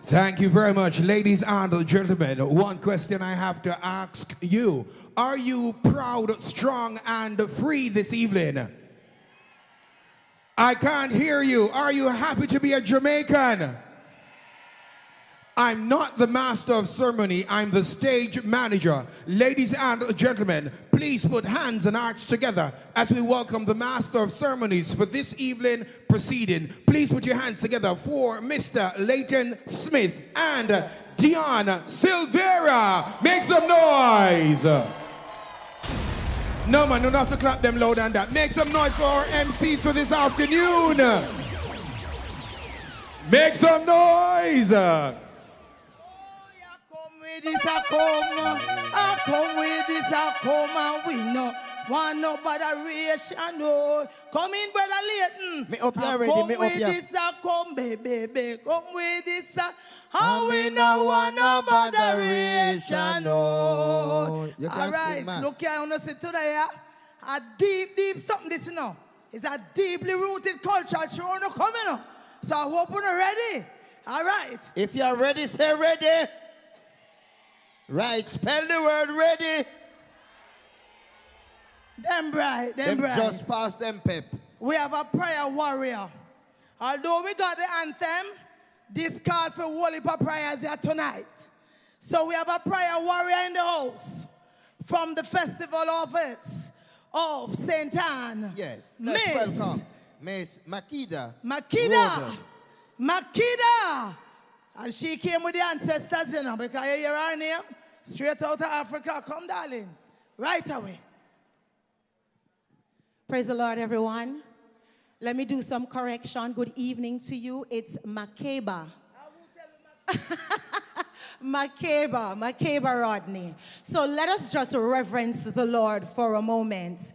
Thank you very much, ladies and gentlemen. One question I have to ask you. Are you proud, strong, and free this evening? I can't hear you. Are you happy to be a Jamaican? I'm not the master of ceremony, I'm the stage manager. Ladies and gentlemen, please put hands and hearts together as we welcome the master of ceremonies for this evening proceeding. Please put your hands together for Mr. Leighton Smith and Dion Silvera. Make some noise. No man, don't have to clap them louder than that. Make some noise for our MCs for this afternoon. Make some noise. This I come with this I come and we no want no botheration no. Come in, brother Leighton. Me up here ready, me up here. Come with this I come, baby, come with this and we no want no botheration no. All right, look here, I want to say today, a deep something this you know. It's a deeply rooted culture show no coming up. So I hope you're ready. All right. If you're ready, say ready. Right, spell the word ready. Them bright. Just past them pep. We have a prayer warrior. Although we got the anthem, this call for whole heap of prayers here tonight. So we have a prayer warrior in the house from the festival office of St. Anne. Yes, let's welcome Miss Makida. Makida. And she came with the ancestors, you know, because you hear her name, straight out of Africa. Come, darling, right away. Praise the Lord, everyone. Let me do some correction. Good evening to you. It's Makeba. Makeba Rodney. So let us just reverence the Lord for a moment.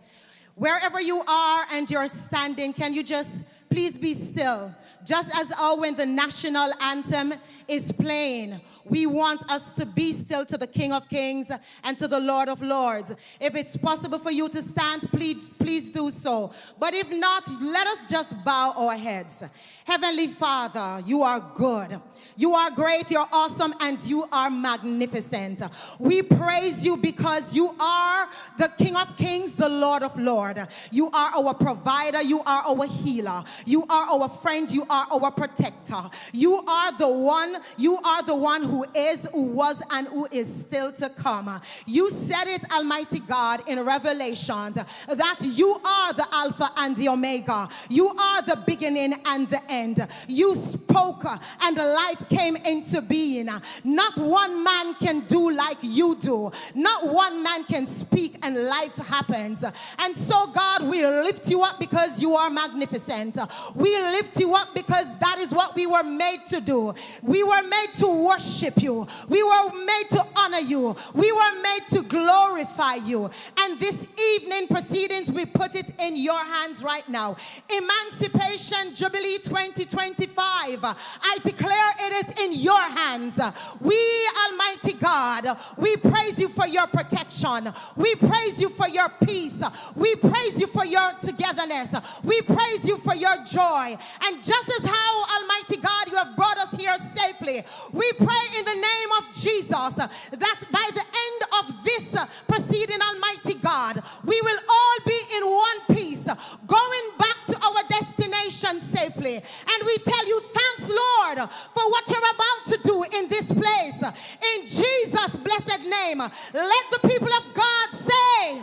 Wherever you are and you're standing, can you just please be still? Just as when the national anthem is playing, we want us to be still to the King of Kings and to the Lord of Lords. If it's possible for you to stand, please do so. But if not, let us just bow our heads. Heavenly Father, you are good. You are great, you're awesome, and you are magnificent. We praise you because you are the King of Kings, the Lord of Lords. You are our provider, you are our healer, you are our friend, you are our protector. You are the one who is, who was, and who is still to come. You said it, Almighty God, in Revelations, that you are the Alpha and the Omega. You are the beginning and the end. You spoke and life came into being. Not one man can do like you do. Not one man can speak and life happens. And so, God, we lift you up because you are magnificent. We lift you up because that is what we were made to do. We were made to worship you. We were made to honor you. We were made to glorify you. And this evening proceedings, we put it in your hands right now. Emancipation Jubilee 2025. I declare it is in your hands. We, Almighty God, we praise you for your protection. We praise you for your peace. We praise you for your togetherness. We praise you for your joy. And just as how, Almighty God, you have brought us here safely, we pray in the name of Jesus that by the end of this proceeding, Almighty God, we will all be in one piece, going back to our destination safely. And we tell you, thanks, Lord, for what you're about to do in this place. In Jesus' blessed name, let the people of God say,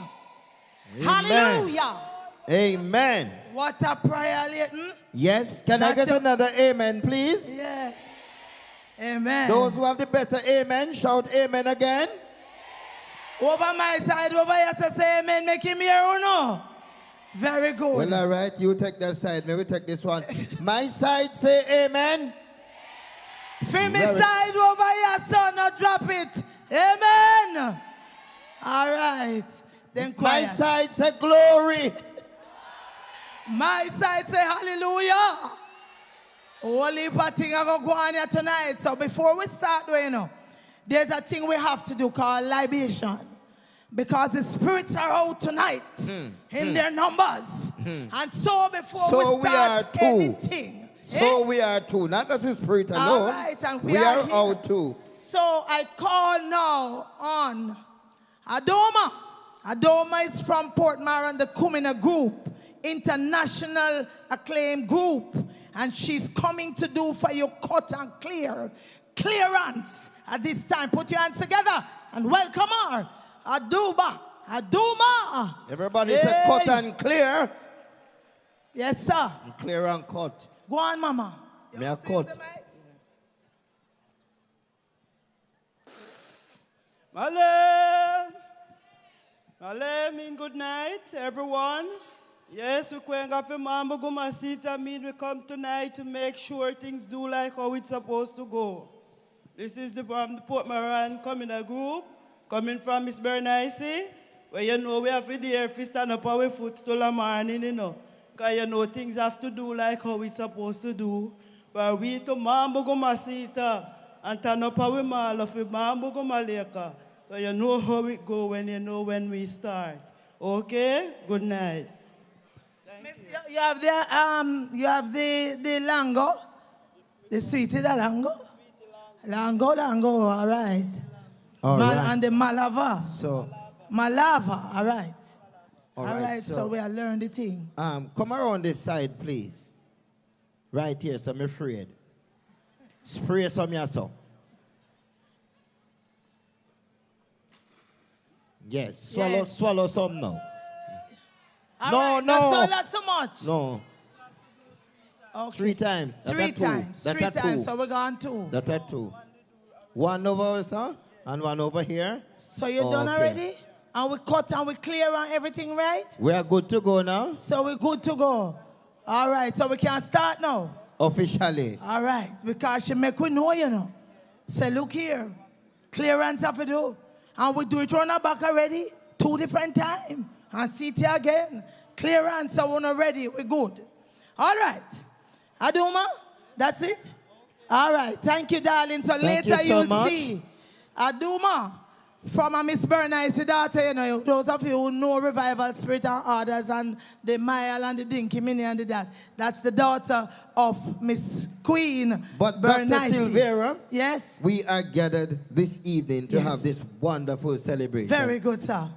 Amen. Hallelujah. Amen. What a prayer, Leighton. Yes, can I get another amen, please? Yes. Amen. Those who have the better amen, shout amen again. Over my side, over here, say amen, make him hear or no? Very good. Well, all right, you take that side, maybe take this one. My side, say amen. For me side over here, son, not drop it. Amen. All right. Then quiet. My side, say glory. My side, say hallelujah. Holy thing I go on here tonight. So before we start, you know, there's a thing we have to do called libation. Because the spirits are out tonight in their numbers. And so before we start anything, So we are too, not just the spirit alone. All right, and we are here. out too. So I call now on Adoma. Adoma is from Port Maroon, the Kumina group, international acclaimed group. And she's coming to do for you cut and clearance at this time. Put your hands together and welcome her. Aduma. Everybody say cut and clear. Yes, sir. And clear and cut. Go on, mama. May I cut? Male mean good night, everyone. Yes, we going to Mambo Gumasita mean we come tonight to make sure things do like how it's supposed to go. This is the Port Maroon Kumina group, coming from Miss Bernice, where you know we have to there to stand up our foot till the morning, you know. Because you know things have to do like how it's supposed to do. But we to Mambo Gumasita and turn up our mall of Mambo Gumaleka. So you know how it go when you know when we start. Okay? Good night. You have the lango, the sweetie the lango, all right. All right. And the malava. So, Malava, all right. all All right. right, so we are learning the thing. Come around this side, please. Right here, so I'm afraid. Spray some yourself. Yes, Yes. swallow some now. All No, right, no. Not so much. No, Okay. 3 times. Three times. That Three are times. two. So we're going 2. That are 2. One over here and one over here. So you're done Okay. already? And we cut and we clear and everything right? We are good to go now, So we're good to go. All right, so we can start now. officially. All right, because she make we know, you know. Say, look here, clearance have to do. And we do it on our back already, 2 different times. And see it here again. Clearance, so we're not ready, we're good. All right, Aduma, that's it? All right, thank you, darling. So Thank later you so you'll much. see Aduma from a Miss Bernice daughter, you know, those of you who know Revival Spirit and Orders and the Mile and the Dinky Mini and the that. That's the daughter of Miss Queen But Bernice. Dr. Silvera, Yes? we are gathered this evening to Yes. have this wonderful celebration. Very good, sir.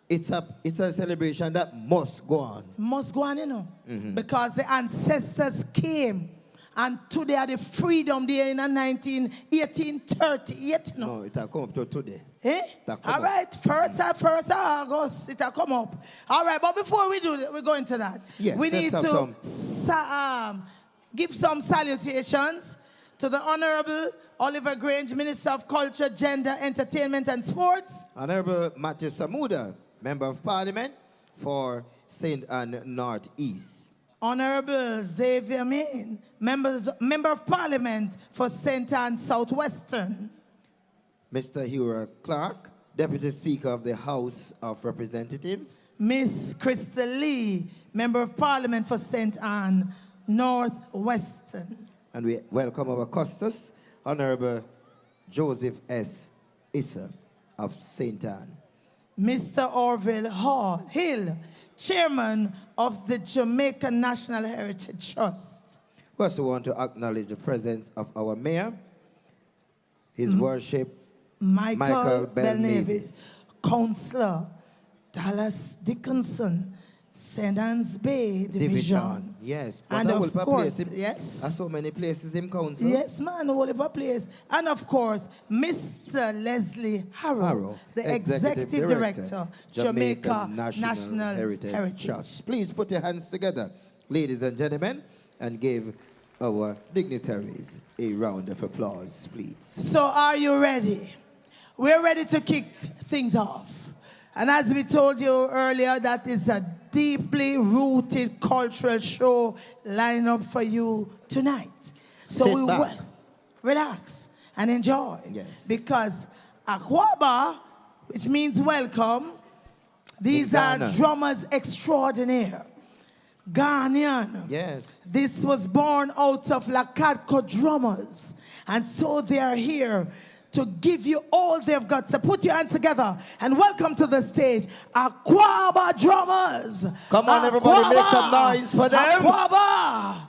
It's a celebration that must go on. Must go on, you know. Because the ancestors came. And today are the freedom day in 1838, you know. No, it will come up to today. Eh? That come All up. right, 1st August, it'll come up. All right, but before we do that, we go into that. Yes, we let's need have to give some salutations to the Honorable Oliver Grange, Minister of Culture, Gender, Entertainment and Sports. Honorable Matthew Samuda, Member of Parliament for St. Anne Northeast. Honorable Xavier Main, Member of Parliament for St. Anne Southwestern. Mr. Hura Clark, Deputy Speaker of the House of Representatives. Miss Crystal Lee, Member of Parliament for St. Anne Northwestern. And we welcome our Custos, Honorable Joseph S. Issa of St. Anne. Mr. Orville Hill, Chairman of the Jamaican National Heritage Trust. We also want to acknowledge the presence of our Mayor, His Worship, Michael Belnavis. Belnavis, Councillor Dallas Dickinson, St. Anne's Bay Division. Yes. And What a of whole course, place. yes. There's so many places in council. Yes, man, all over place. And of course, Mr. Leslie Harrow, the Executive Director, Jamaica National Heritage. Trust. Please put your hands together, ladies and gentlemen, and give our dignitaries a round of applause, please. So are you ready? We're ready to kick things off. And as we told you earlier, that is a deeply rooted cultural show lineup for you tonight. So Sit we back. will relax and enjoy. Yes. Because Aquaba, which means welcome, these are Ghana. drummers extraordinaire. Ghanaian. Yes. This was born out of Lakadko drummers. And so they are here to give you all they've got. So put your hands together and welcome to the stage, Aquaba drummers. Come on, everybody, make some noise for them. Aquaba.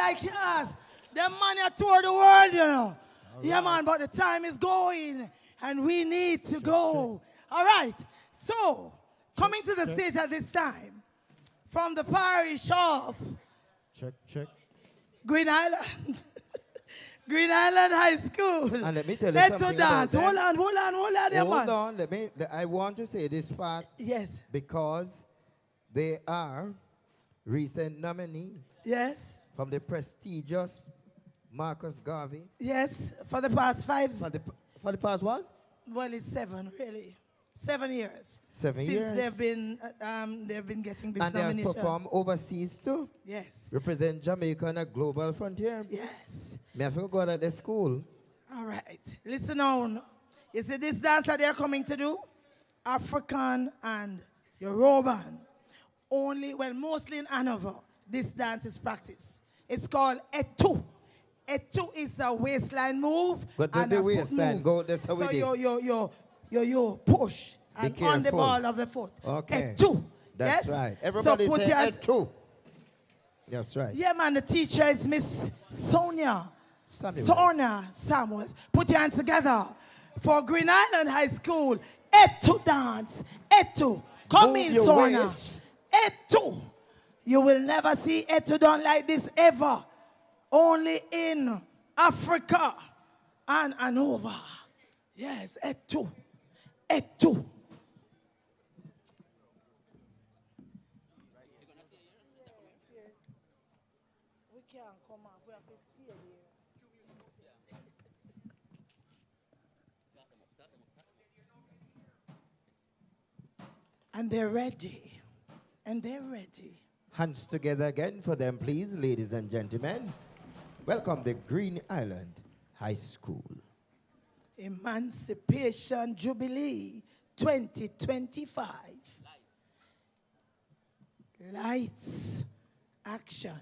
like us. Them man are tour the world, you know. Yeah, man, but the time is going, and we need to go. All right. So, coming to the stage at this time, from the parish of Green Island, Green Island High School. And let me tell you Let's something dance. about them. Hold on, there, man. Hold on. I want to say this part. Yes. Because they are recent nominees. Yes. From the prestigious Marcus Garvey. Yes, for the past 5. For the past what? Well, it's 7, really. 7 years. 7 years. Since they've been getting this and nomination. And they have performed overseas too. Yes. Represent Jamaica on a global frontier. Yes. May I go at the school? All right. Listen on. You see this dance that they're coming to do? African and Yoruban. Mostly in Hanover, this dance is practiced. It's called etu. Etu is a waistline move. But and the a waistline, foot move. go, that's how we do. You push. Be And careful. on the ball of the foot. Okay. Etu. That's yes? right. Everybody so say etu. That's right. Yeah, man, the teacher is Miss Sonia Samuels. Put your hands together for Green Island High School. Etu dance. Etu. Come Move in, your Sonia. waist. Etu. You will never see Etu done like this ever. Only in Africa and Hanover. Yes, Etu. Etu. We can't come off. We have to stay here. And they're ready. And they're ready. Hands together again for them, please, ladies and gentlemen. Welcome to Green Island High School. Emancipation Jubilee 2025. Lights. Action.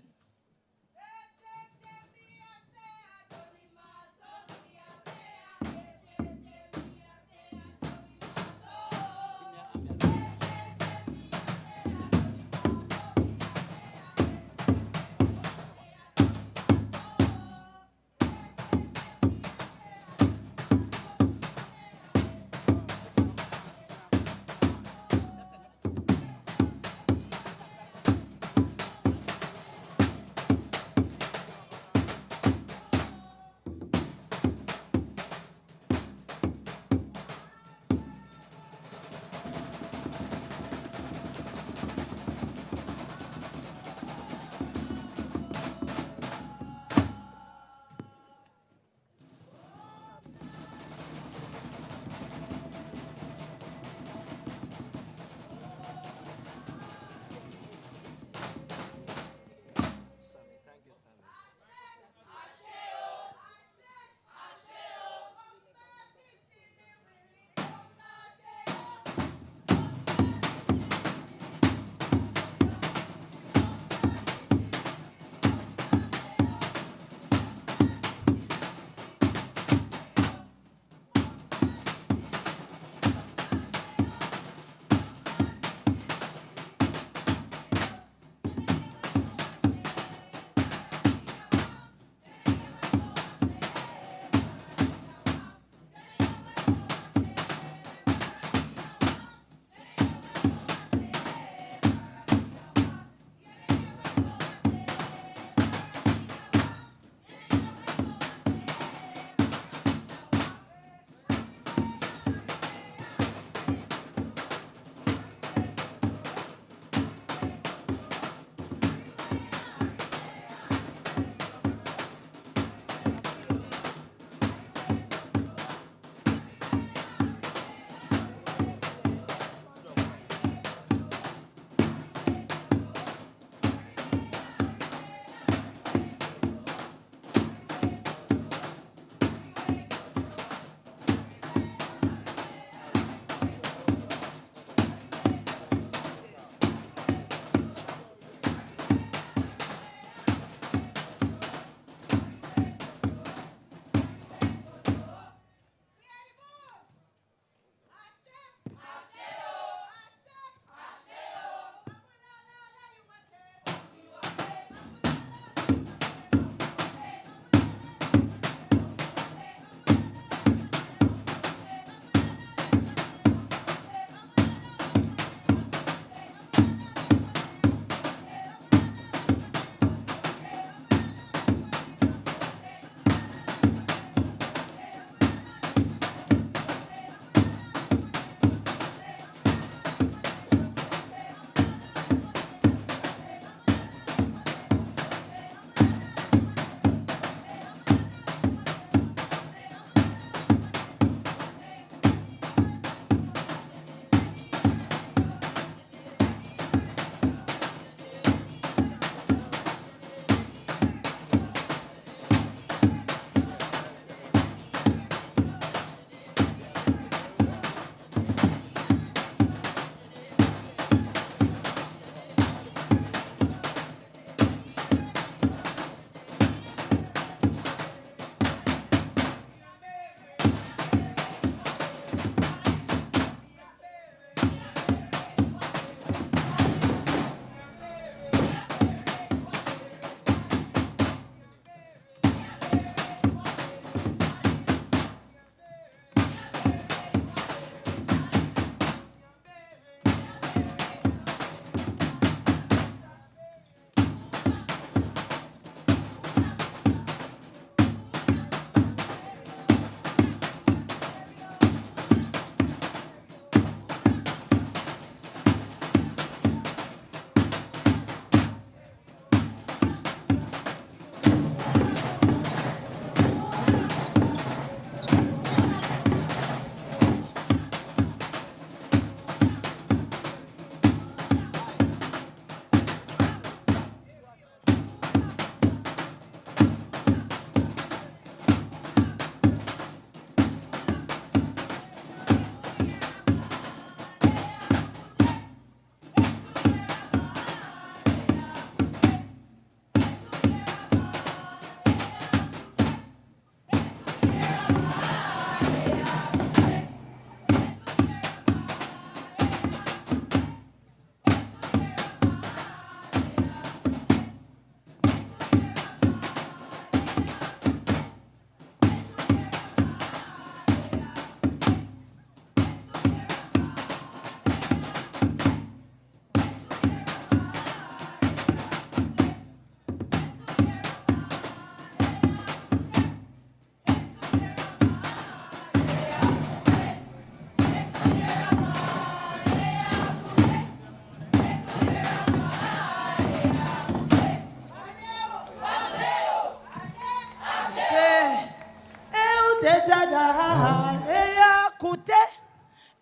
bal, eya kute.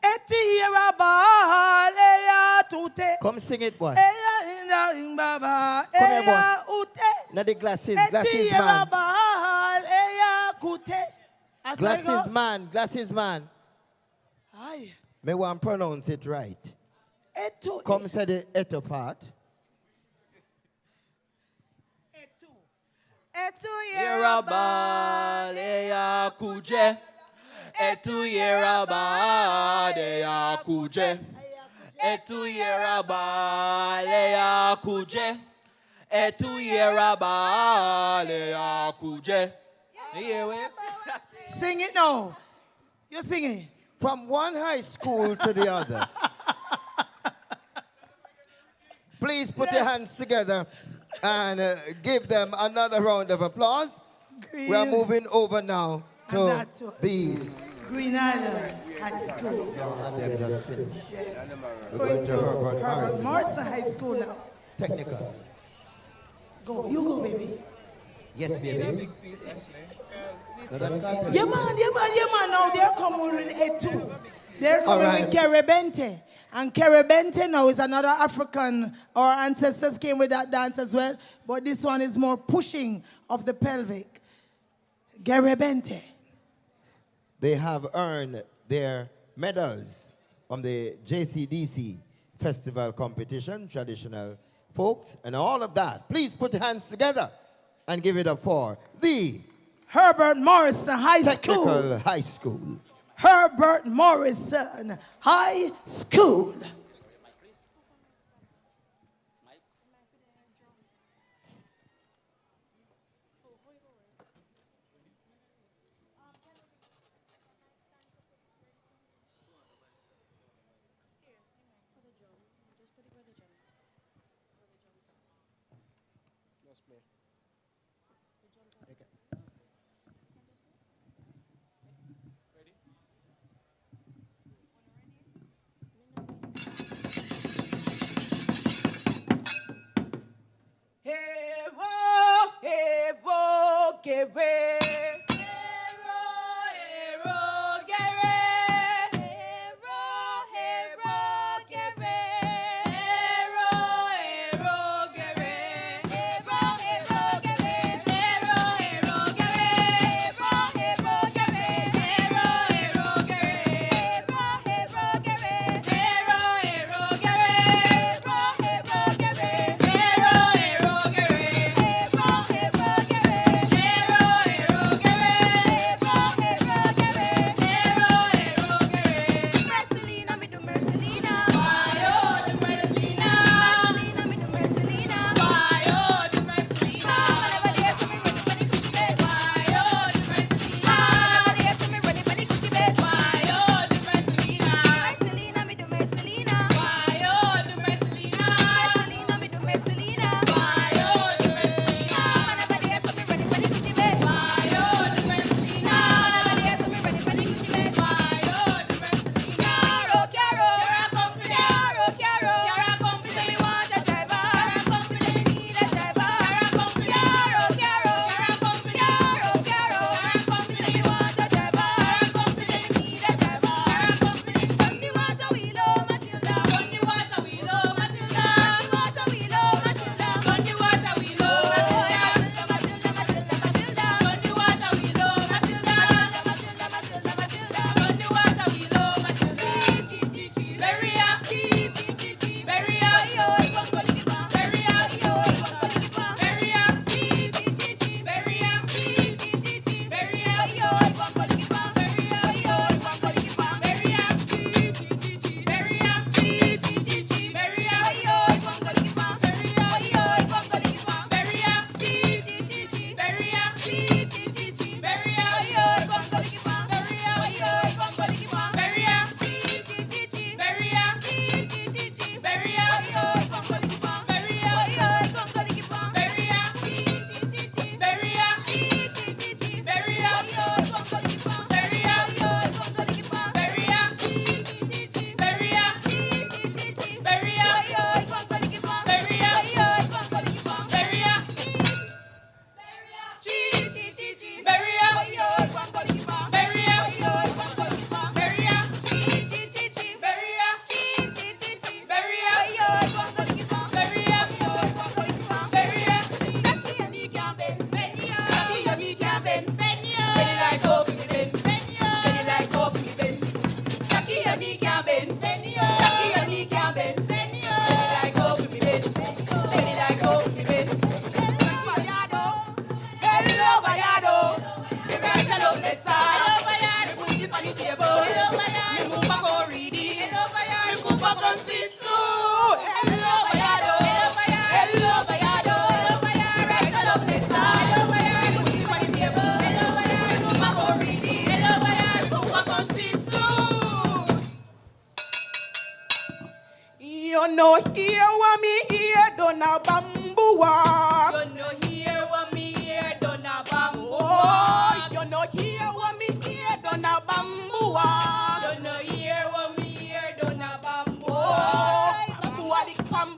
Eti yera bal, eya tute. Come sing it, boy. Eya inda baba, Come here, boy. eya ute. Now the glasses, Eti glasses yera man. bal, eya kute. As I Glasses go- man, glasses man. Aye. May one pronounce it right. Etu. Come say the eto part. Etu Yera bal, eya kuje. Etu yera bal, eya kuje. Etu yera bal, eya kuje. Etu yera bal, eya kuje. Sing it now. You sing it. From one high school to the other. Please put your hands together and give them another round of applause. We are moving over now to that was- the... Green Island High School. And they've just finished. Yes. We're going to Herbert Herbert Morrison. Morrison High School now. Technical. Go. You go, baby. Yes, baby. No, that can't- Yeah, man. Now they're coming with A2. They're coming All right. with Kerebente. And Kerebente now is another African. Our ancestors came with that dance as well. But this one is more pushing of the pelvic. Kerebente. They have earned their medals from the JCDC Festival Competition, traditional folks, and all of that. Please put your hands together and give it up for the Herbert Morrison High School. Technical High School. Herbert Morrison High School. done a bamboo walk. You no hear what me hear, done a bamboo Oh, walk. you no hear what me hear, done a bamboo walk. You no hear what me hear, done a bamboo Oh, walk. bamboo walk,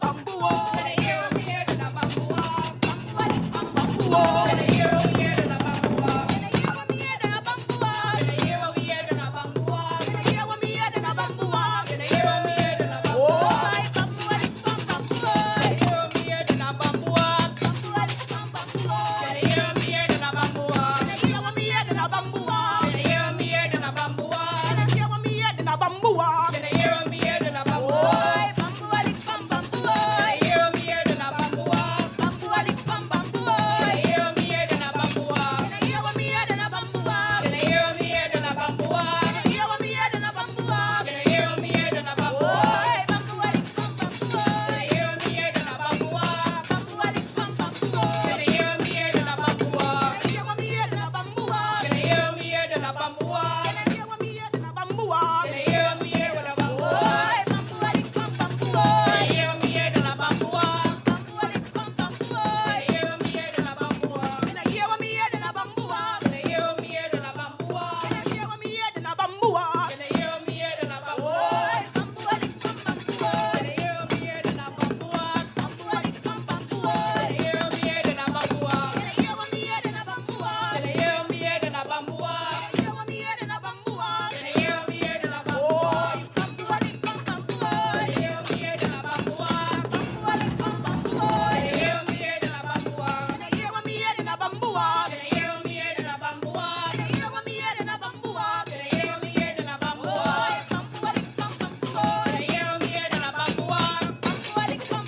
bamboo walk. You no hear what me hear, done a bamboo walk. Bamboo walk, bamboo walk. You no hear what me hear, done a bamboo walk. You no hear what me hear, done a bamboo walk. You no hear what we hear, done a bamboo walk. You no hear what me hear, done a bamboo walk. You no hear what me hear, done a bamboo Oh, walk. bamboo walk, bamboo walk. You no hear what me hear, done a bamboo walk. Bamboo walk, bamboo walk. You no hear what me hear, done a bamboo walk. You no hear what me hear, done a bamboo walk. You no hear what me hear, done a bamboo walk. You no hear what me hear, done a bamboo walk. You no hear what me hear, done a bamboo Oh, walk. bamboo walk, bamboo You walk. no hear what me hear, done a bamboo walk. Bamboo walk, bamboo You walk. no hear what me hear, done a bamboo walk. You no hear what me hear, done a bamboo walk. You no hear what me hear, done a bamboo walk. You no hear what me hear, done a bamboo walk. You no hear what me hear, done a bamboo Oh, walk. bamboo walk, bamboo You walk. no hear what me hear, done a bamboo walk. Bamboo walk, bamboo walk. You no hear what me hear, done a bamboo walk. You no hear what me hear, done a bamboo walk. You no hear what me hear, done a bamboo walk. You no hear what me hear, done a bamboo walk. You no hear what me hear, done a bamboo Oh, walk. bamboo walk, bamboo You walk. no hear what me hear, done a bamboo walk. Bamboo walk, bamboo You walk. no hear what me hear, done a bamboo walk. You no hear what me hear, done a bamboo walk. You no hear what me hear, done a bamboo walk. You no hear what me hear, done a bamboo walk. You no hear what me hear, done a bamboo Oh, walk. bamboo walk, bamboo walk. You no hear what me hear, done a bamboo walk. Bamboo walk, bamboo You walk. no hear what me hear, done a bamboo walk. You no hear what me hear, done a bamboo walk. You no hear what me hear, done a bamboo walk. You no hear what me hear, done a bamboo walk. You no hear what me hear, done a bamboo Oh, walk. bamboo walk, bamboo You walk. no hear what me hear, done a bamboo walk. Bamboo walk,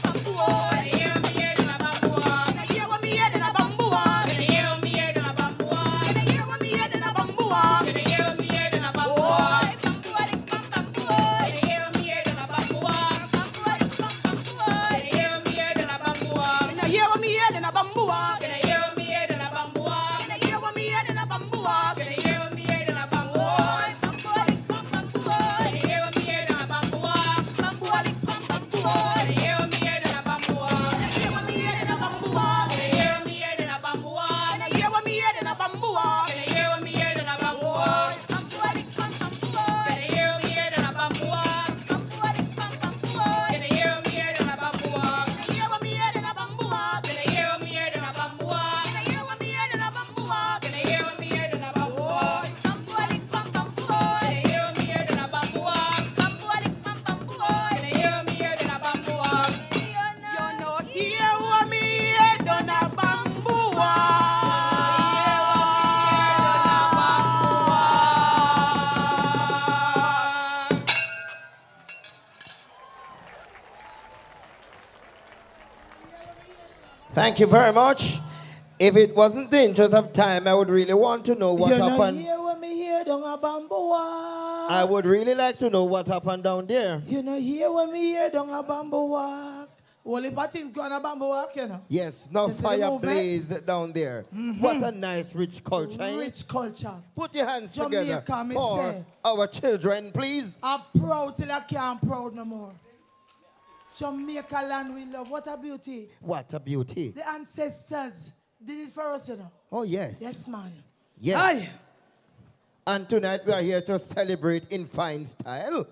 bamboo You walk. no hear what me hear, done a bamboo walk. You no hear what me hear, done a bamboo walk. You no hear what me hear, done a bamboo walk. You no hear what me hear, done a bamboo walk. You no hear what me hear, done a bamboo Oh, walk. bamboo walk, bamboo You walk. no hear what me hear, done a bamboo walk. Bamboo walk, bamboo You walk. no hear what me hear, done a bamboo walk. You no hear what me hear, done a bamboo walk. You no hear what me hear, done a bamboo walk. You no hear what me hear, done a bamboo walk. You no hear what me hear, done a Oh, bamboo walk. bamboo walk, bamboo walk. You no hear what me hear, done a bamboo walk. Bamboo walk, bamboo walk. You no hear what me hear, done a bamboo walk. You no hear what me hear, done a bamboo walk. You no hear what me hear, done a bamboo walk. You no hear what me hear, done a bamboo walk. You no hear what me hear, done a bamboo Oh, walk. bamboo walk, bamboo walk. You no hear what me hear, done a bamboo walk. Bamboo walk, bamboo walk. You no hear what me hear, done a bamboo walk. You no hear what me hear, done a bamboo walk. You no hear what me hear, done a bamboo walk. You no hear what me hear, done a bamboo walk. You no hear what me hear, done a bamboo walk. Bamboo walk, bamboo walk. You no hear what me hear, done a bamboo walk. Bamboo walk, bamboo walk. You no hear what me hear, done a bamboo walk. You no hear what me hear, done a bamboo walk. You no hear what me hear, done a bamboo walk. You no hear what me hear, done a bamboo walk. You no hear what me hear, done a bamboo walk. Bamboo walk, bamboo walk. You no hear what me hear, done a bamboo walk. Bamboo walk, bamboo walk. You no hear what me hear, done a bamboo walk. You no hear what me hear, done a bamboo walk. Thank you very much. If it wasn't the interest of time, I would really want to know what You no happened. hear what me hear, done a bamboo walk. I would really like to know what happened down there. You know, hear when me hear down a bamboo walk. Only bad things go on a bamboo walk, you know. Yes, now You see the fire movement? blaze down there. What a nice, rich culture. eh? Rich culture. Put your hands together Jamaica, me for say. our children, please. I'm proud till I can't proud no more. Jamaica land we love. What a beauty. What a beauty. The ancestors did it for us, you know. Oh, yes. Yes, man. Yes. Aye. And tonight we are here to celebrate in fine style.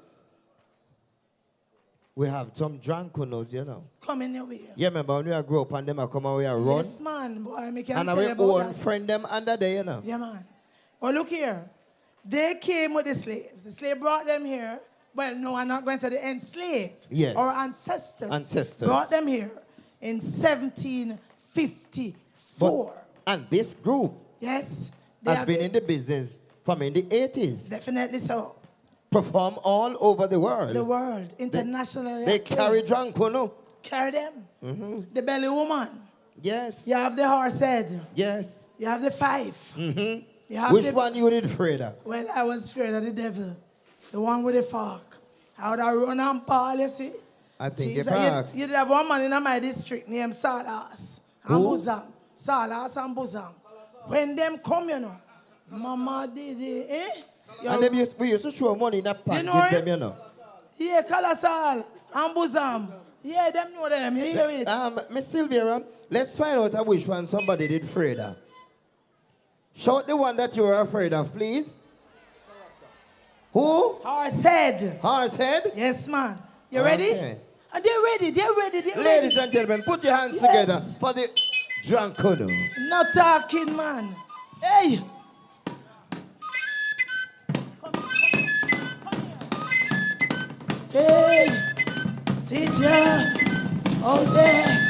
We have some Jonkonnu, you know. Come in your way. Yeah, remember when we grew up and them a come and we are run. Yes, man. Boy, I can And tell you our about own that. friend them under there, you know. Yeah, man. But look here. They came with the slaves. The slave brought them here. Well, no, I'm not going to say the enslaved. Yes. Our ancestors. Ancestors. Brought them here in 1754. And this group Yes. They has have been in the business from in the 80s. Definitely so. Perform all over the world. The world, internationally. They carry Jonkonnu. Carry them. The belly woman. Yes. You have the horse head. Yes. You have the fife. You have Which the, one you did afraid of? Well, I was afraid of the devil. The one with the fork. I would have run and Paul, you see. I think Jesus, it parks. you did have one man in my district named Salas and Who? Bosom. Salas and Bosom. When them come, you know, Mama did it, eh? And we used to throw money in a pot, You know give him? them, you know. Yeah, Kalasal and Bosom. Yeah, them know them. You hear it? Miss Sylvia, let's find out which one somebody did afraid of. Shout the one that you were afraid of, please. Who? Horsehead. Horsehead? Yes, man. You ready? Okay. And they're ready. They're ready. They're ready. Ladies and gentlemen, put your hands together for the Jonkonnu. Not talking, man. Hey. Hey. Sit here. Out there.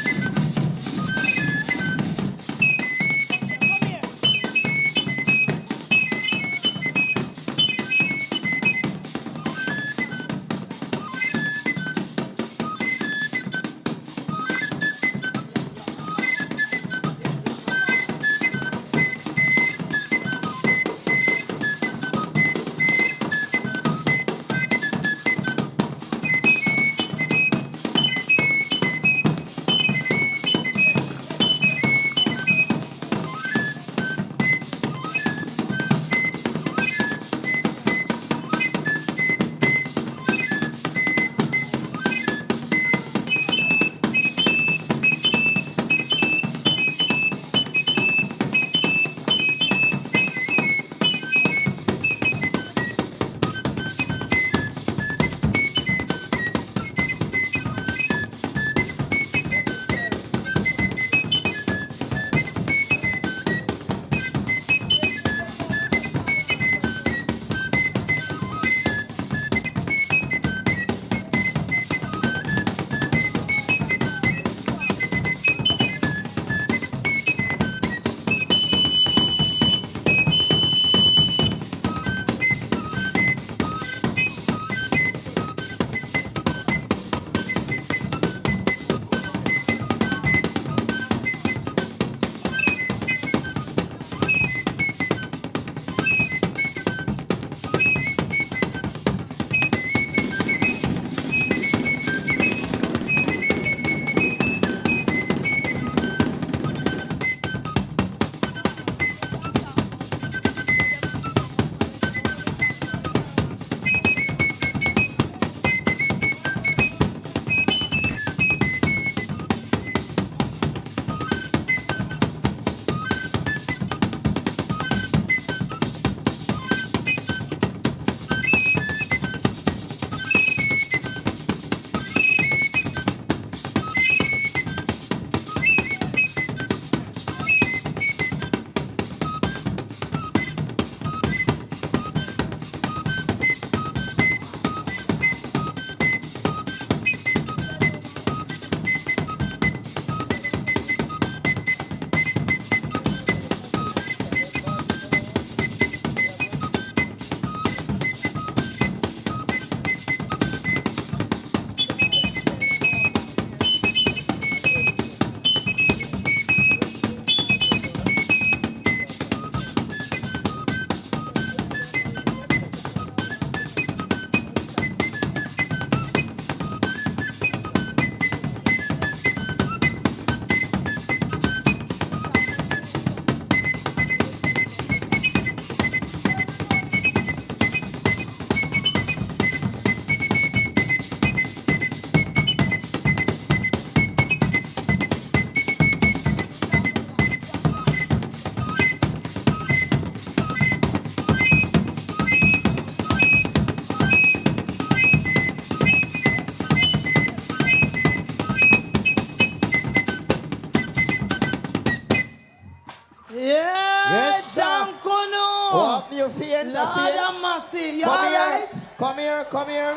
You all right? Come here.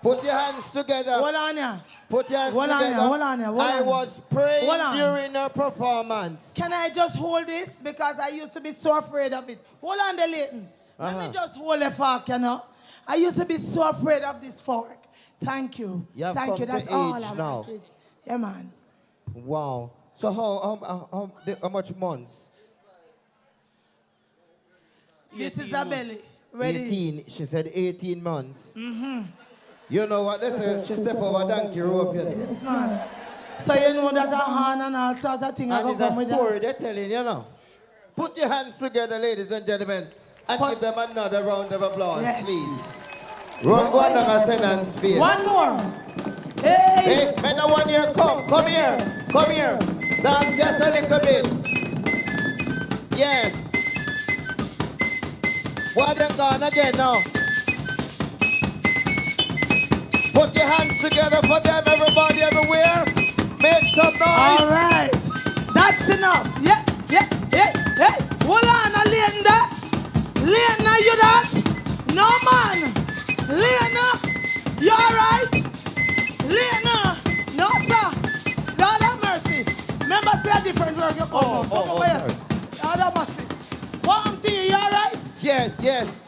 Put your hands together. Hold on here. Put your hands together. Hold on here. I was praying during a performance. Can I just hold this? Because I used to be so afraid of it. Hold on there, Leighton. Let me just hold the fork, you know. I used to be so afraid of this fork. Thank you. Thank you. That's all I wanted. Yeah, man. Wow. So how much months? This is a belly. Ready? 18. She said 18 months. Mm-hmm. You know what they say? She step over donkey rope. Yes, man. So you know that a hand and all sorts of things. And it's a story they're telling, you know. Put your hands together, ladies and gentlemen, and give them another round of applause, please. Run, go on, and send and spear. One more. Hey. Hey, men I want here, come here. Dance just a little bit. Yes. Why them gone again now? Put your hands together for them, everybody everywhere. Make some noise. All right. That's enough. Yeah. Hold on, Lena. Lena, you that? No, man. Lena, you all right? Lena, no, sir. Lord have mercy. Remember, say a different word. Oh, yes. Lord have mercy. Welcome to you all right? Yes.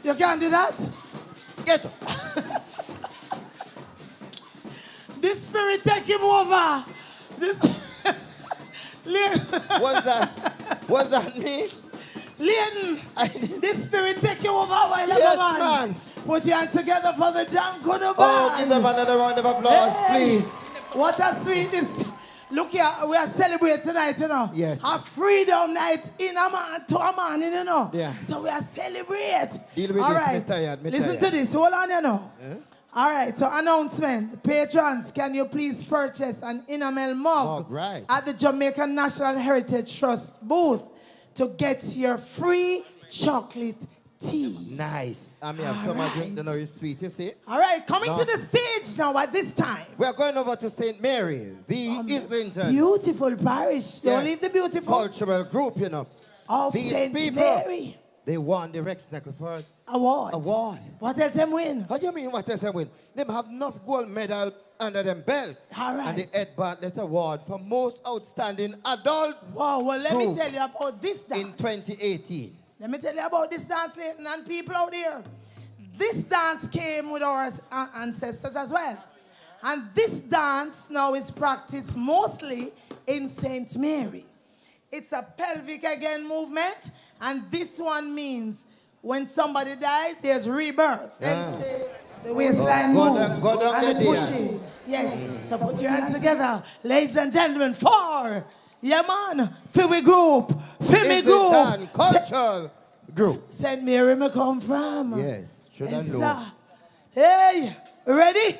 You can't do that? Get up. This spirit take him over. This. What's that me? Lynn, this spirit take you over while Yes, man. Put your hands together for the Jonkonnu band. Oh, give them another round of applause, please. What a sweetness. Look here, we are celebrating tonight, you know. Yes. A freedom night in a man to a man, you know. Yeah. So we are celebrating. Deal with All this, right. me tired. Listen to this. Hold on, you know. Yeah. All right, so announcement. Patrons, can you please purchase an enamel mug right. at the Jamaican National Heritage Trust booth to get your free chocolate tea. Nice. I mean, have some drink, you know, it's sweet, you see? All right, coming to the stage now at this time. We are going over to St. Mary, the Islington. Beautiful parish. Don't leave the beautiful. Cultural group, you know. Of These St. people, Mary. they won the Rex Neckerford Award. What else them win? How do you mean what else they win? They have enough gold medal under them belt. All right. And the Ed Bartlett Award for most outstanding adult. Wow, well, let me group tell you about this dance. in 2018. Let me tell you about this dance, Leighton, and people out there. This dance came with our ancestors as well. And this dance now is practiced mostly in St. Mary. It's a pelvic again movement, and this one means when somebody dies, there's rebirth. And the waistline move go down and there, push it. Yes, so put your hands together, ladies and gentlemen, for, yeah man, for we group, Cultural group. St. Mary me come from. Yes, should I know. Sir. Hey, ready?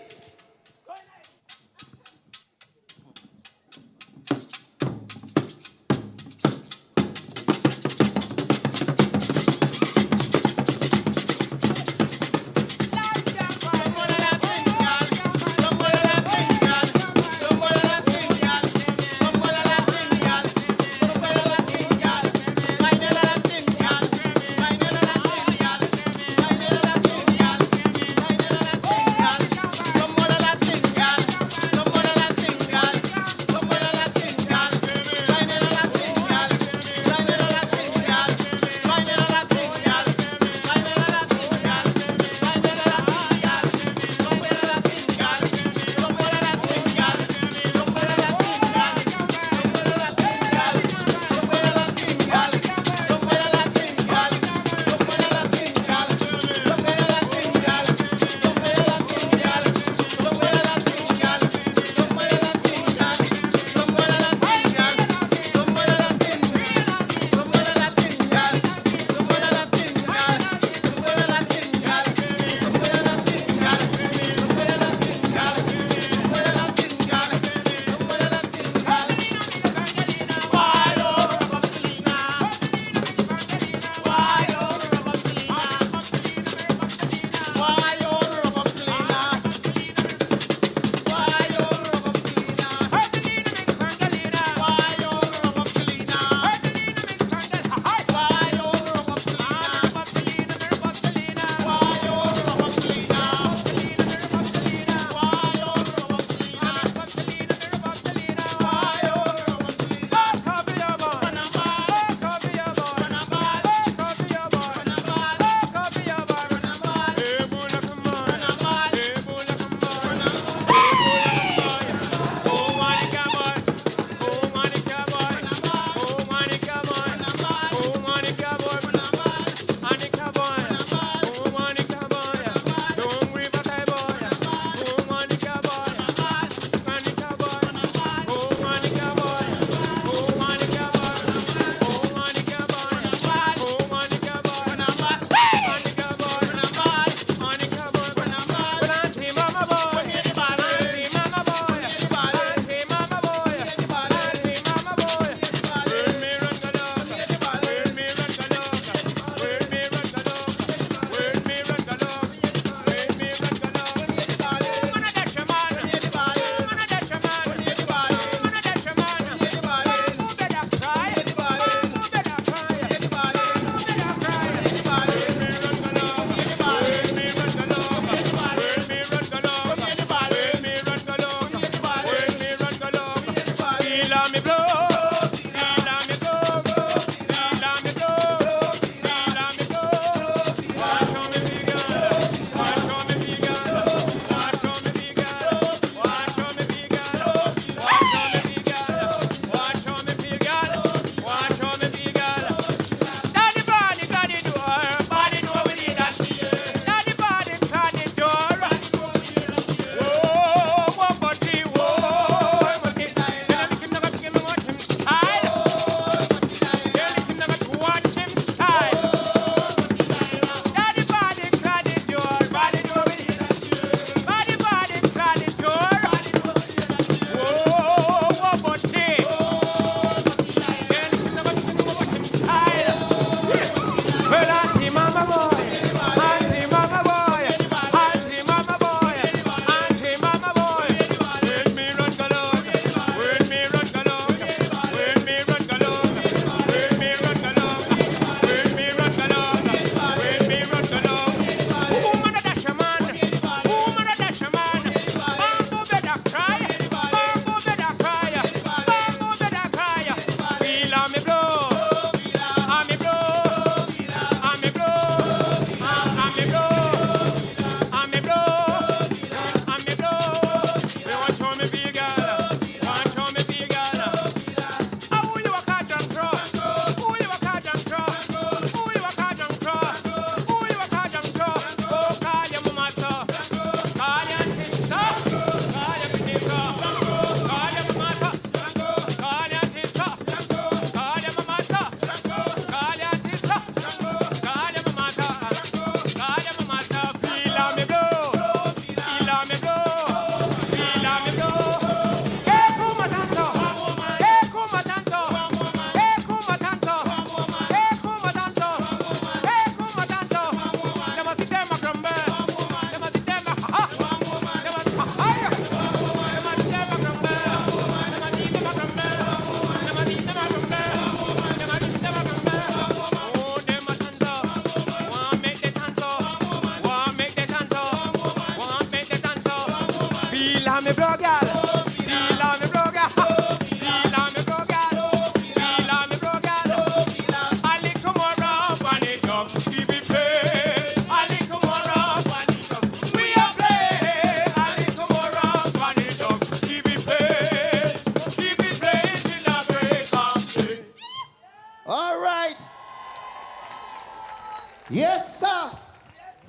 Yes, sir.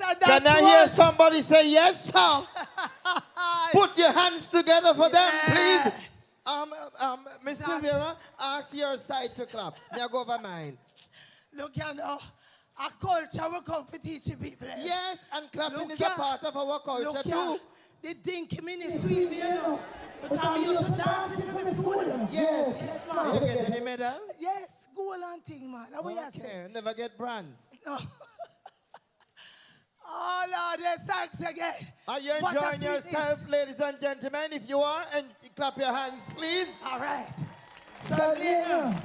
So Can I hear somebody say yes, sir? Put your hands together for them, please. Miss Seville, ask your side to clap. Now go over mine. Look, you know, our culture will come to teach people. Yes, and clapping Look is a part of our culture look too. The dinky ministry, you know. Because we used to dance in the school. Yes. You get any medal? Yes, go on thing, man. That's what you say. Okay, never get bronze. No. Oh, Lord, yes, thanks again. Are you What a enjoying yourself, sweetness. ladies and gentlemen? If you are, and clap your hands, please. All right. So,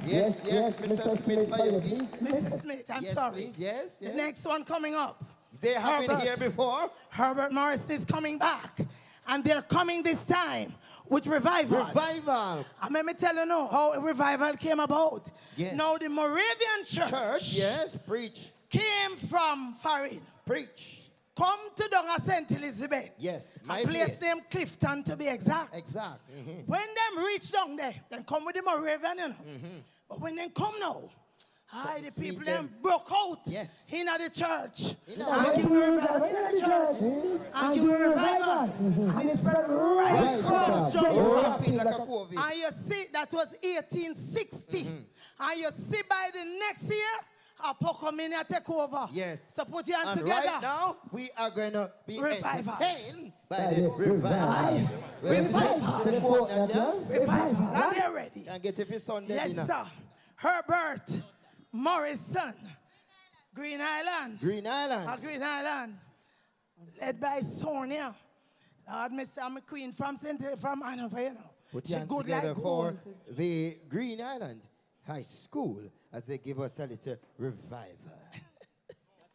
Yes, Mr. Smith, for you, please. Mr. Smith, I'm Yes, sorry. please. Yes. The next one coming up. They have been here before. Herbert Morrison is coming back. And they're coming this time with revival. Revival. And let me tell you now how revival came about. Yes. Now, the Moravian church, Yes, preach. came from foreign. Preach. Come to down at St. Elizabeth. Yes, A my place place. named Clifton, to be exact. Exact. When them reach down there, then come with the Moravian, you know. But when they come now, the sweet people them. them broke out Yes. in the church. the And give revival in the church. And give revival. And it spread right across Jamaica. Rapping like a COVID. And you see, that was 1860. And you see by the next year, Kumina take over. Yes. So put your hands And together. right now, we are going to be Revival. entertained by the revival. Revival. Revival. Now they're ready. And get if it's Sunday Yes, dinner. sir. Herbert Morrison. Green Island. Green Island. Green Island. Led by Sonia. Lord, I'm a queen from Hanover, you know. Put She your hands good together like for gold. the Green Island High School as they give us a little revival.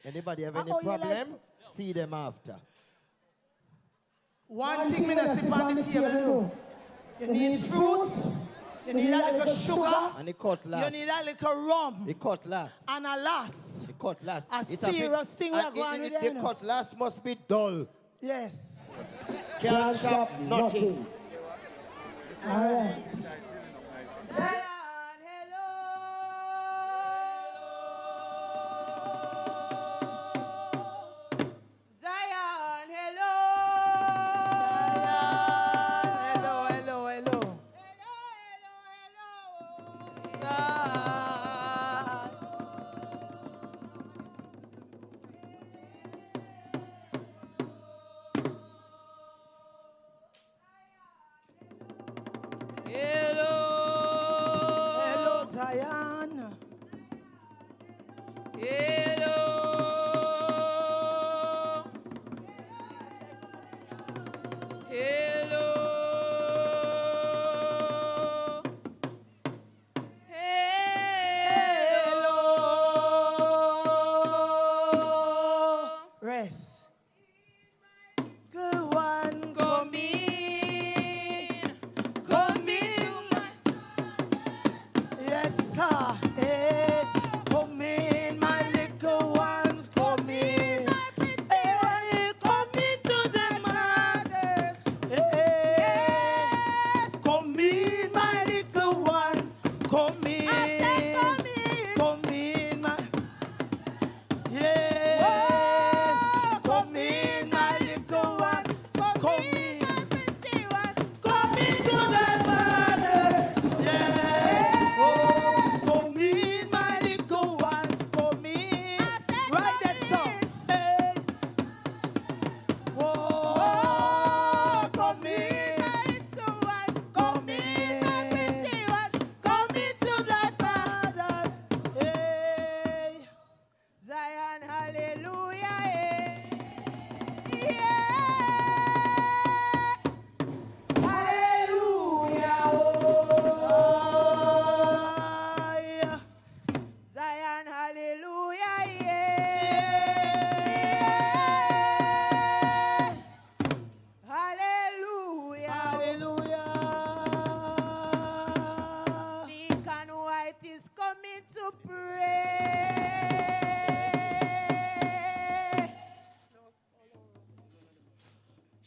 Anybody have any Oh, you problem? See them after. One thing me not see on the table. You need fruits. You need a little sugar. And it cut last. You need a little rum. It cut last. And a lass. It cut last. A It serious thing we are and going with there, The you know. cut last must be dull. Yes. Can't shop nothing. All right.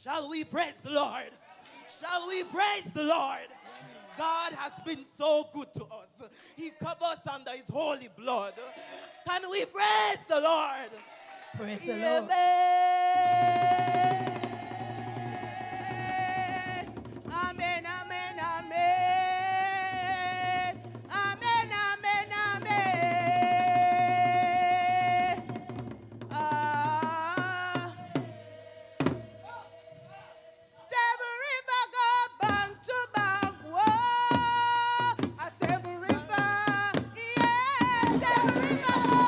Shall we praise the Lord? Shall we praise the Lord? God has been so good to us. He covers under his holy blood. Can we praise the Lord? Praise the Lord. Amen, amen, amen. Amen, amen, amen. Seven river go bank to bank. Whoa, a seven river. Yeah, seven river go.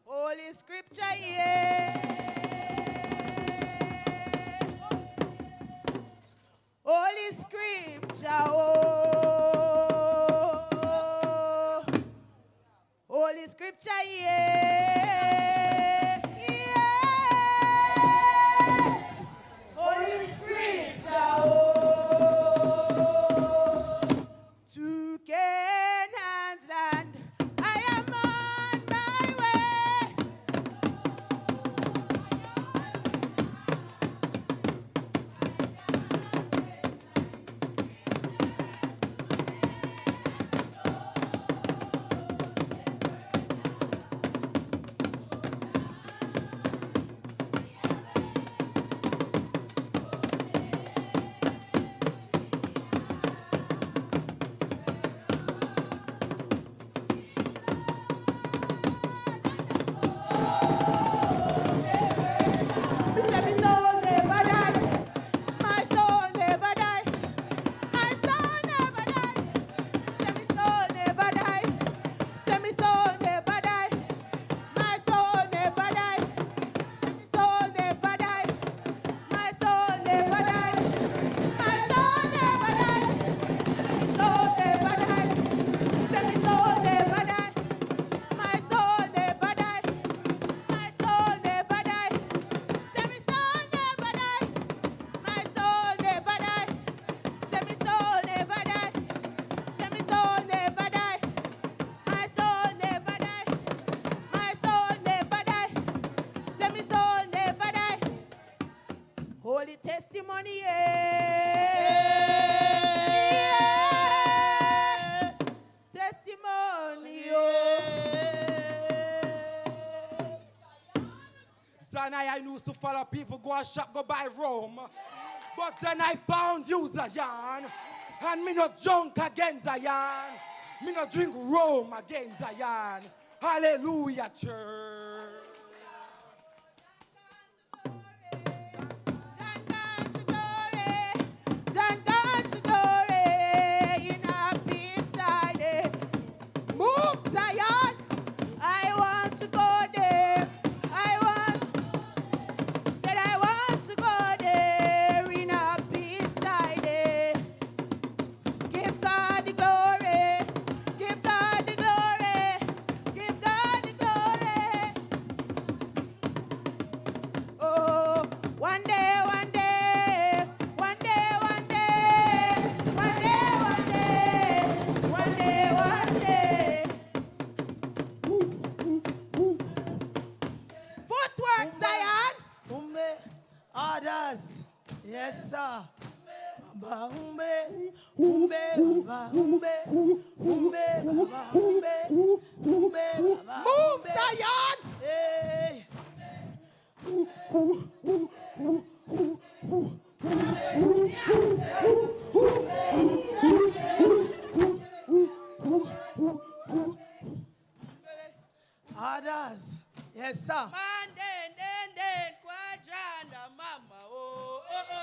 Holy Scripture, yeah. Holy Scripture, oh. Holy Scripture, yeah. Yeah. Holy Scripture, oh. To Canaan's land, I am on my way. Holy testimony, yeah. Testimony, Son, I used to follow people, go and shop, go buy Rome. But then I found you, Zion. And me not drunk again, Zion. Me not drink Rome again, Zion. Hallelujah, church. Move, Zion. I want to go there. Said I want to go there in a pit day. Give God the glory. Give God the glory. Give God the glory. Oh, one day, one day. One day, one day. One day, one day. One day, one day. Footwork, Zion. Orders. Yes, sir. Baba, move, Zion. Hey. Orders. Yes, sir. Man, then, quadrant, mama, oh, oh, oh.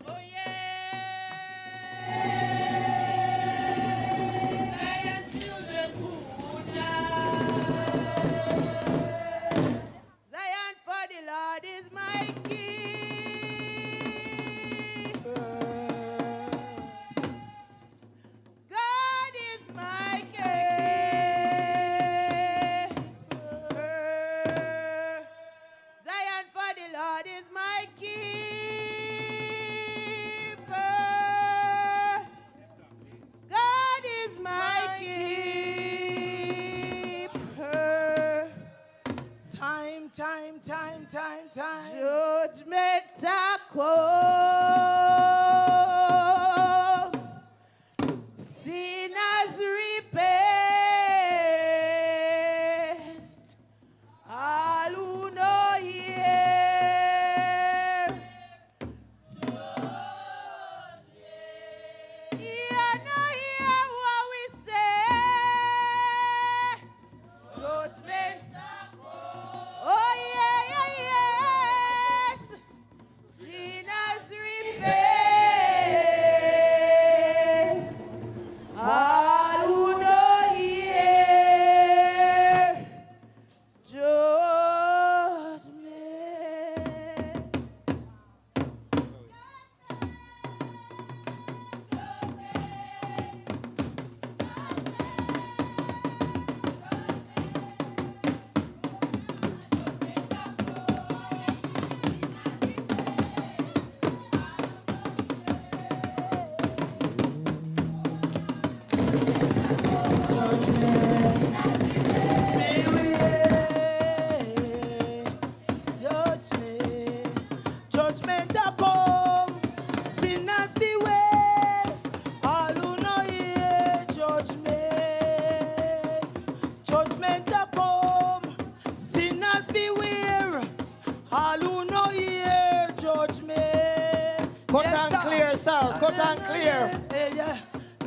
Oh, yeah. Zion children, Kumina. Zion, for the Lord is my king. God is my king.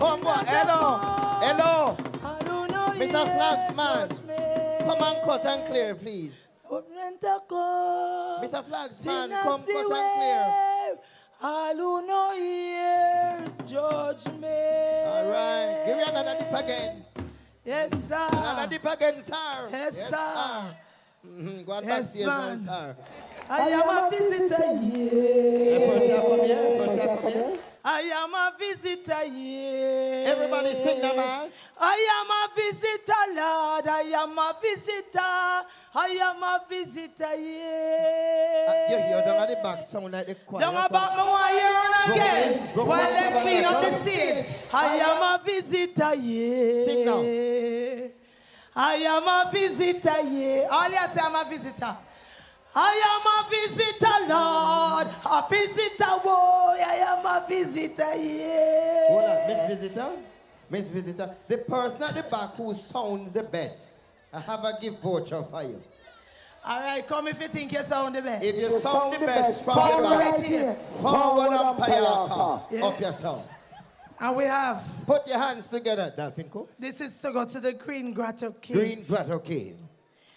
Come on, hello. Hello. Mr. Flagsman. Come and cut and clear, please. Mr. Flagsman, come cut and clear. All who know hear judgment. All right. Give me another dip again. Yes, sir. Another dip again, sir. Yes, sir. Go on Yes, backstage man. now, sir. I am a visitor here. First, come here. I am a visitor here. Everybody sing that, man. I am a visitor, Lord. I am a visitor. I am a visitor here. You hear down at the back sound like the choir. Don't about me one year on again. While they clean up the stage. I am a visitor here. Sing now. I am a visitor here. All you say, I'm a visitor. I am a visitor, Lord. A visitor, boy. I am a visitor here. Hold on, Miss Visitor. The person at the back who sounds the best, I have a gift voucher for you. All right, come if you think you sound the best. If you sound the best from Forward the back, right here. forward up by your car, Yes. up your sound. And we have, Put your hands together, Dolphin Cook. this is to go to the Green Grotto Cave. Green Grotto Cave.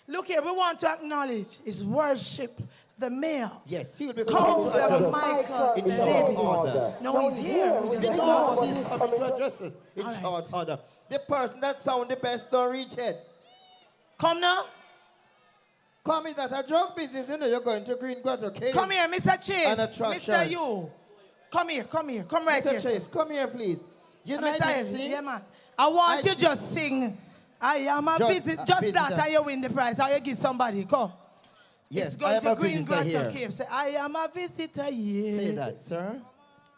Look here, we want to acknowledge his worship, the mayor. Yes, he will be Councillor Michael in short Davis. order. No, he's here. We just In acknowledge short, him. he's coming to address us in All right. short order. The person that sound the best don't reach it. Come now. Come, is that a drug business? You know, you're going to Green Grotto Cave. Come here, Mr. Chase. And attractions. Mr. You. Come here. Come right Mr. here. Chase, come here, please. You know, Mr. I Evans, sing. yeah, man. I want you just sing. I am a visitor. Just that, visitor. and you win the prize. Or you give somebody. Come. Yes, It's going I am to a Green visitor Grotto here. Cave. Say, I am a visitor here. Say that, sir.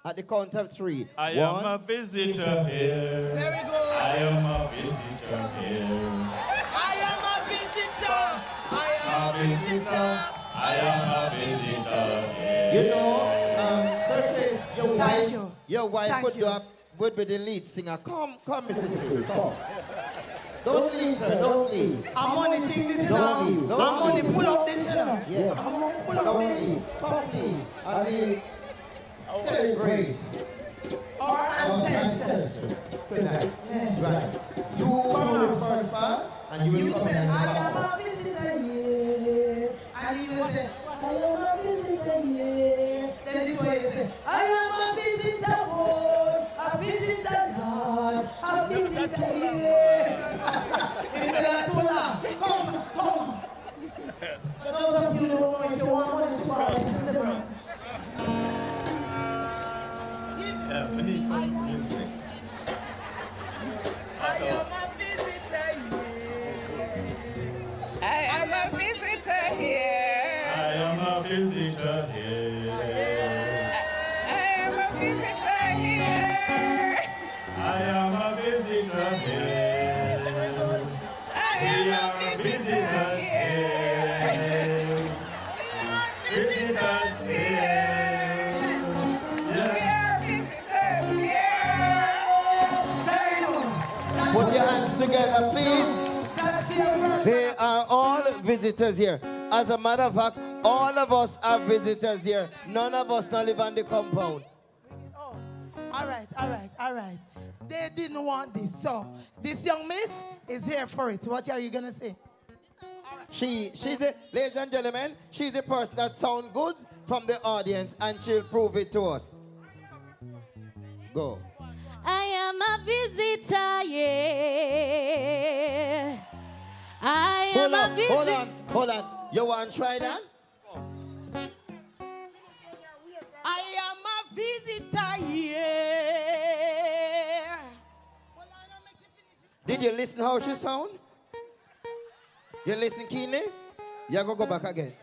At the count of 3. I am a visitor here. Very good. I am a visitor here. I am a visitor. I am a visitor. I am a visitor here. You know, certainly your wife Thank would, you. would be the lead singer. Come, Mrs. Chase, come. Don't leave, sir, don't leave. I'm on the thing this Don't now. leave, don't I'm on the leave. pull up this now. Yes. I'm on the pull up Don't this. leave. Come, please. And we celebrate Our our ancestors. ancestors tonight. Right. You do the first part, and you will come Say, in I the am a visitor here. And you will say, I am a visitor here. Then this way you say, I am a visitor, boy. A visitor, Lord. A visitor here. If you say that too loud, come. So those of you who don't know if you want money to borrow, this is the brand. We need some music. I am a visitor here. I am a visitor here. I am a visitor here. I am a visitor here. I am a visitor here. I am a visitor here. Visitors here. We are visitors here. Put your hands together, please. They are all visitors here. As a matter of fact, all of us are visitors here. None of us don't live on the compound. Oh, all right. They didn't want this, so this young miss is here for it. What are you gonna say? She's the, ladies and gentlemen, she's the person that sounds good from the audience, and she'll prove it to us. Go. I am a visitor, yeah. I am a visitor. Hold on. You want to try that? I am a visitor here. Did you listen how she sound? You listen keenly? You go back again. And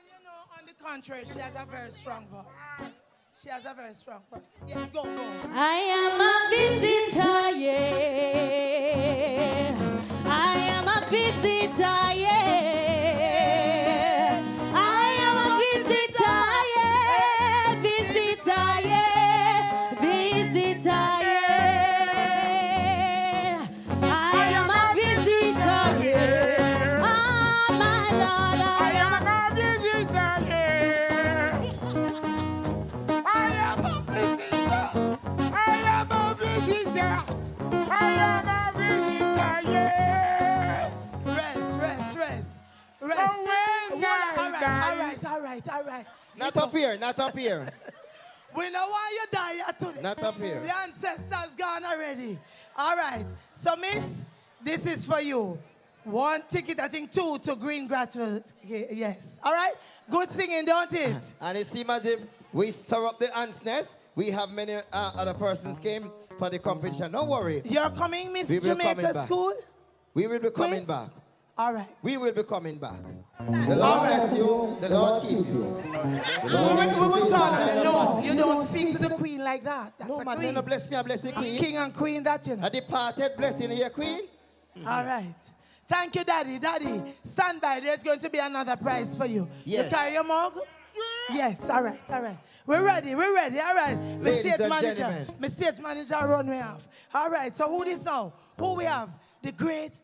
you know, on the contrary, she has a very strong voice. Yes, go. I am a visitor, yeah. I am a visitor, yeah. I am a visitor, yeah. Visitor, yeah. Visitor, yeah. I am a visitor, yeah. Oh, my Lord, I am a visitor, yeah. I am a visitor. right, all right. Not up here, not up here. We know why you die here today. Not up here. The ancestors gone already. All right. So, miss, this is for you. 1 ticket, I think 2 to Green Grateful. Yes. All right? Good singing, don't it? And it seems as if we stir up the ants' nest. We have many other persons came for the competition. Don't worry. You're coming, Miss We will Jamaica coming back. School? We will be coming Queens? back. All right. We will be coming back. The Lord bless you. The Lord keep you. We will call her. No, you don't speak to the queen like that. That's No, a man, queen. no bless me, I bless the queen. King and queen, that you know. A departed blessing here, queen. All right. Thank you, Daddy. Daddy, stand by. There's going to be another prize for you. Yes. You carry your mug? Yes, all right, all right. We're ready, all right. Ladies Stage and manager. gentlemen. My stage manager run me off. All right, so who this now? Who we have? The great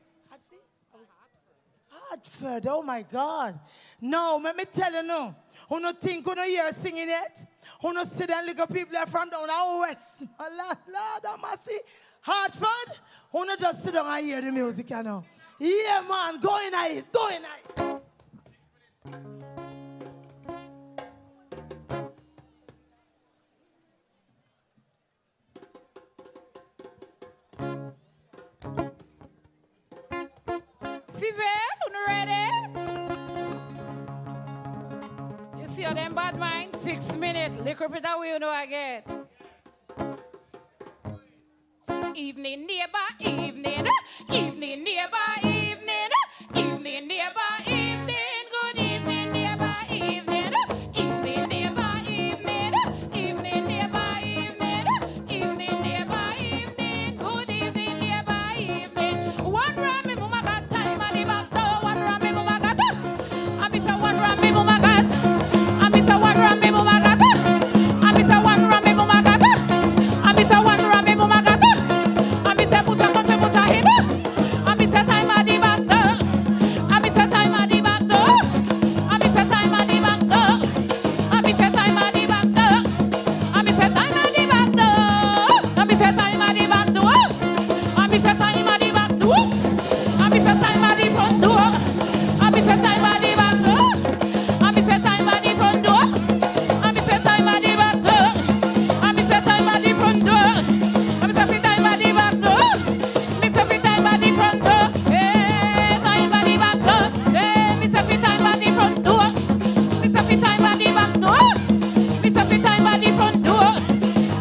Hartford, oh my God. No, let me tell you no. Who no think who no hear singing it? Who no see them little people are from down our west? Lord have mercy. Hartford, who no just sit down and hear the music, you know. Yeah, man, go in it, go in it. Seville, you ready? You see how them bad mind? 6 minutes. Liquor it away, you know again. Evening, neighbor, evening. Evening, neighbor, evening. Evening, neighbor, evening. Good evening, neighbor, evening. Evening, neighbor, evening. Evening, neighbor, evening. Evening, neighbor, evening. Good evening, neighbor, evening. One ram me mama got time and the back door. One ram me mama got. I miss a one ram me mama got. I miss a one ram me mama got. I miss a one ram me mama got. I miss a one ram me mama got. I miss a pucha come pucha him. I miss a time at the back door. I miss a time at the back door. I miss a time at the back door. I miss a time at the back door. I miss a time at the back door. I miss a time at the back door. I miss a time at the back door. I miss a time at the front door. I miss a time at the back door. I miss a time at the front door. I miss a time at the back door. I miss a time at the front door. I miss a time at the back door. Miss a time at the front door. Hey, time at the back door. Hey, miss a time at the front door. Miss a time at the back door. Miss a time at the front door.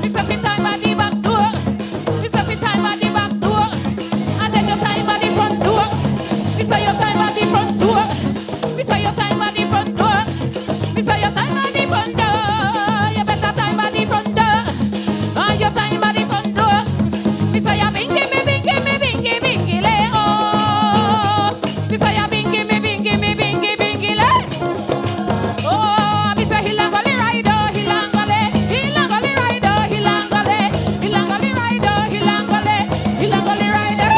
Miss a time at the back door. Miss a time at the back door. And then your time at the front door. Miss your time at the front door. Miss your time at the front door. Miss your time at the front door. You better time at the front door. And your time at the front door. Miss your bingy me bingy me bingy bingy lay oh. Miss your bingy me bingy me bingy bingy lay. Oh, Miss Hilangale rider, Hilangale, Hilangale rider, Hilangale, Hilangale rider, Hilangale, Hilangale rider.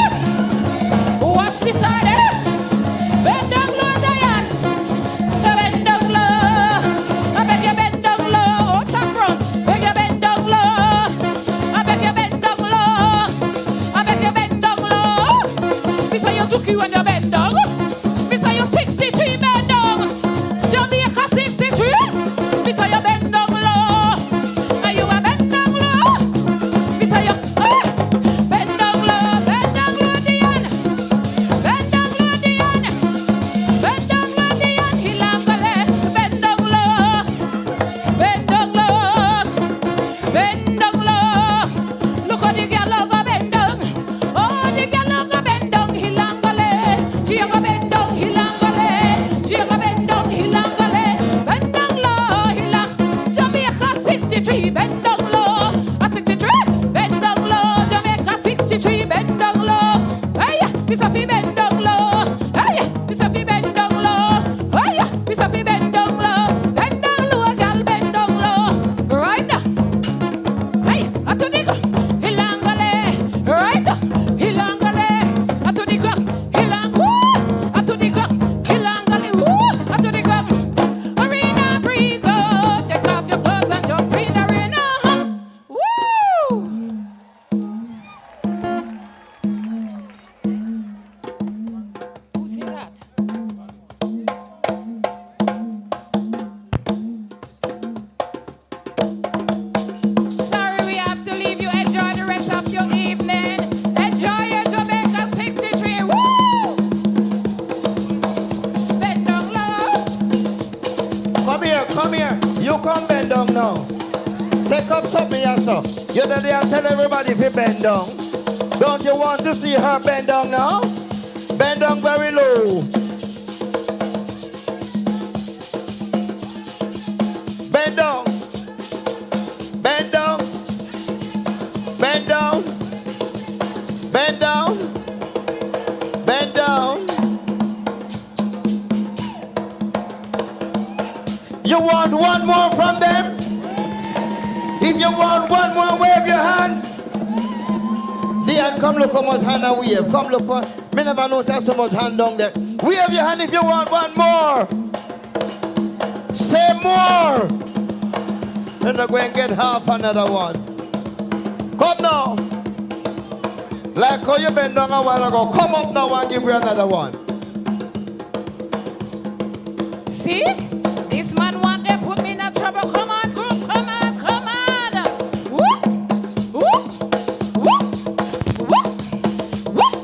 Watch this order. Bend down low, Diane. Bend down low. I beg you bend down low. Out and front. Beg you bend down low. I beg you bend down low. I beg you bend down low. Miss you juky when you bend down. Miss you 63 bend down. Jamaica 63. Miss you bend down low. Now you a bend down low. Miss you bend down low, Diane. Bend down low, Diane. Bend down low, Diane. Hilangale. Bend down low. Bend down low. Bend down low. Look how the girl go bend down. Oh, the girl go bend down. Hilangale. She go bend down. Hilangale. She go bend down. Hilangale. Bend down low. Hilang. Jamaica 63. Bend down low. A 63. Bend down low. Jamaica 63. Bend down low. Hey, Miss Sophie bend down low. Hey, Miss Sophie bend down low. Hey, Miss Sophie bend down low. Bend down low, girl, bend down low. Right now. Hey, ato the ground. Hilangale. Right now. Hilangale. Ato the ground. Hilang. Woo. Ato the ground. Hilangale. Woo. Ato the ground. Arena breeze. Oh, take off your clothes and jump in the arena. Woo. so. You know they are tell everybody if you bend down. Don't you want to see her bend down now? Bend down very low. Bend down. Bend down. Bend down. Bend down. Bend down. You want one more from them? If you want one more, wave your hands. Diane, come look how much hand I wave. Come look for. Me never know there's so much hand down there. Wave your hand if you want one more. Say more. Then I go and get half another one. Come now. Like how you bent down a while ago. Come up now and give me another one. See? This man want to put me in a trouble. Come on, group. Come on, come on. Whoop. Whoop. Whoop. Whoop. Whoop.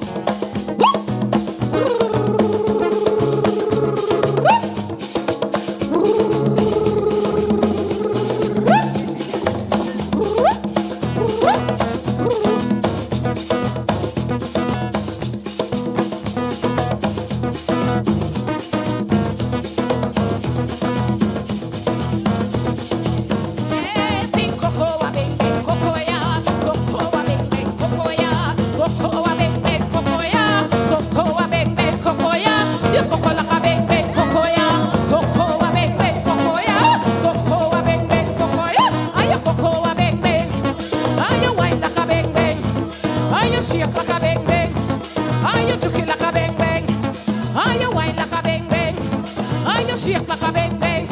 Shake like a bang bang.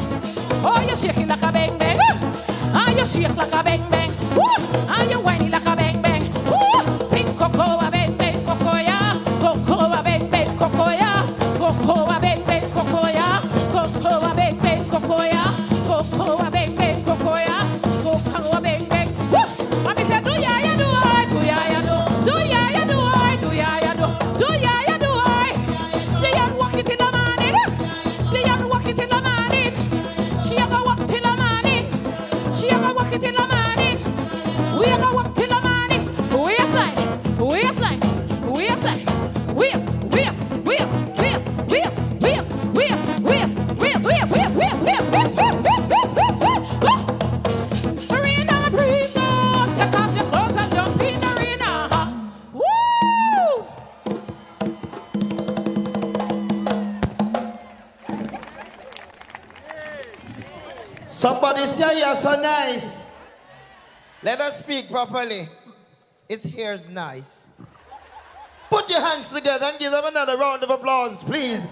Oh, you shaking like a bang bang. Ah, you shake like a bang bang. Ah, you whining like a bang bang. Sing cocoa a bang bang cocoa ya. Cocoa a bang bang cocoa ya. Cocoa a bang bang cocoa ya. Cocoa a bang bang cocoa ya. Cocoa a bang bang cocoa ya. Cocoa a bang bang. Mommy said, do ya ya do I? Do ya ya do? Do ya ya do I? Do ya ya do? Do ya ya do I? Do ya walk it in the morning? Do ya walk it in the morning? She a go walk till the morning. She a go walk it in the morning. We a go walk till the morning. Waistline, waistline, waistline, waist, waist, waist, waist, waist, waist, waist, waist, waist, waist, waist, waist, waist, waist, waist, waist, waist. Arena breeze on. Take off your clothes and jump in the arena. Woo! Somebody say you're so nice. Let us speak properly. His hair's nice. Put your hands together and give them another round of applause, please.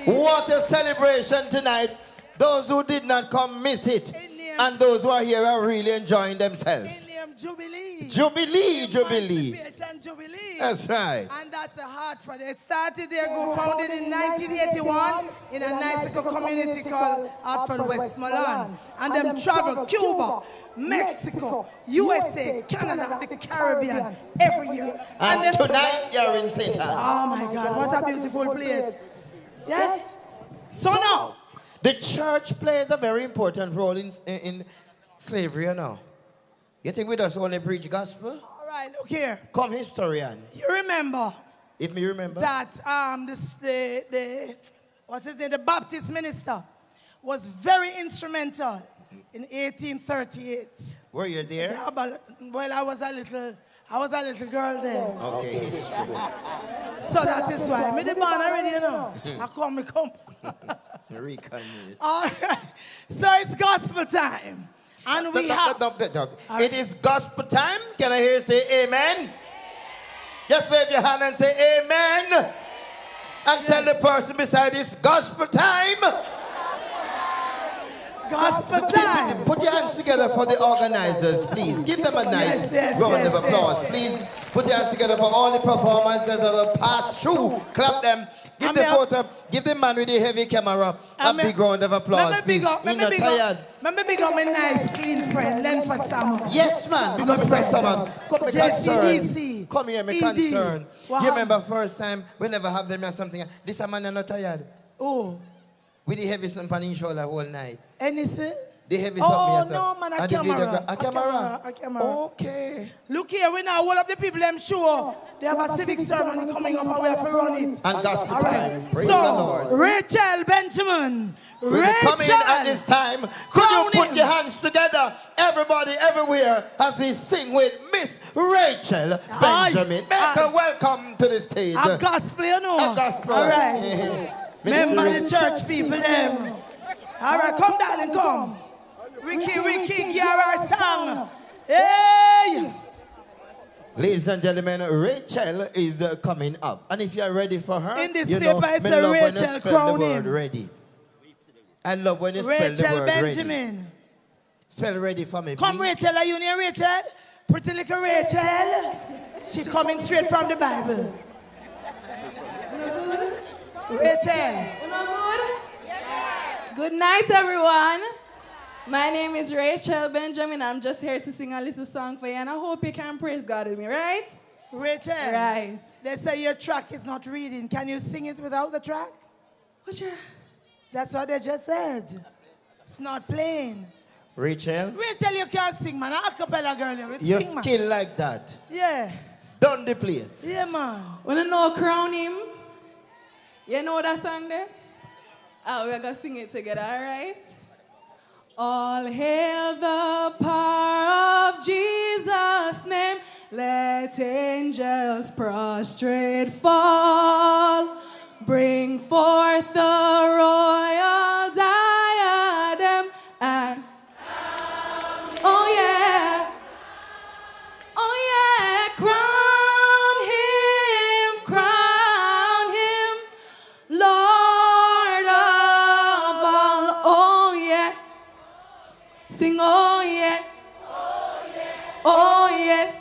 What a celebration tonight. Those who did not come miss it. And those who are here are really enjoying themselves. Jubilee. Jubilee, Jubilee. Emancipation Jubilee. That's right. And that's the heart for it. It started there, founded in 1981 in a nice little community called Hartford, Westmoreland. And them travel Cuba, Mexico, USA, Canada, the Caribbean, every year. And tonight you're in St. Anne. Oh my God, what a beautiful place. Yes? So now, the church plays a very important role in slavery, you know. You think we just only preach gospel? all right, look here. Come historian. You remember If me remember. that what's his name, the Baptist minister was very instrumental in 1838. Were you there? Yeah, but, well, I was a little girl then. Okay, history. So that is why. Me the man already, you know. I come. Reconnect. All right. So it's gospel time. And we have... It is gospel time. Can I hear you say amen? Just wave your hand and say amen. And tell the person beside it's gospel time. Gospel time. Put your hands together for the organizers, please. Give them a nice round of applause. Please put your hands together for all the performers that have passed through. Clap them. Give the photo. Give the man with the heavy camera a big round of applause, please. He's not tired. Remember big up my nice, clean friend, Lenford Salmon. Yes, man. Big up Mr. Salmon. Come, me concern. JCDC. Come here, me concern. You remember first time we never have them or something. This man is not tired. Oh. With the heavy something on his shoulder whole night. Anything? The heavy Oh, something, no, man, a and the camera. video, a camera. A camera. Okay. Look here, we now, all of the people, I'm sure, they have a civic ceremony coming up and we have to run it. And gospel All right. time. Praise the So, Lord. Rachel Benjamin. Will be coming at this time. Could you Crown put him. your hands together, everybody, everywhere, as we sing with Miss Rachel Benjamin. Make her welcome to the stage. A gospel, you know. A gospel. All right. Remember the church people, them. All right, come, darling, come. Ricky, hear our song. Hey! Ladies and gentlemen, Rachel is coming up. And if you're ready for her, In this you know, paper, it me says love when you Rachel, spell crown the word him. ready. I love when you spell the Rachel word Benjamin. ready. Spell ready for me, Come, please. Rachel, are you near Rachel? Pretty little Rachel. She coming straight from the Bible. Rachel. Good night, everyone. My name is Rachel Benjamin. I'm just here to sing a little song for you, and I hope you can praise God with me, right? Rachel. Right. They say your track is not reading. Can you sing it without the track? What's your... That's what they just said. It's not playing. Rachel, Rachel, you can't sing, man. A cappella girl, you your sing, man. skill like that. Yeah. Done the place. Yeah, man. Wanna know Crown Him? You know that song there? Oh, we're gonna sing it together, all right? All hail the power of Jesus' name. Let angels prostrate fall. Bring forth the royal diadem and oh yeah, crown him, Lord of all. Oh yeah, sing oh yeah, oh yeah.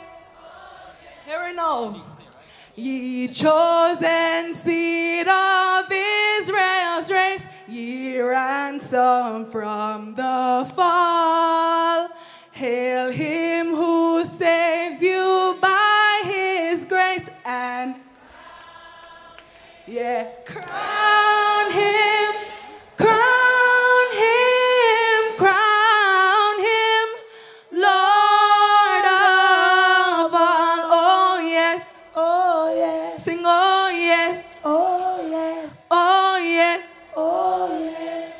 Here we know. Ye chosen seed of Israel's race, ye ransomed from the fall. Hail him who saves you by his grace and yeah, crown him, crown him, crown him, Lord of all. Oh yes, Oh, yes. sing oh yes, Oh, yes. oh yes. Oh, yes.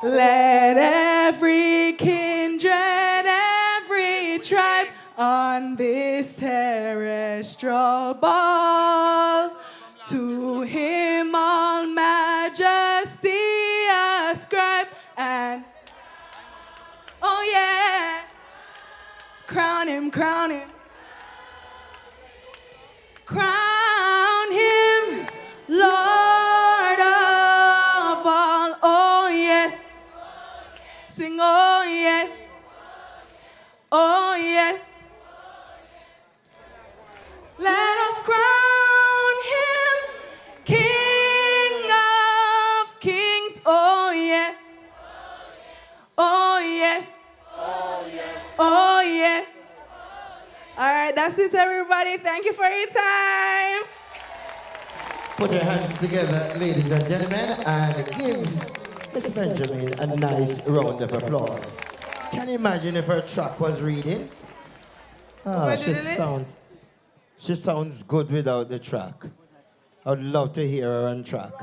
Let every kindred, every tribe on this terrestrial ball, to him all majesty ascribe and oh yeah, crown him, crown him, crown him, Lord of all. Oh yes, sing oh yes, oh yes. Let us crown him King of Kings. Oh yes, oh yes, oh yes. All right, that's it, everybody. Thank you for your time. Put your hands together, ladies and gentlemen, and give Miss Benjamin a nice round of applause. Can you imagine if her track was reading? Ah, she sounds good without the track. I would love to hear her on track.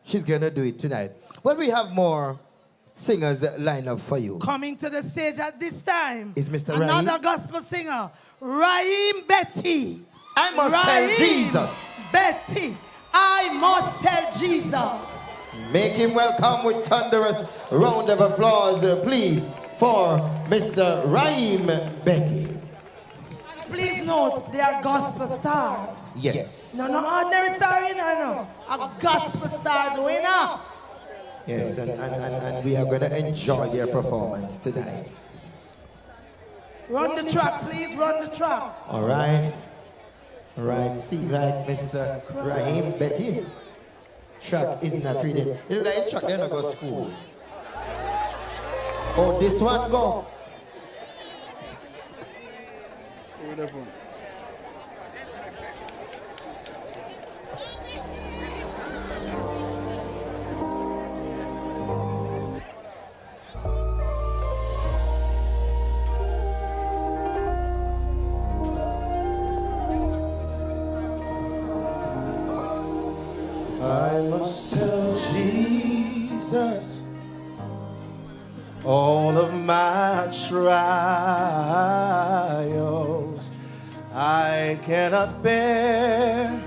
She's gonna do it tonight. Well, we have more singers lined up for you. Coming to the stage at this time Is Mr. another Raheem? gospel singer, Raheem Betty. I must tell Raheem Jesus. Betty, I must tell Jesus. Make him welcome with thunderous round of applause, please, for Mr. Raheem Betty. Please note, they are gospel stars. Yes. No ordinary star, you know. A gospel stars winner. Yes, and we are going to enjoy their performance tonight. Run the track, please, run the track. All right. All right. See that, Mr. Raheem Betty? Track is not reading. You like track, they're not go to school. Oh, this one go. I must tell Jesus all of my trials. I cannot bear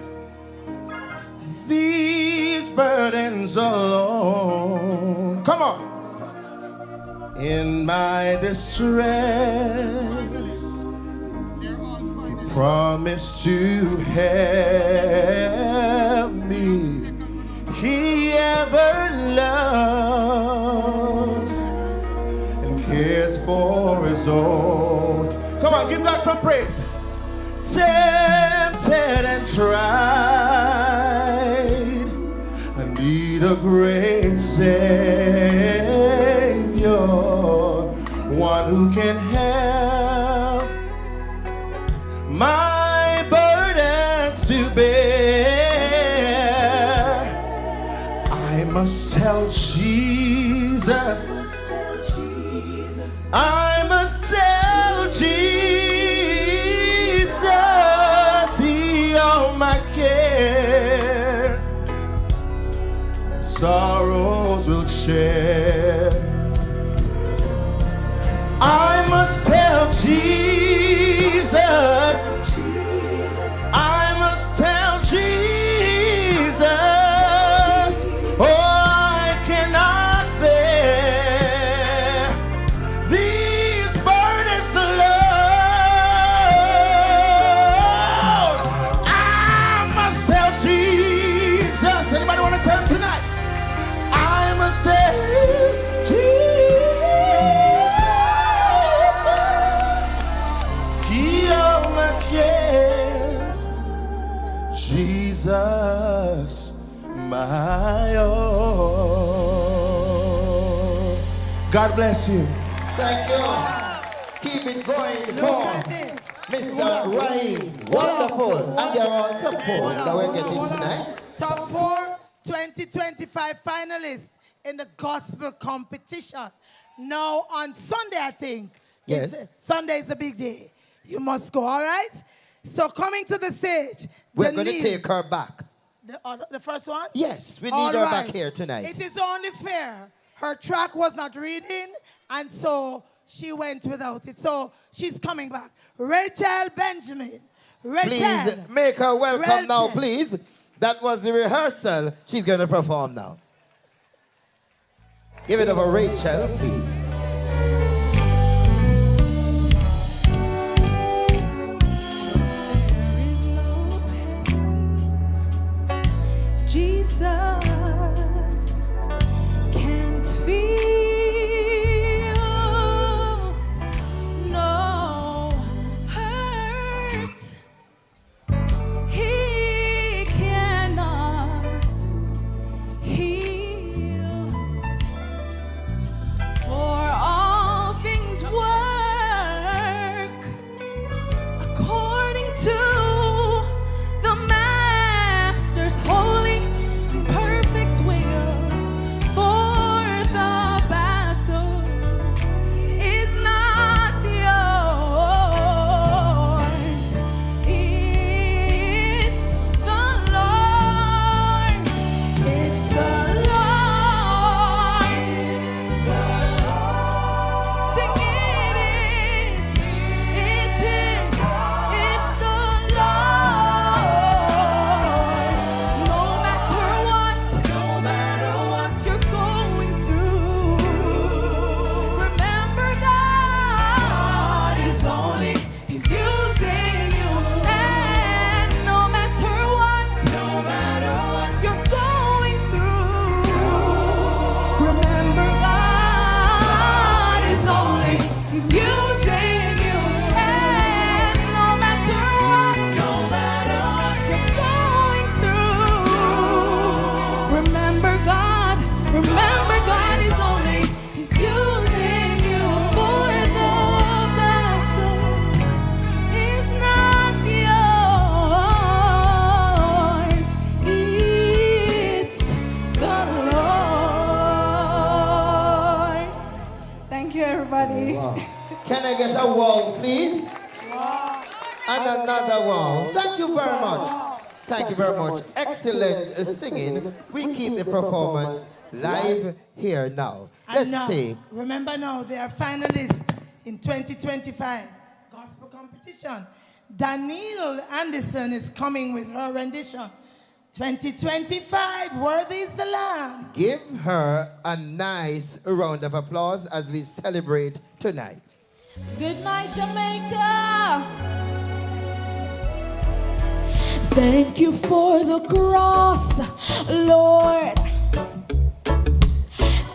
these burdens alone. Come on. In my distress, promise to help me. He ever loves and cares for his own. Come on, give God some praise. Tempted and tried, I need a great Savior, one who can help my burdens to bear. I must tell Jesus. I must tell Jesus he all my cares and sorrows will share. I must tell Jesus. I must tell Jesus. Oh, I cannot bear these burdens alone. I must tell Jesus. Anybody want to tell him tonight? I must tell Jesus. He all my cares. Jesus, my own. God bless you. Thank you. Keep it going Look for at this. Mr. Ryan. Wonderful. And they're all top four that we're getting tonight. Top 4 2025 finalists in the gospel competition. Now on Sunday, I think. Yes. Sunday is a big day. You must go, all right? So coming to the stage. We're going to take her back. The first one? Yes, we need All her right. back here tonight. It is only fair. Her track was not reading, and so she went without it. So she's coming back. Rachel Benjamin. Rachel. Please make her welcome Rachel. now, please. That was the rehearsal. She's going to perform now. Give it up for Rachel, please. Jesus can't feel no hurt. He cannot heal. For all things work according to the Master's holy and perfect will. For the battle is not yours, it's the Lord's. It's the Lord's. Sing it is. It's the Lord's. No matter what you're going through, remember God is only, He's using you. And no matter what you're going through, remember God is only, He's using you. And no matter what you're going through, remember God is only, He's using you. For the battle is not yours, it's the Lord's. Thank you, everybody. Wow. Can I get a wow, please? And another wow. Thank you very much. Thank you very much. Excellent singing. We keep the performance live here now. And Let's now, take. remember now, they are finalists in 2025 gospel competition. Danielle Anderson is coming with her rendition. 2025, worthy is the Lamb. Give her a nice round of applause as we celebrate tonight. Good night, Jamaica. Thank you for the cross, Lord.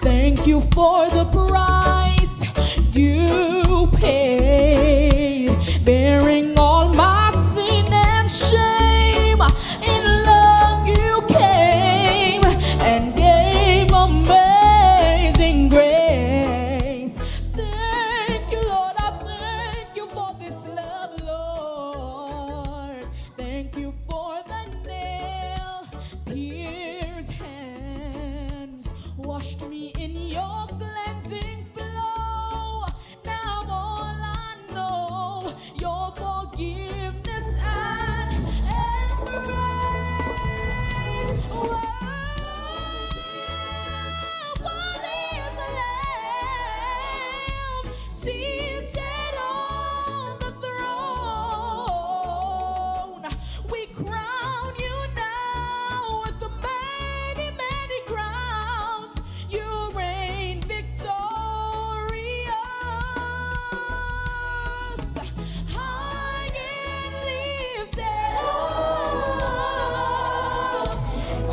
Thank you for the price you paid, bearing all my sin and shame. In love you came and gave amazing grace. Thank you, Lord. I thank you for this love, Lord. Thank you for the nail-pierced hands. Washed me in your cleansing flow. Now all I know, your forgiveness and embrace. What is the Lamb seated on the throne? We crown you now with the many, many crowns. You reign victorious, high and lifted up.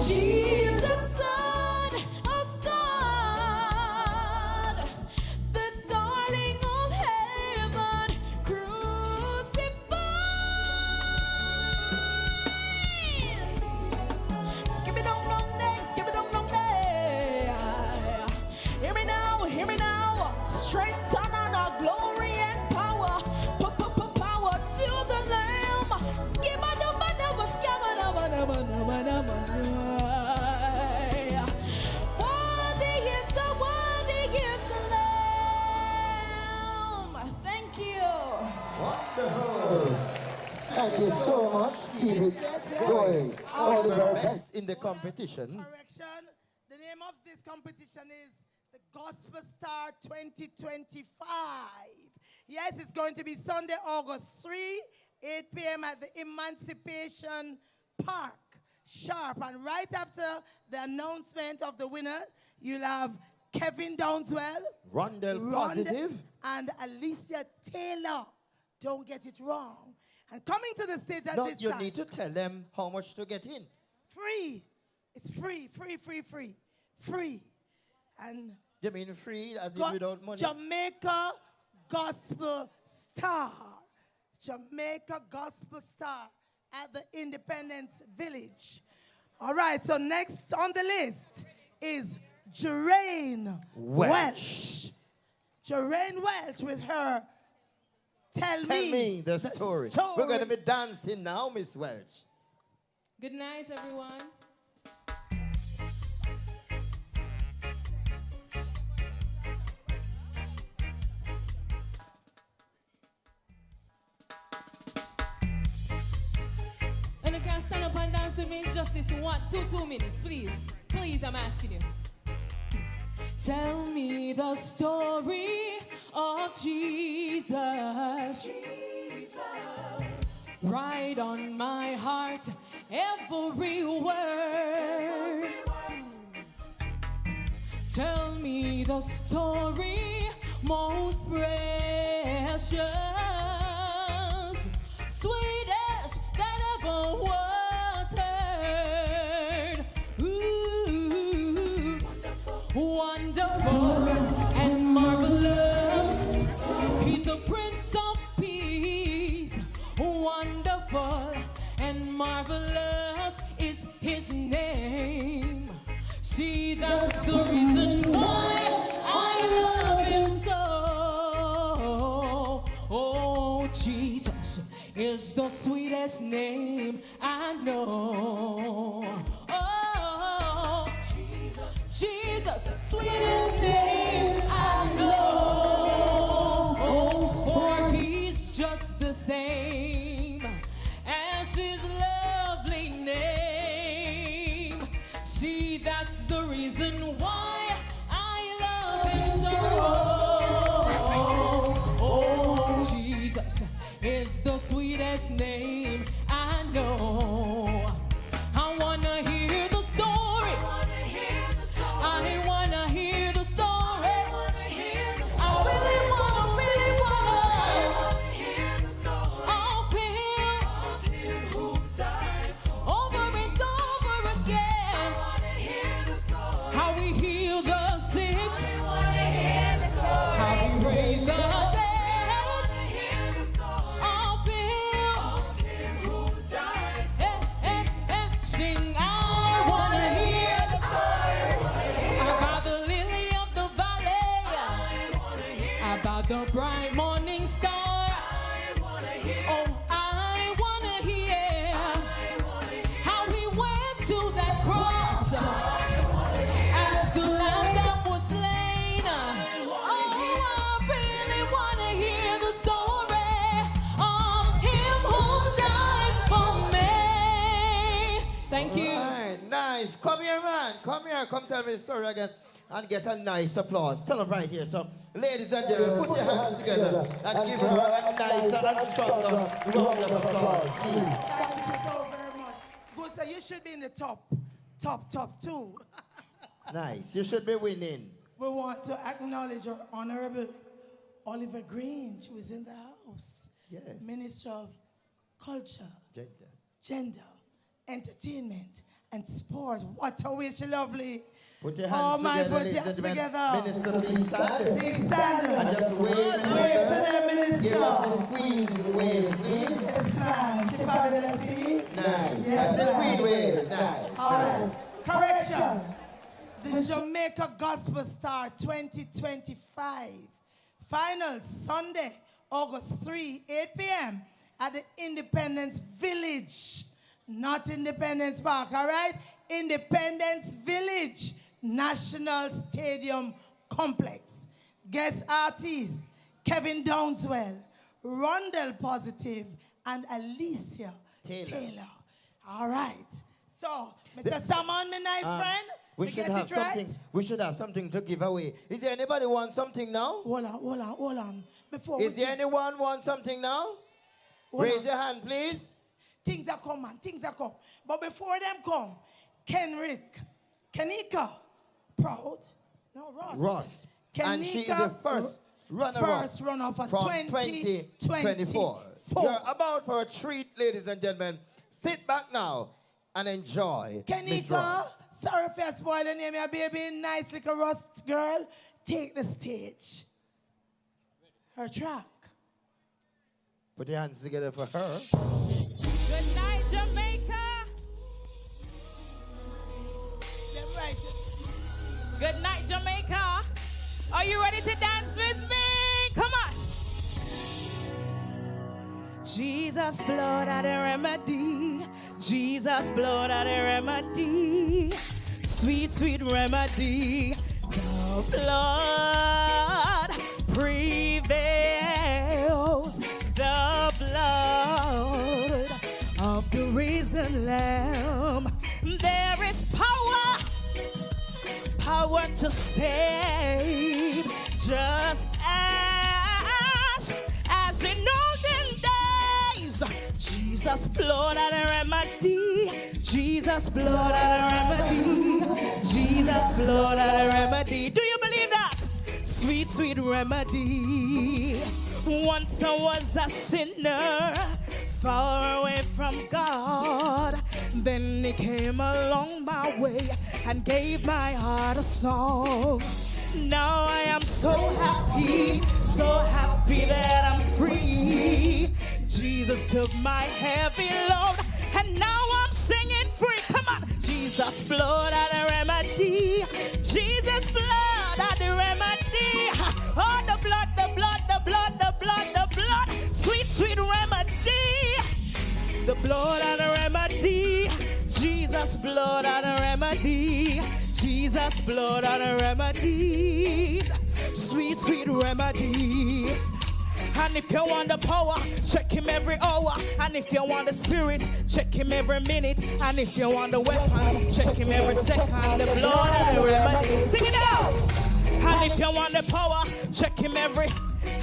Jesus, Son of God, the darling of heaven, crucified. Skip it dong day, skip it dong day. Hear me now. Strength, honor, glory, and power. Power to the Lamb. Skibba-dubba-dubba, skabba-dubba-dubba-dubba-dubba. Worthy is the Lamb. Thank you. Wonderful. Thank you so much. Keep it going. All the very best in the competition. Correction. The name of this competition is the Gospel Star 2025. Yes, it's going to be Sunday, August 3, 8 p.m. at the Emancipation Park, sharp. And right after the announcement of the winners, you'll have Kevin Downswell, Rondell Positive. and Alicia Taylor. Don't get it wrong. And coming to the stage at No, this you time. need to tell them how much to get in. Free. It's free. Free. And You mean free as if without money? Jamaica Gospel Star. Jamaica Gospel Star at the Independence Village. All right, so next on the list is Jeraine Welch. Jeraine Welch with her Tell Me the story. We're going to be dancing now, Miss Welch. Good night, everyone. And you can stand up and dance with me just this 2 minutes, please. Please, I'm asking you. Tell me the story of Jesus. Write on my heart every word. Tell me the story most precious, sweetest that ever was heard. Ooh, wonderful and marvelous. He's the Prince of Peace. Wonderful and marvelous is his name. See, that's the reason why I love him so. Oh, Jesus is the sweetest name I know. Oh, Jesus, sweetest name I know. Oh, for he's just the same as his lovely name. Thank you. All right, nice. Come here, man. Come here. Come tell me the story again. And get a nice applause. Tell them right here. So, ladies and gentlemen, put your hands together and give her a nice and stronger round of applause. Thank you so very much. Good, so you should be in the top two. Nice. You should be winning. We want to acknowledge our Honorable Oliver Green. She was in the house. Yes. Minister of Culture, Gender. Entertainment, and Sport. What a wish, lovely. Put your hands together, put ladies your and hands gentlemen. together. Minister, please stand. Please stand. And just wave, Wave to the minister. Give us the queen wave, please. Yes, ma'am. She fabulous, see? Nice. Yes, That's the queen wave. Nice. All right. Correction. The Jamaica Gospel Star 2025. Finals Sunday, August 3, 8 p.m. at the Independence Village. Not Independence Park, all right? Independence Village National Stadium Complex. Guest artists, Kevin Downswell, Rondell Positive, and Alicia Taylor. All right. So, Mr. Salmon, my nice friend, we should have something. We should have something to give away. Is there anybody want something now? Hold on. Is there anyone want something now? Raise your hand, please. Things are come, man. Things are come. But before them come, Kenika, Proud, Ross. Kenika, And she is the first runner-up for from 2024. You're about for a treat, ladies and gentlemen. Sit back now and enjoy. Miss Kenika, Ross. sorry if I spoiled the name of your baby, nice little Ross girl. Take the stage. Her track. Put your hands together for her. Good night, Jamaica. Right. Good night, Jamaica. Are you ready to dance with me? Come on. Jesus' blood are the remedy. Jesus' blood are the remedy. Sweet, sweet remedy. The blood prevails. The blood of the risen Lamb. There is power to save, just as in olden days. Jesus' blood and a remedy. Jesus' blood and a remedy. Jesus' blood and a remedy. Do you believe that? Sweet, sweet remedy. Once I was a sinner, far away from God. Then he came along my way and gave my heart a song. Now I am so happy that I'm free. Jesus took my heavy load and now I'm singing free. Come on. Jesus' blood and a remedy. Jesus' blood and a remedy. Oh, the blood, the blood, the blood, the blood, the blood. Sweet, sweet remedy. The blood and a remedy. Jesus' blood and a remedy. Jesus' blood and a remedy. Sweet, sweet remedy. And if you want the power, check him every hour. And if you want the spirit, check him every minute. And if you want the weapon, check him every second. The blood and the remedy. Sing it out. And if you want the power, check him every.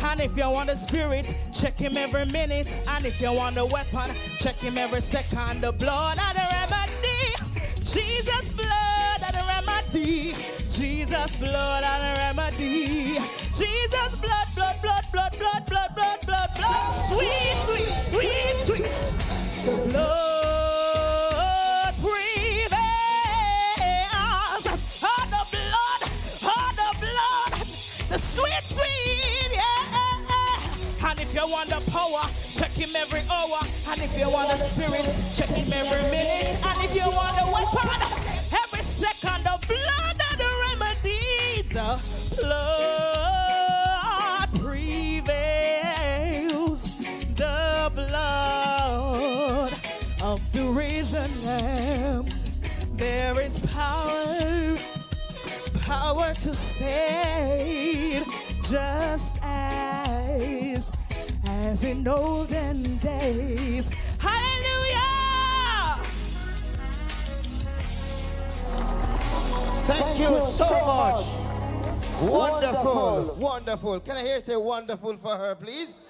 And if you want the spirit, check him every minute. And if you want the weapon, check him every second. The blood and the remedy. Jesus' blood and the remedy. Jesus' blood and the remedy. Jesus' blood, blood, blood, blood, blood, blood, blood, blood, blood. Sweet, sweet, sweet, sweet. The blood prevails. Oh, the blood, the sweet, sweet, yeah. And if you want the power, check him every hour. And if you want the spirit, check him every minute. And if you want the weapon, every second, the blood and the remedy. The blood prevails. The blood of the risen Lamb. There is power to save, just as in olden days. Hallelujah! you so much. Wonderful, wonderful. Can I hear you say wonderful for her, please?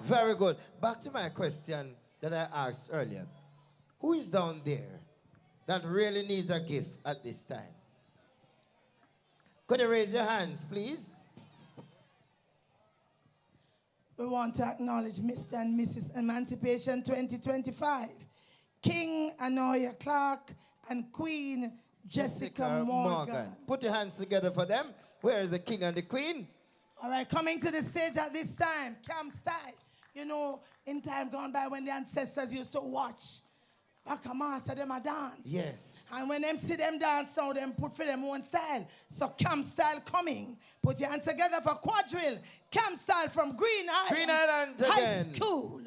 Very good. Back to my question that I asked earlier. Who is down there that really needs a gift at this time? Could you raise your hands, please? We want to acknowledge Mr. and Mrs. Emancipation 2025, King Anoya Clark and Queen Jessica Morgan. Put your hands together for them. Where is the king and the queen? All right, coming to the stage at this time, camp style. You know, in time gone by when the ancestors used to watch Bakamasa them a dance. Yes. And when them see them dance now, them put for them own style. So camp style coming. Put your hands together for quadrille. Camp style from Green Island. Green Island High again. School.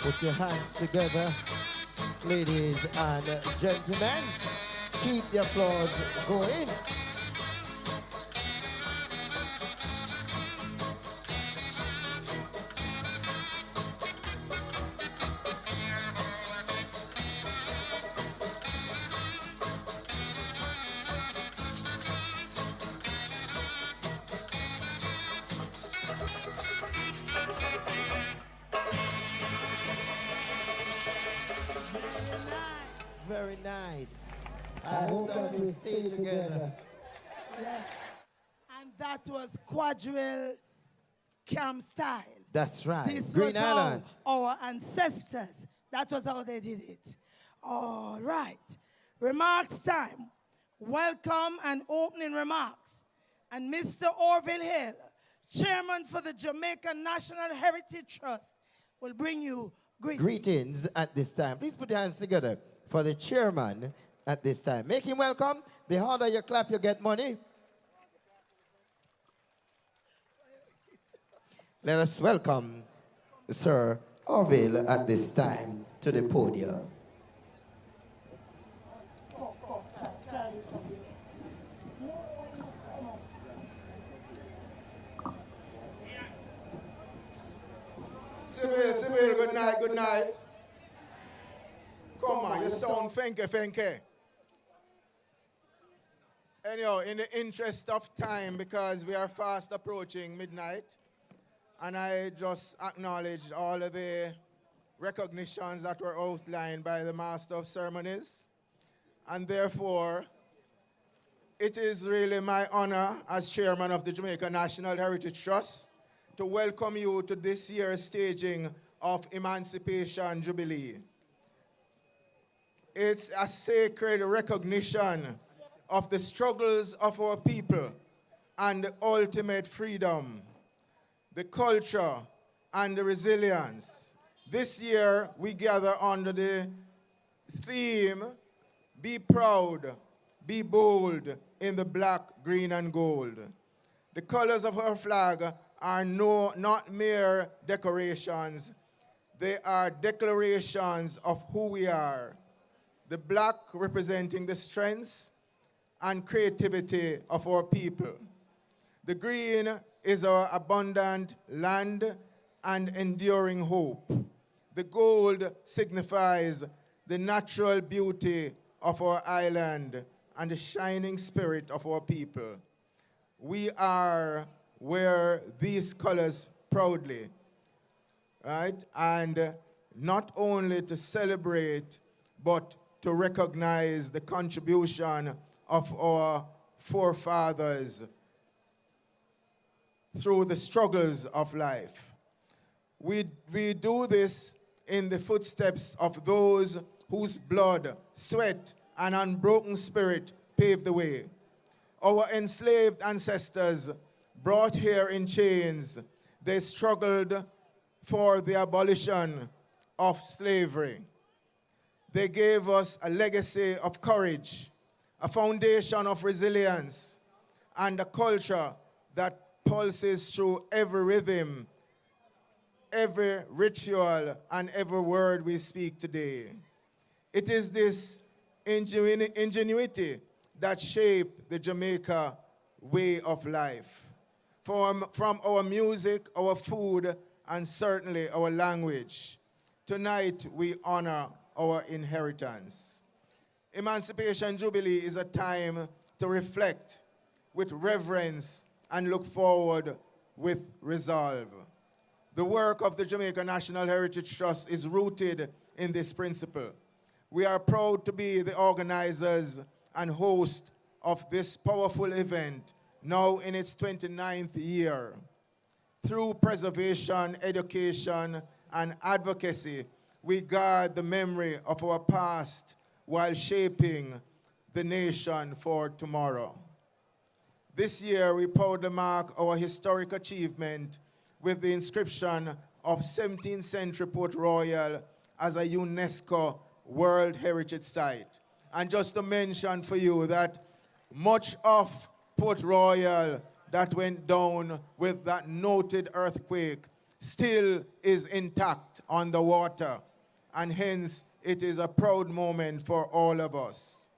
Put your hands together, ladies and gentlemen. Keep the applause going. Very nice. I hope that we stay together. Yeah. And that was quadrille camp style. That's right. This Green was Island. our ancestors. That was how they did it. All right. Remarks time. Welcome and opening remarks. And Mr. Orville Hill, Chairman for the Jamaican National Heritage Trust, will bring you Greetings at this time. Please put your hands together for the chairman at this time. Make him welcome. The harder you clap, you get money. Let us welcome Sir Orville at this time to the podium. Seville, good night, good night. Come on, you sound fenke. Anyhow, in the interest of time, because we are fast approaching midnight, and I just acknowledge all of the recognitions that were outlined by the Master of Ceremonies, and therefore, it is really my honor as chairman of the Jamaica National Heritage Trust to welcome you to this year's staging of Emancipation Jubilee. It's a sacred recognition of the struggles of our people and the ultimate freedom, the culture and the resilience. This year we gather under the theme, be proud, be bold in the black, green and gold. The colors of our flag are not mere decorations. They are declarations of who we are. The black representing the strengths and creativity of our people. The green is our abundant land and enduring hope. The gold signifies the natural beauty of our island and the shining spirit of our people. We are wear these colors proudly, right? And not only to celebrate, but to recognize the contribution of our forefathers through the struggles of life. We do this in the footsteps of those whose blood, sweat, and unbroken spirit paved the way. Our enslaved ancestors brought here in chains, they struggled for the abolition of slavery. They gave us a legacy of courage, a foundation of resilience, and a culture that pulses through every rhythm, every ritual, and every word we speak today. It is this ingenuity that shaped the Jamaica way of life. From our music, our food, and certainly our language. Tonight, we honor our inheritance. Emancipation Jubilee is a time to reflect with reverence and look forward with resolve. The work of the Jamaica National Heritage Trust is rooted in this principle. We are proud to be the organizers and host of this powerful event, now in its 29th year. Through preservation, education, and advocacy, we guard the memory of our past while shaping the nation for tomorrow. This year, we proudly mark our historic achievement with the inscription of 17th century Port Royal as a UNESCO World Heritage Site. And just to mention for you that much of Port Royal that went down with that noted earthquake still is intact on the water, and hence it is a proud moment for all of us.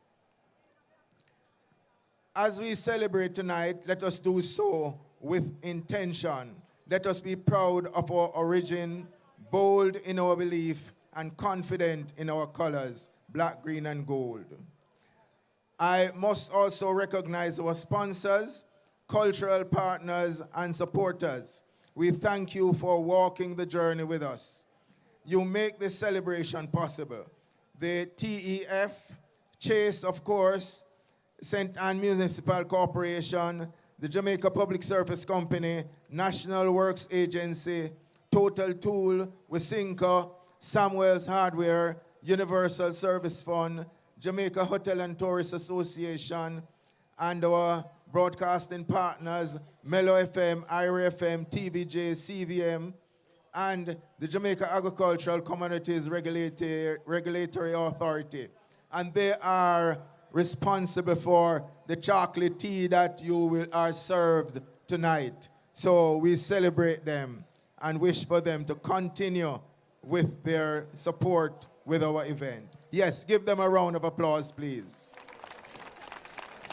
As we celebrate tonight, let us do so with intention. Let us be proud of our origin, bold in our belief, and confident in our colors, black, green, and gold. I must also recognize our sponsors, cultural partners, and supporters. We thank you for walking the journey with us. You make this celebration possible. The TEF, Chase, of course, St. Anne Municipal Corporation, the Jamaica Public Service Company, National Works Agency, Total Tool, Wisinka, Samuel's Hardware, Universal Service Fund, Jamaica Hotel and Tourist Association, and our broadcasting partners, Mellow FM, IRA FM, TVJ, CVM, and the Jamaica Agricultural Commodities Regulatory Authority. And they are responsible for the chocolate tea that are served tonight. So we celebrate them and wish for them to continue with their support with our event. Yes, give them a round of applause, please.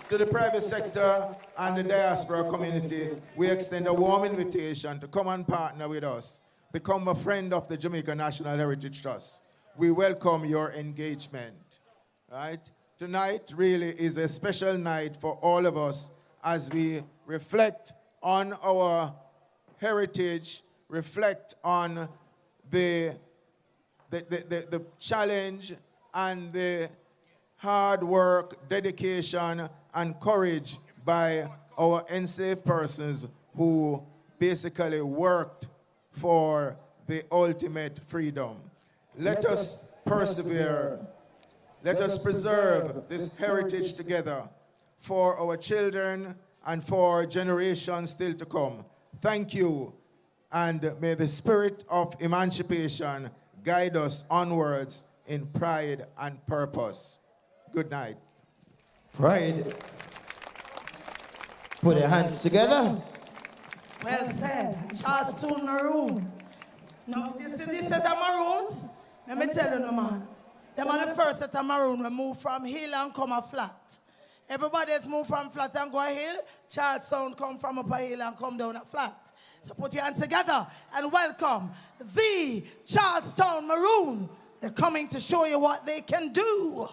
To the private sector and the diaspora community, we extend a warm invitation to come and partner with us. Become a friend of the Jamaica National Heritage Trust. We welcome your engagement. Right? Tonight really is a special night for all of us as we reflect on our heritage, reflect on the challenge and the hard work, dedication, and courage by our enslaved persons who basically worked for the ultimate freedom. Let us persevere. Let us preserve this heritage together for our children and for generations still to come. Thank you, and may the spirit of emancipation guide us onwards in pride and purpose. Good night. Pride. Put your hands together. Well said. Town Maroon. Now, you see this set of Maroons? Let me tell you, no man. Them are the first set of Maroon we move from hill and come a flat. Everybody else move from flat and go a hill. Charlestown come from up a hill and come down a flat. So put your hands together and welcome the Charlestown Maroon. They're coming to show you what they can do.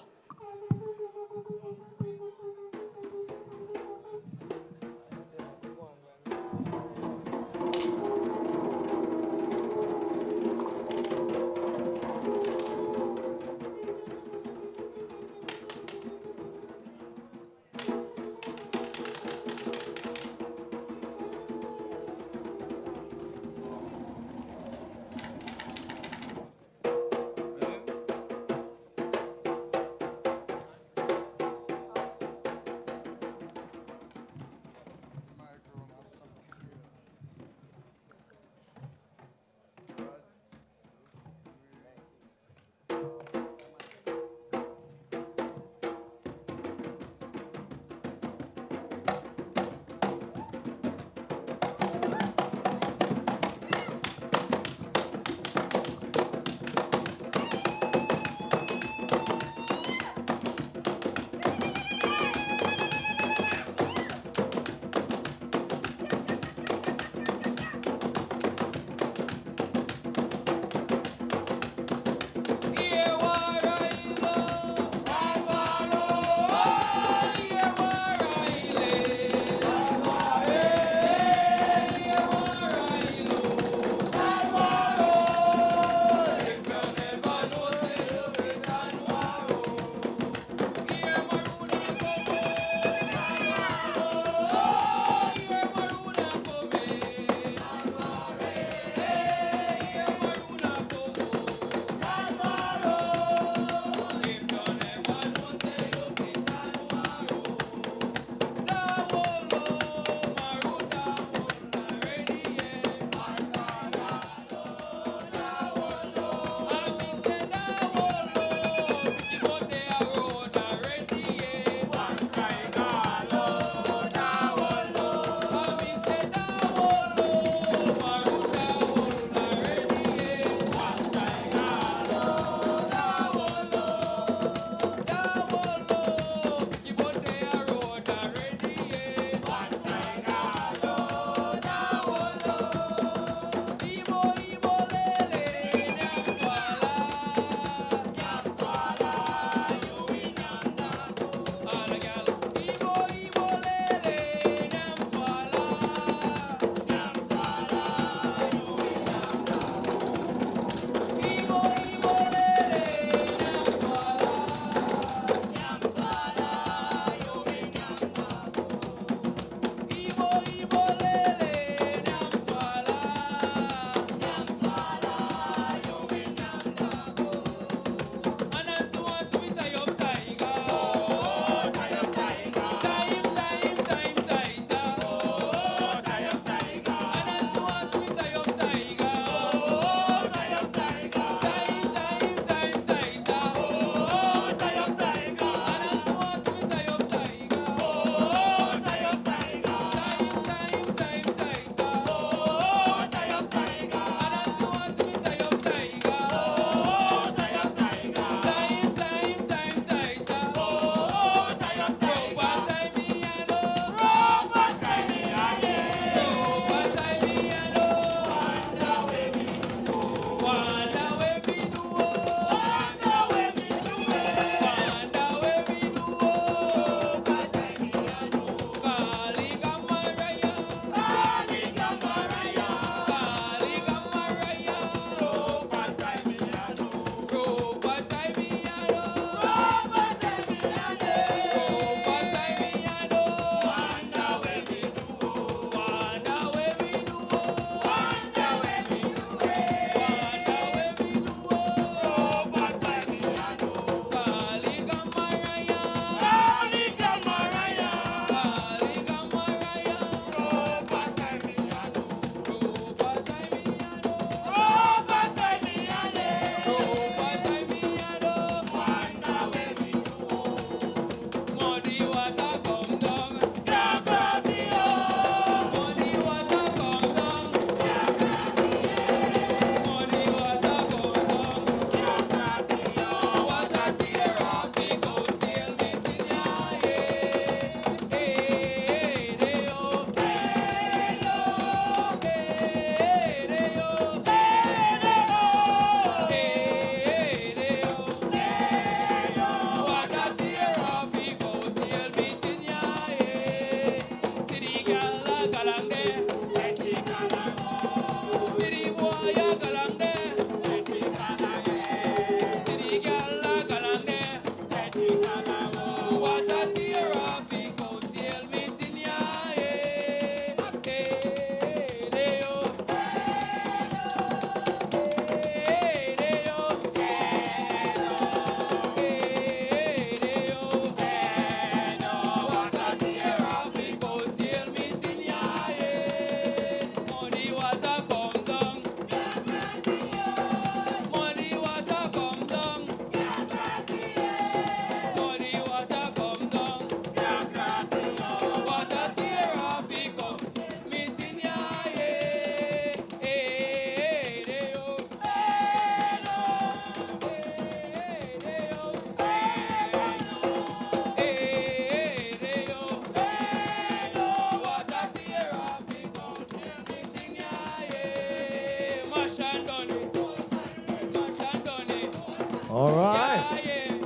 All right.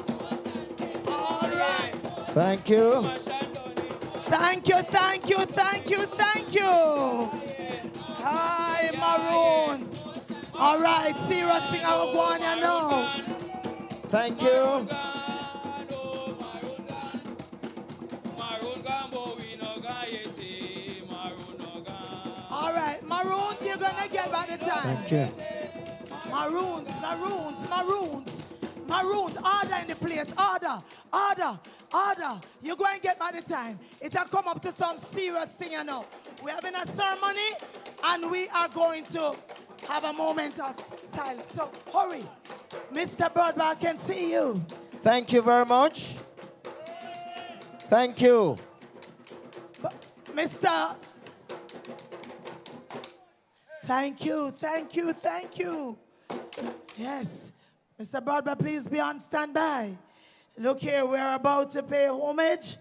All right. Thank you. Thank you, thank you, thank you, thank you. Hi, Maroons. All right, serious thing I will go on, you know. Thank you. All right, Maroons, you're going to get by the time. Thank you. Maroons, Maroons, Maroons. Maroons, order in the place, order, order, order. You're going to get by the time. It'll come up to some serious thing, you know. We're having a ceremony, and we are going to have a moment of silence. So, hurry. Mr. Broadbent, I can see you. Thank you very much. Thank you. Mr. Thank you, thank you, thank you. Yes. Mr. Broadbent, please be on standby. Look here, we're about to pay homage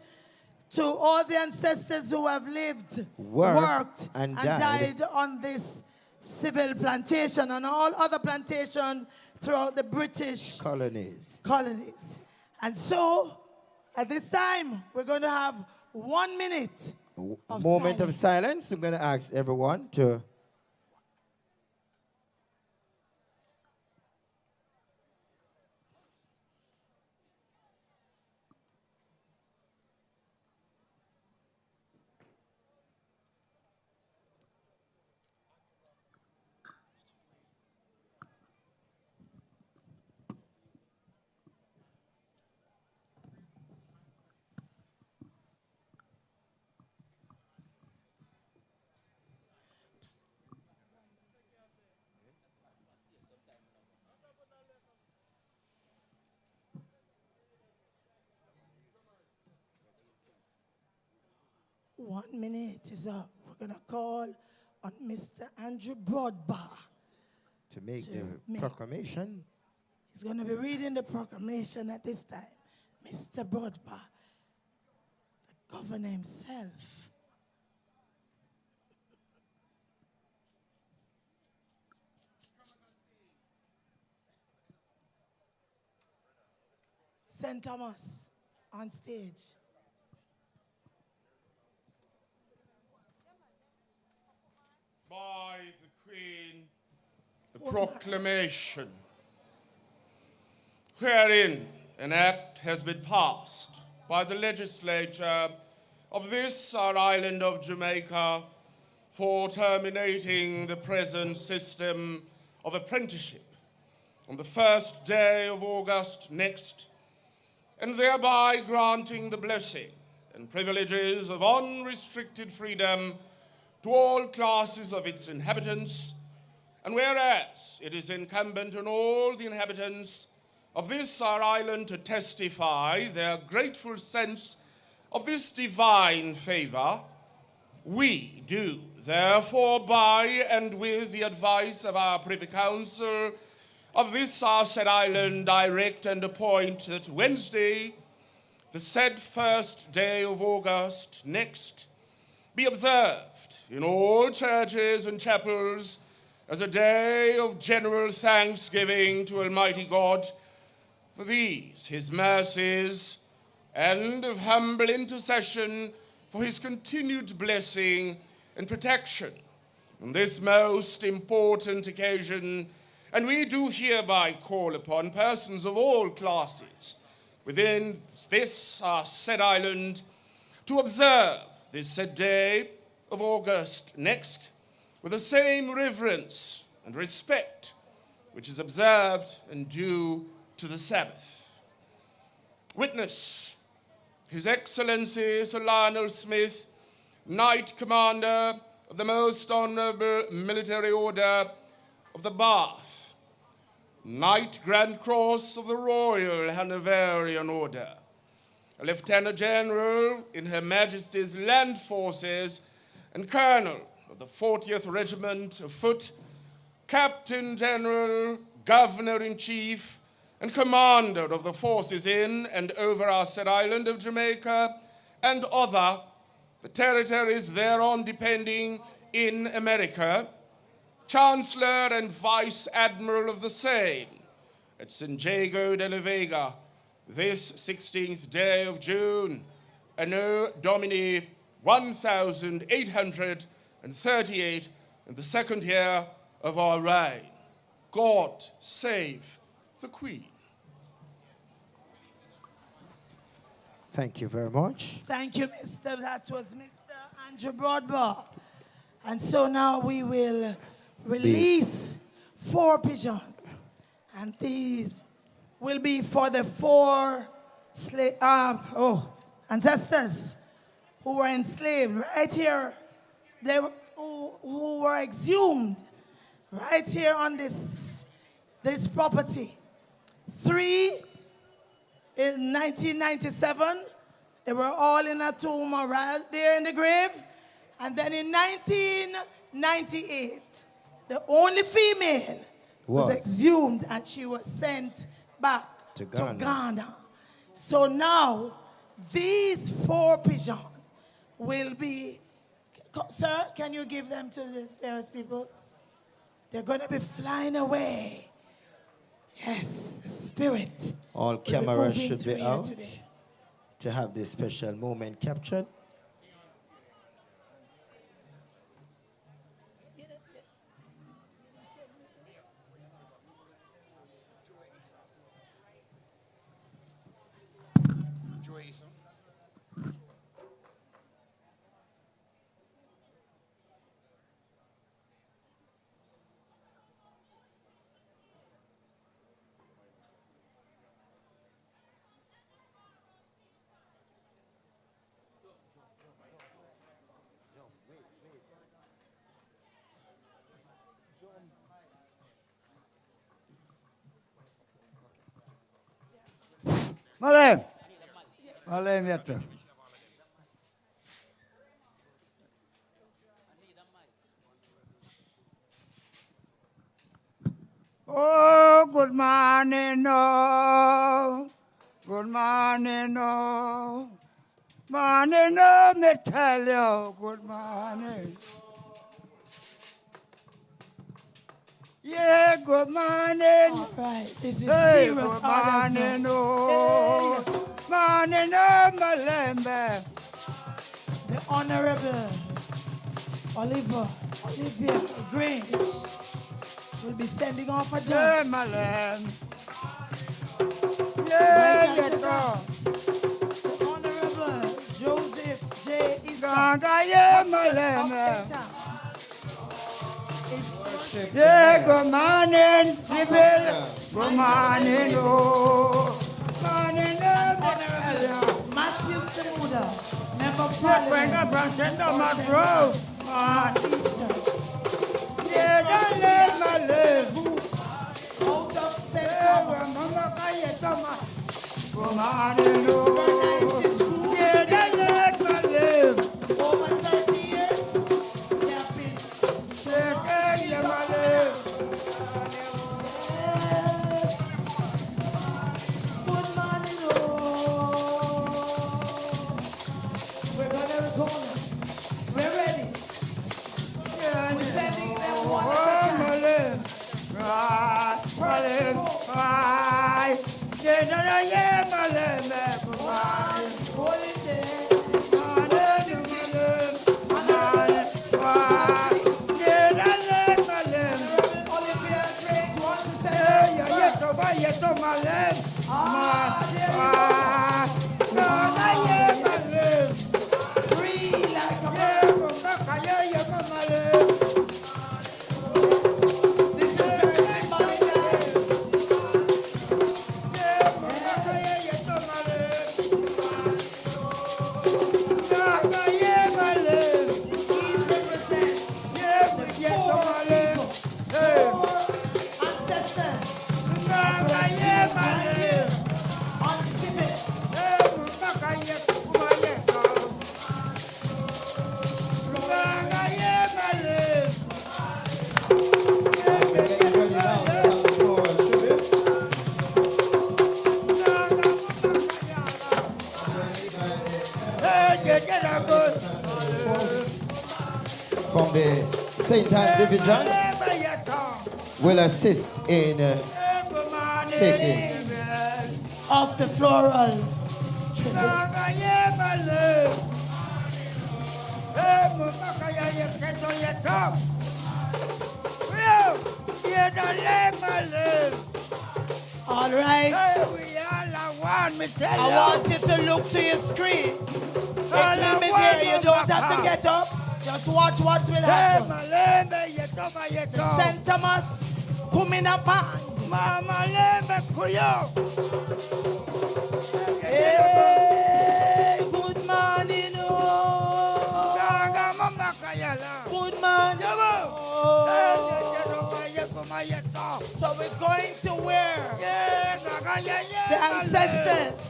to all the ancestors who have lived, worked, and died on this Seville plantation and all other plantations throughout the British colonies. And so, at this time, we're going to have 1 minute of Moment of silence. I'm going to ask everyone to... One minute is up. We're going to call on Mr. Andrew Broadbent to make the proclamation. He's going to be reading the proclamation at this time. Mr. Broadbent, the governor himself. St. Thomas on stage. By the Queen, the proclamation, wherein an act has been passed by the legislature of this our island of Jamaica for terminating the present system of apprenticeship on the 1st day of August next, and thereby granting the blessing and privileges of unrestricted freedom to all classes of its inhabitants, and whereas it is incumbent on all the inhabitants of this our island to testify their grateful sense of this divine favor, we do therefore by and with the advice of our Privy Council of this our said island direct and appoint that Wednesday, the said 1st day of August next, be observed in all churches and chapels as a day of general thanksgiving to Almighty God for these his mercies, and of humble intercession for his continued blessing and protection on this most important occasion. And we do hereby call upon persons of all classes within this our said island to observe this said day of August next with the same reverence and respect which is observed and due to the Sabbath. Witness His Excellency Sir Lionel Smith, Knight Commander of the Most Honourable Military Order of the Bath, Knight Grand Cross of the Royal Hanoverian Order, a Lieutenant General in Her Majesty's Land Forces and Colonel of the 40th Regiment of Foot, Captain General, Governor-in-Chief, and Commander of the forces in and over our said island of Jamaica and other, the territories thereon depending in America, Chancellor and Vice Admiral of the same, at San Diego de la Vega this 16th day of June, Anno Domini 1838, in the second year of our reign. God save the Queen. Thank you very much. Thank you, Mr. That was Mr. Andrew Broadbaugh. And so now we will release 4 pigeons. And these will be for the 4 ancestors who were enslaved right here. They were, who were exhumed right here on this property. 3 in 1997, they were all in a tomb right there in the grave. And then in 1998, the only female was exhumed and she was sent back to Ghana. So now, these 4 pigeons will be, sir, can you give them to the various people? They're going to be flying away. Yes, the spirit. All cameras should be out today to have this special moment captured. Malem. Malem yattı. Oh, good morning, no. Good morning, no. Morning, no, me tell you. Good morning. Yeah, good morning. All right, this is hey, serious good morning, no. Hey. Morning, no, Malembe. The Honorable Olivia Grange will be sending off a dog. Yeah, Malem. Yeah, let's go. The Honorable Joseph J. Ganga, yeah, Malem. Yeah, good morning, Seville. Good morning, oh. Morning, oh. Matthew Semuda, Member of Parliament. Yeah, don't let my live. Out of St. Thomas. Good morning, oh. Yeah, don't let my live. Over 30 years, they have been shaking my live. Good morning, oh. We're going to record. We're ready. We're sending them one at a time. Hold it there. Olivia Grange wants to say free like a bird. This is very symbolic. These represent the 4 ancestors on Seville. From the St. Anne Division will assist in taking of the floral all right. I want you to look to your screen. It will be there. You don't have to get up. Just watch what will happen. St. Thomas, Kumina Band. Hey, good morning, oh. Good morning, oh. So we're going to wear the ancestors.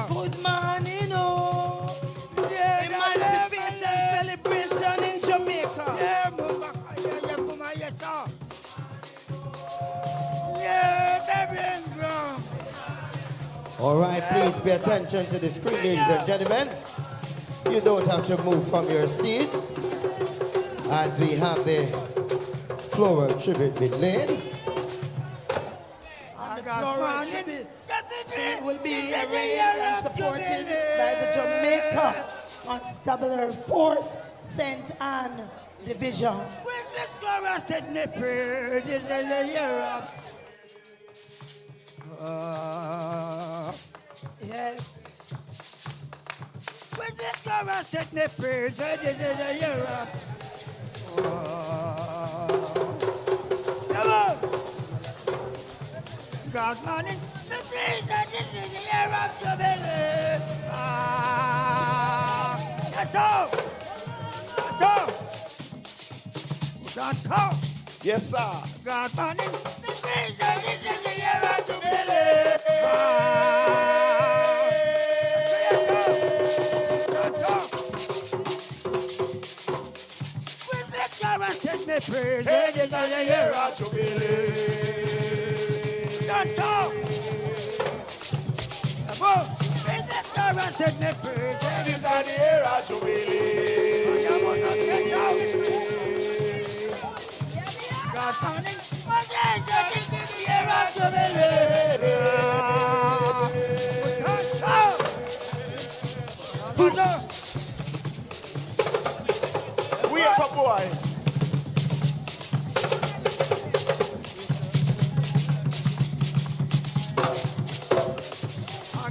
Good morning, oh. Emancipation celebration in Jamaica. All right, please pay attention to the screen, ladies and gentlemen. You don't have to move from your seats as we have the floral tribute being laid. The floral tribute will be arranged and supported by the Jamaica Constabulary Force, St. Anne Division. Yes. When the government set me free, so this is a Europe. Come on. God morning, the free, so this is a Europe to believe. That's all. That's all. That's all. Yes, sir. God morning, the free, so this is a Europe to believe. Praise it is a year of jubilee. Don't talk. Above, praise the God and set me free. It is a year of jubilee. I want to get out. God morning, but it is a year of jubilee. Don't talk. Wake up, boy.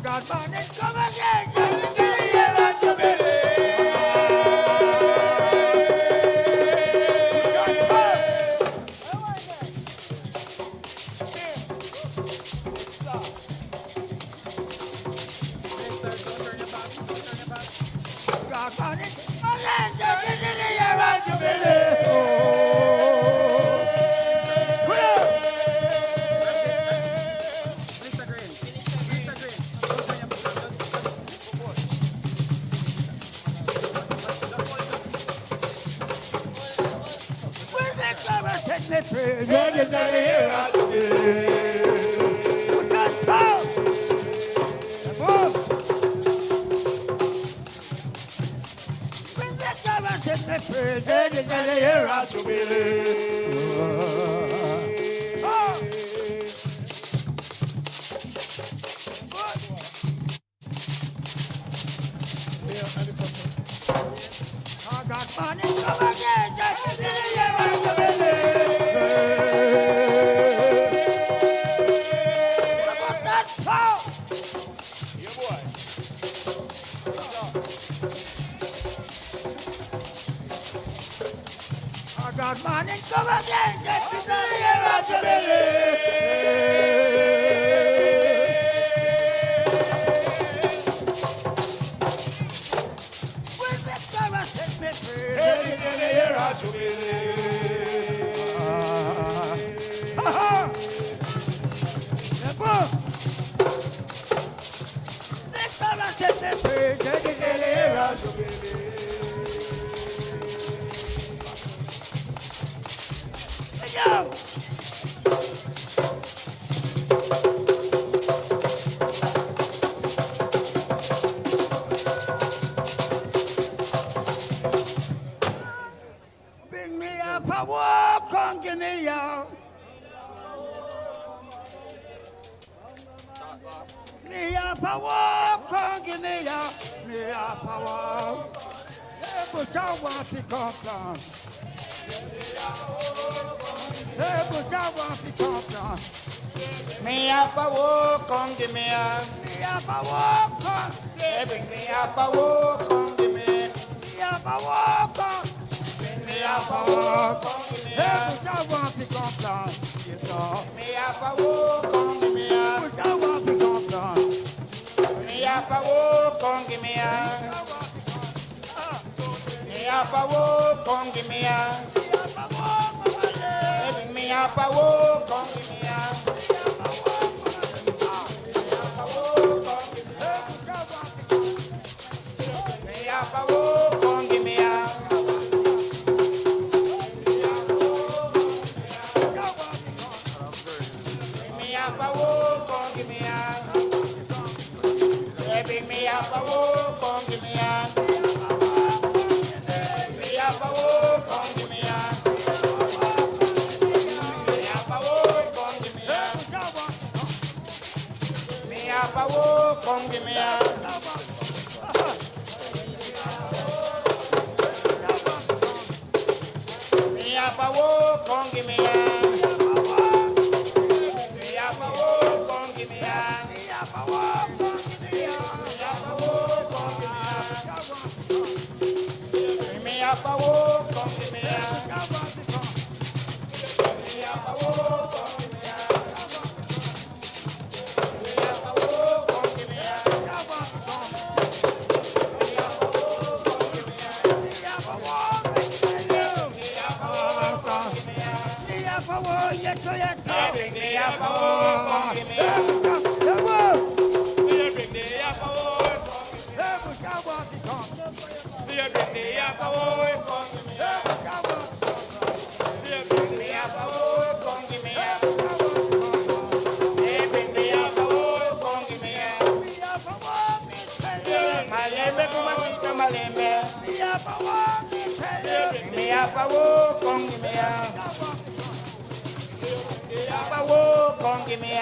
God morning, come again, God morning, come again, get to the year of jubilee. When the summer set me free, it is the year of jubilee. The summer set me free, it is the year of jubilee. Yo! Bring me up a walk on, give me ya. Me up a walk on, give me ya. Me up a walk. Hey, but I want to come down. Hey, but I want to come down. Me up a walk on, give me a. Me up a walk on. Hey, bring me up a walk on, give me. Me up a walk on. Me up a walk on, give me a. Hey, but I want to come down. Me up a walk on, give me a. But I want to come down. Me up a walk on, give me a. Me up a walk on, give me a. Hey, bring me up a walk on, give me a. Come give me a. Me up a walk, come give me a. Me up a walk, come give me a. Me up a walk, come give me a. Me up a walk, come give me a. Me up a walk, come give me a. Me up a walk, come give me a.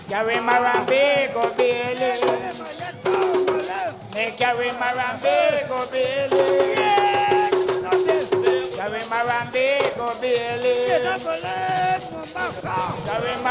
Carry my rambe, go Billy. Carry my rambe, go Billy. Carry my rambe, go Billy. Carry my rambe, go Billy. Carry my rambe, go Billy. Carry my rambe, go Billy. Carry my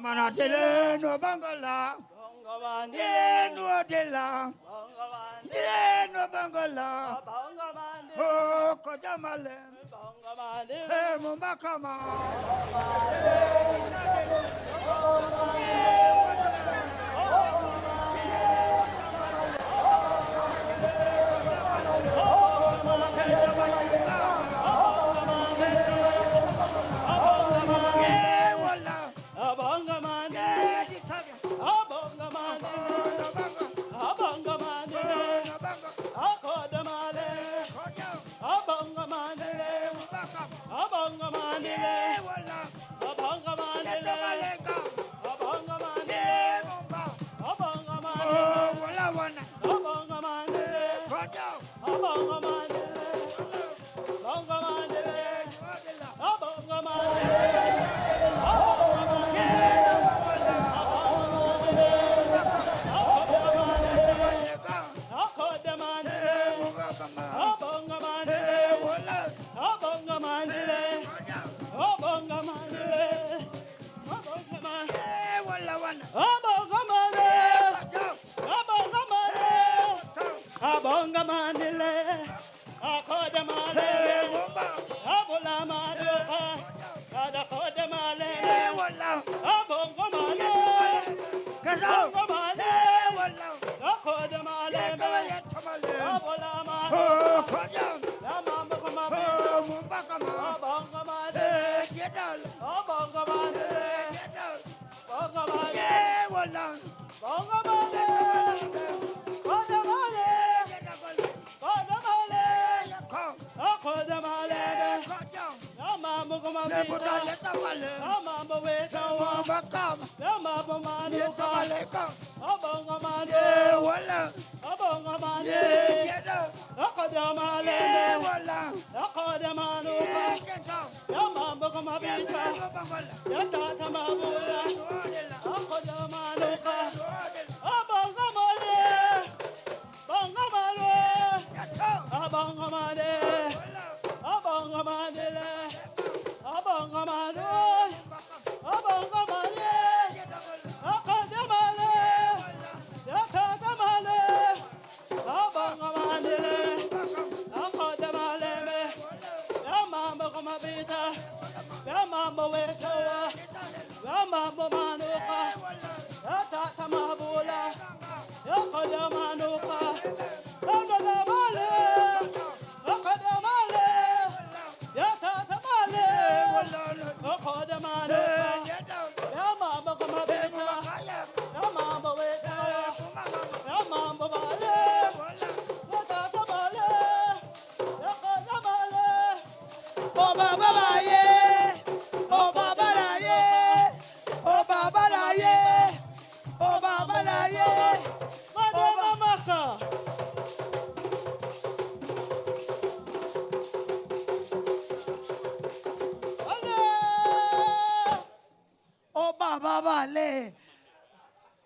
Manatele no bangala. No dela. No bangala. Oh, Kojamale. Hey, Mumbakama.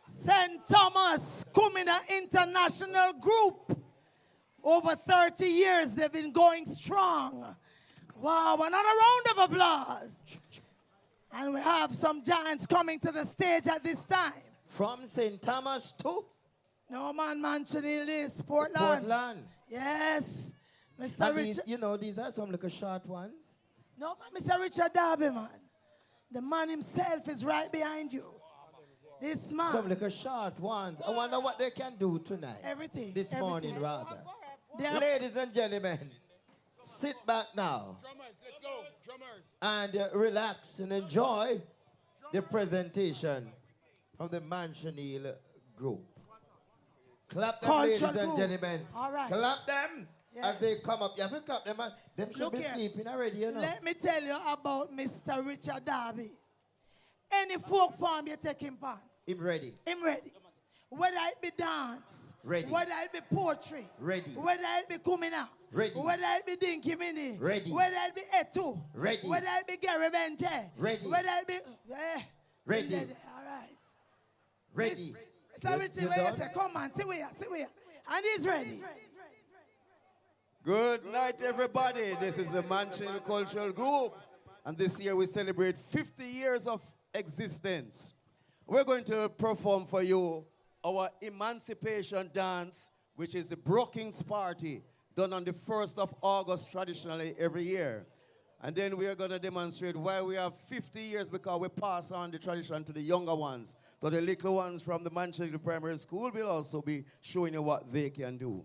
St. Thomas Kumina International Group. Over 30 years they've been going strong. Wow, another round of applause. And we have some giants coming to the stage at this time. From St. Thomas to? No man mentioning this, Portland. Portland. Yes. Mr. Richard. You know, these are some little short ones. No, man, Mr. Richard Darby, man. The man himself is right behind you. This man. Some little short ones. I wonder what they can do tonight. Everything. This morning, rather. They're Ladies and gentlemen, sit back now. Drummers, let's go. Drummers. And relax and enjoy the presentation of the Mansionil group. Clap them, ladies and gentlemen. All right. Clap them as they come up. You have to clap them. Them should be sleeping already, you know. Let me tell you about Mr. Richard Darby. Any folk form you take him on. Him ready. Him ready. Whether it be dance. Ready. Whether it be poetry. Ready. Whether it be Kumina. Ready. Whether it be Dinky Mini. Ready. Whether it be Etu. Ready. Whether it be Gary Bente. Ready. Whether it be... Ready. All right. Ready. Mr. Richard, where you say, come on, sit where. And he's ready. Good night, everybody. This is the Mansionil Cultural Group. And this year we celebrate 50 years of existence. We're going to perform for you our Emancipation dance, which is the Brookings Party, done on the 1st of August traditionally every year. And then we are going to demonstrate why we have 50 years, because we pass on the tradition to the younger ones. So the little ones from the Manchester Primary School will also be showing you what they can do.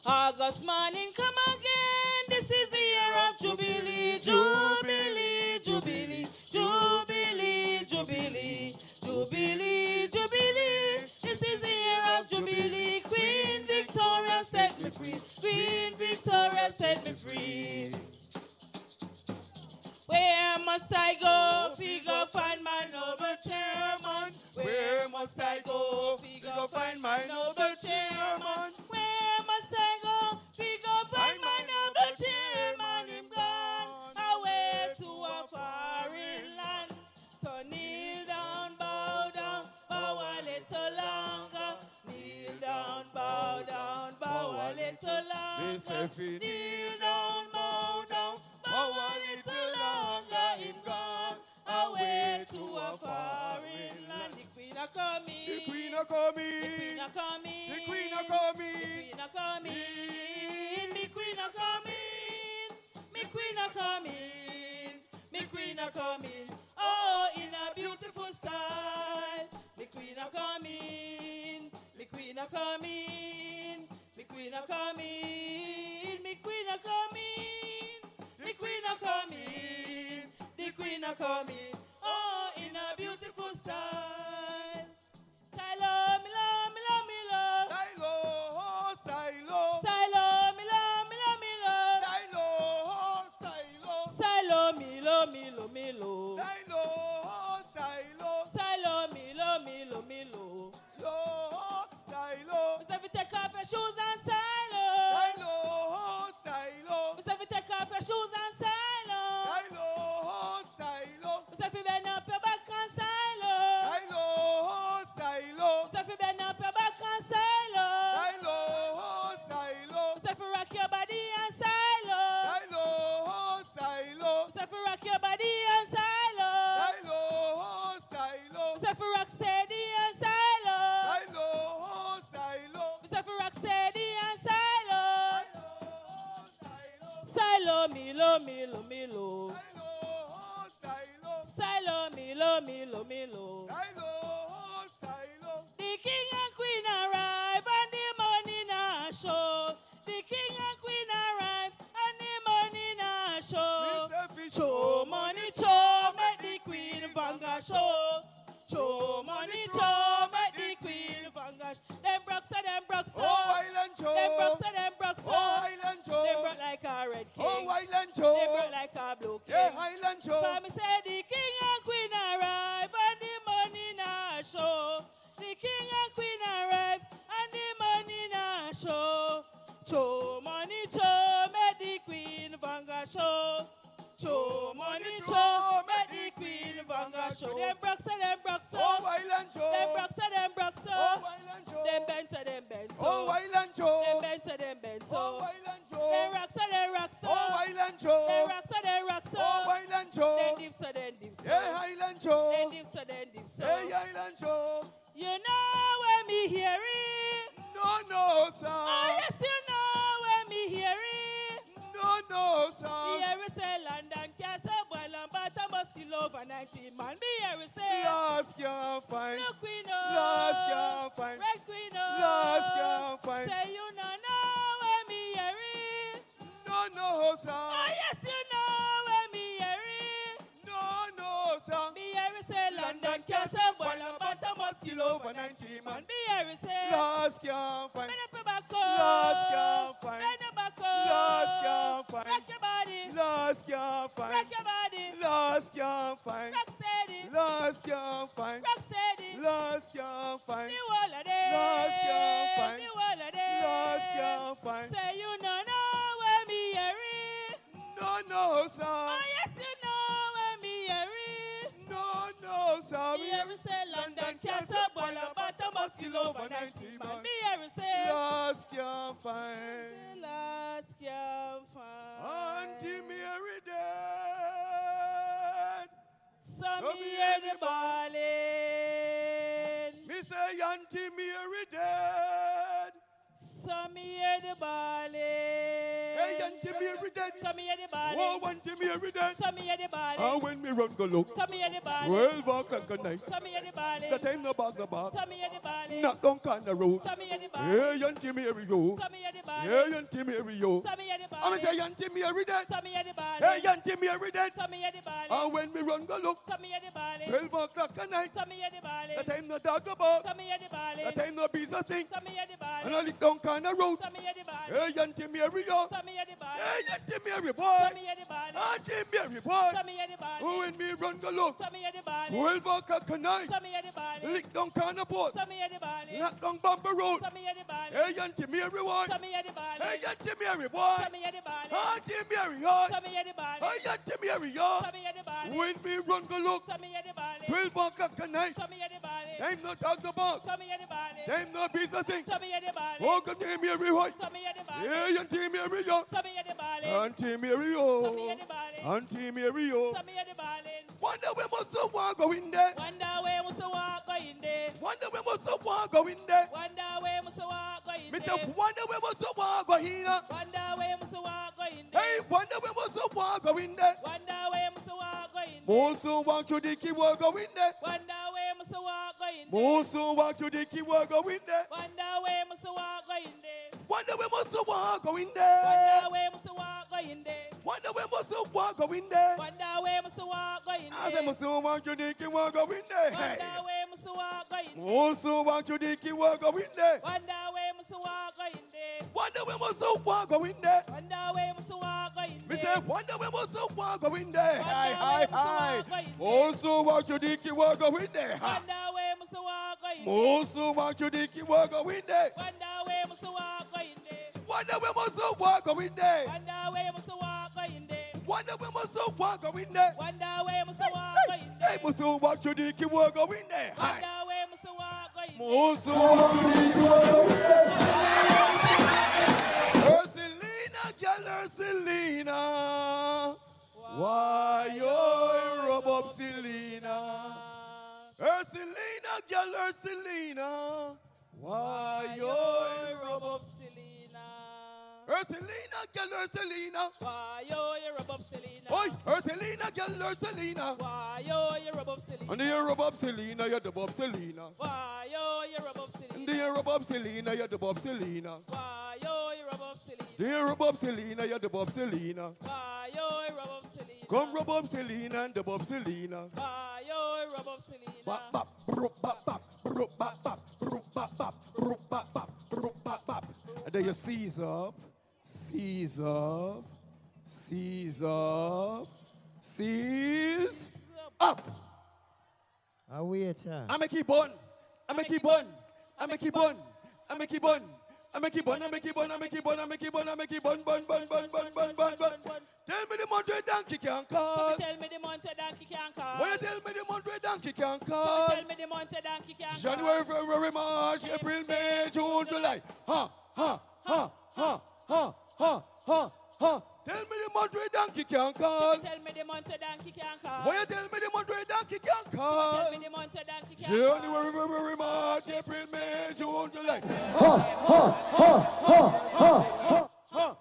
August morning, come again. This is the year of Jubilee, Jubilee, Jubilee, Jubilee, Jubilee, Jubilee, Jubilee. This is the year of Jubilee. Queen Victoria set me free. Queen Victoria set me free. Where must I go? Figure find my noble chairman. Where must I go? Figure find my noble chairman. Where must I go? Figure find my noble chairman. Him gone away to a foreign land. So kneel down, bow a little longer. Kneel down, bow a little longer. Kneel down, bow a little longer. Him gone away to a foreign land. The Queen a coming. The Queen a coming. The Queen a coming. The Queen a coming. The Queen a coming. Me Queen a coming. Me Queen a coming. Me Queen a coming. Oh, in a beautiful style. Me Queen a coming. Me Queen a coming. Me Queen a coming. Me Queen a coming. The Queen a coming. The Queen a coming. Oh, in a beautiful style. Silo, me love, me love, me love. Silo, silo. Silo, me love, me love, me love. Silo, silo. Silo, me love, me love, me love. Silo, silo. Silo, me love, me love, me love. Silo. Must have to take off your shoes and silo. Silo, silo. Must have to take off your shoes and silo. Silo, silo. Must have to bend up your back and silo. Silo, silo. Must have to bend up your back and silo. Silo, silo. Must have to rock your body and silo. Silo, silo. Must have to rock your body and silo. Silo, silo. Must have to rock steady and silo. Silo, silo. Must have to rock steady and silo. Silo, milo, milo, milo. Silo, milo, milo, milo. The king and queen arrive and the money now show. The king and queen arrive and the money now show. Show money, show, make the queen vanga show. Show money, show, make the queen vanga. Them broke so, them broke so. Oh, Island Joe. Them broke so, them broke so. Oh, Island Joe. Them broke like a red king. Oh, Island Joe. Them broke like a blue king. Yeah, Island Joe. So me say the king and queen arrive and the money now show. The king and queen arrive and the money now show. Show money, show, make the queen vanga show. Show money, show, make the queen vanga show. Them broke so, them broke so. Oh, Island Joe. Them broke so, them broke so. Oh, Island Joe. Them bend so, them bend so. Oh, Island Joe. Them bend so, them bend so. Oh, Island Joe. Them rock so, them rock so. Oh, Island Joe. Them rock so, them rock so. Oh, Island Joe. Them dip so, them dip so. Yeah, Island Joe. Them dip so, them dip so. Hey, Island Joe. You know when me hear it. No, sir. Oh, yes, you know when me hear it. No, sir. Me hear it say London Castle, boil and butter must kill over 19 man. Me hear it say Lost your find. no queen, oh. Lost your find. Red queen, oh. Lost your find. Say you no know when me hear it. No, sir. Oh, yes, you know when me hear it. No, sir. Me hear it say London Castle, boil and butter must kill over 19 man. Me hear it say Lost your find. bend up your back, oh. Lost your find. Bend your back, oh. Lost your find. Rock your body. Lost your find. Rock your body. Lost your find. Rock steady. Lost your find. Rock steady. Lost your find. The wall of day. Lost your find. The wall of day. Lost your find. Say you no know when me hear it. No, sir. Oh, yes, you know when me hear it. No, sir. Me hear it say London Castle, boil and butter must kill over 90 man. Me hear it say Lost me hear the bawling. Me say Auntie Mary dead. So me hear the bawling. Hey, Auntie Mary dead. So me hear the bawling. Oh, Auntie Mary dead. So me hear the bawling. And when me run go look. So me hear the bawling. 12 o'clock at night. So me hear the bawling. The time no bag no bag. So me hear the bawling. Knock down corner road. So me hear the bawling. Hey, Auntie Mary yo. So me hear the bawling. Hey, Auntie Mary yo. So me hear the I'm bawling. say Auntie Mary dead. So me hear the bawling. Hey, Auntie Mary dead. So me hear the bawling. And when me run go look. So me hear the bawling. 12 o'clock at night. So me hear the bawling. The time no dog about. So me hear the bawling. The time no bees a sing. So me hear the bawling. And I lick down corner road. So me hear the bawling. Hey, Auntie Mary yo. So me hear the bawling. Hey, Auntie Mary boy. So me hear the bawling. Auntie Mary boy. So me hear the bawling. Oh, when me run go look. So me hear the bawling. 12 o'clock at night. So me hear the bawling. Lick down corner boat. So me hear the bawling. Knock down bumper road. So me hear the bawling. Hey, Auntie Mary boy. So me hear the bawling. Hey, Auntie Mary boy. So me hear the bawling. Auntie Mary yo. So me hear the bawling. Hey, Auntie Mary yo. So me hear the bawling. When me run go look. So me hear the bawling. 12 o'clock at night. So me hear the bawling. Time no talk about. So me hear the bawling. Time no piece of sing. So me hear the bawling. Oh, God, Auntie Mary boy. So me hear the bawling. Hey, Auntie Mary yo. So me hear the bawling. Auntie Mary So me hear yo. the bawling. Auntie Mary yo. So me hear the bawling. Wonder we must so want go in there. Wonder where must walk go in there. Wonder we must so want go in there. Wonder where must walk go in Mister, there. wonder we must so want go in there. Wonder where must walk go in there. Hey, wonder we must so want go in there. Wonder where must walk go in there. Also want to the key work go in there. Wonder where must walk go in there. Also want to the key work go in there. Wonder where must walk go in there. Wonder we must so want go in there. Wonder where must walk go in there. Wonder we must so want go in there. Wonder where must walk go in there. I say must so want to the key work go in there. Wonder where must walk go in there. Also want to the key work go in there. Wonder where must walk go in there. Wonder we must so want go in there. Wonder where must walk go in Me there. say wonder we must so want go in there. Hi, hi, hi. Wonder where must walk go in there. Also want to the key work go in there. Wonder where must walk go in there. Also want to the key work go in there. Wonder where must walk go in there. Wonder we must so want go in there. Wonder where must walk go in there. Wonder we must so want go in there. Wonder where must walk go in Hey, there. must so want to the key work go in there. Hi. Wonder where must walk go in there. Also want to the key work go in there. Ursulina, girl, Ursulina. Why you rub up Selena? Ursulina, girl, Ursulina. Why you rub up Selena? Ursulina, girl, Ursulina. Why you rub up Selena? Oi, Ursulina, girl, Ursulina. Why you rub up Selena? And the rub up Selena, you the bob Selena. Why you rub up Selena? And the rub up Selena, you the bob Selena. Why you rub up Selena? The rub up Selena, you the bob Selena. Why you rub up Selena? Come rub up Selena and the bob Selena. Why you rub up Selena? Bop bop, bop bop bop, bop bop bop, bop bop bop, bop bop bop. And then you seize up, seize up, seize up, seize up. I wait. I'm a keep on, I'm a keep on, I'm a keep on, I'm a keep on. I'm a keep on, I'm a keep on, I'm a keep on, I'm a keep on, I'm a keep on, bun. Tell me the month where donkey can call. Tell me the month where donkey can call. Why you tell me the month where donkey can call? Tell me the month where donkey can call. January, February, March, April, May, June, July. Ha, ha, ha, ha, ha, ha, ha, ha. Tell me the month where donkey can call. Tell me the month where donkey can call. Why you tell me the month where donkey can call? Tell me the month where donkey can call. January, February, March, April, May, June, July. Ha, ha, ha, ha, ha, ha.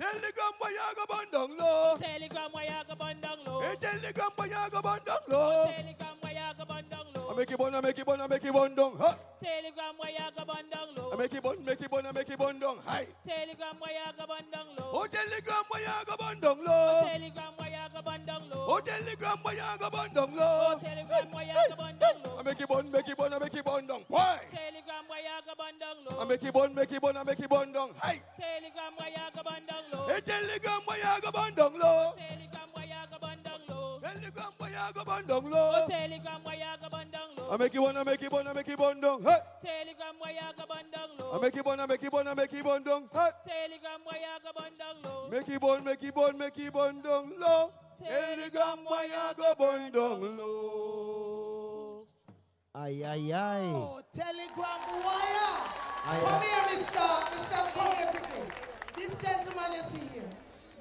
Telegram why you go bundang low. Telegram why you go bundang low. Hey, telegram why you go bundang low. Telegram why you go bundang low. I make it bun, I make it bun, I make it bundang. Ha. Telegram why you go bundang low. I make it bun, make it bun, I make it bundang. Hi. Telegram why you go bundang low. Oh, telegram why you go bundang low. Telegram why you go bundang low. Oh, telegram why you go bundang low. Telegram why you go bundang low. I make it bun, make it bun, I make it bundang. Why? Telegram why you go bundang low. I make it bun, make it bun, I make it bundang. Hi. Telegram why you go bundang low. Hey, telegram why you go bundang low. Telegram why you go bundang low. Telegram why you go bundang low. Telegram why you go bundang low. I make it bun, I make it bun, I make it bundang. Hey. Telegram why you go bundang low. I make it bun, I make it bun, I make it bundang. Hey. Telegram why you go bundang low. Make it bun, make it bun, make it bundang low. Telegram why you go bundang low. Ay, ay, ay. Oh, Telegram wire. Aye, Come aye. here, Mr. Come here quickly. This gentleman you see here,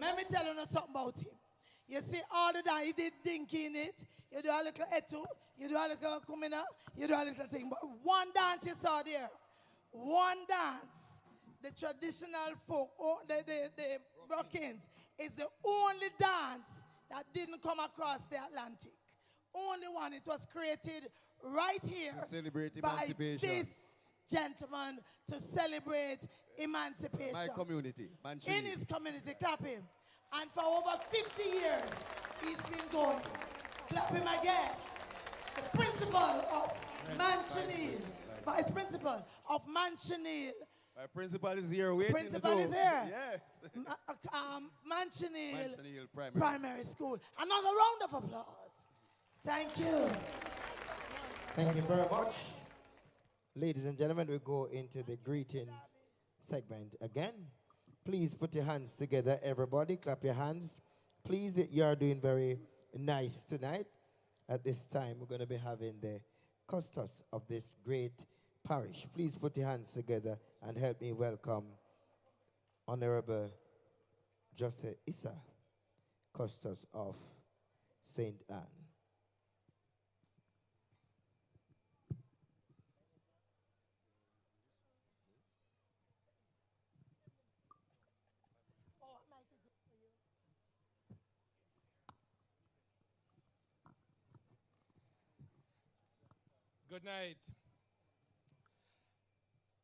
let me tell you something about him. You see all the dance, you did dinky in it. You do a little etu, you do a little kumina, you do a little thing. But one dance you saw there, one dance, the traditional folk, the Brookings, is the only dance that didn't come across the Atlantic. Only one. It was created right here to celebrate by emancipation. this gentleman to celebrate emancipation. My community, Manchini. In his community, clap him. And for over 50 years, he's been going. Clap him again. The principal of Manchineel, vice principal of Manchineel. My principal is here waiting. Principal is here. Yes. Manchineel Primary. Primary School. Another round of applause. Thank you. Thank you very much. Ladies and gentlemen, we go into the greeting segment again. Please put your hands together, everybody. Clap your hands. Please, you are doing very nice tonight. At this time, we're going to be having the Custos of this great parish. Please put your hands together and help me welcome Honorable Jose Issa, Custos of St. Anne. Good night.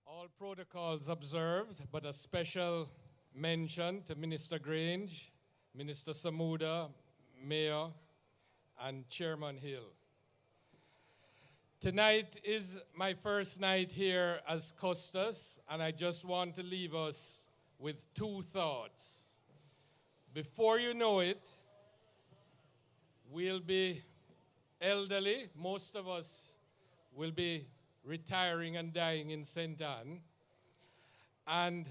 All protocols observed, but a special mention to Minister Grange, Minister Samuda, Mayor, and Chairman Hill. Tonight is my first night here as Custos, and I just want to leave us with two thoughts. Before you know it, we'll be elderly. Most of us will be retiring and dying in St. Anne. And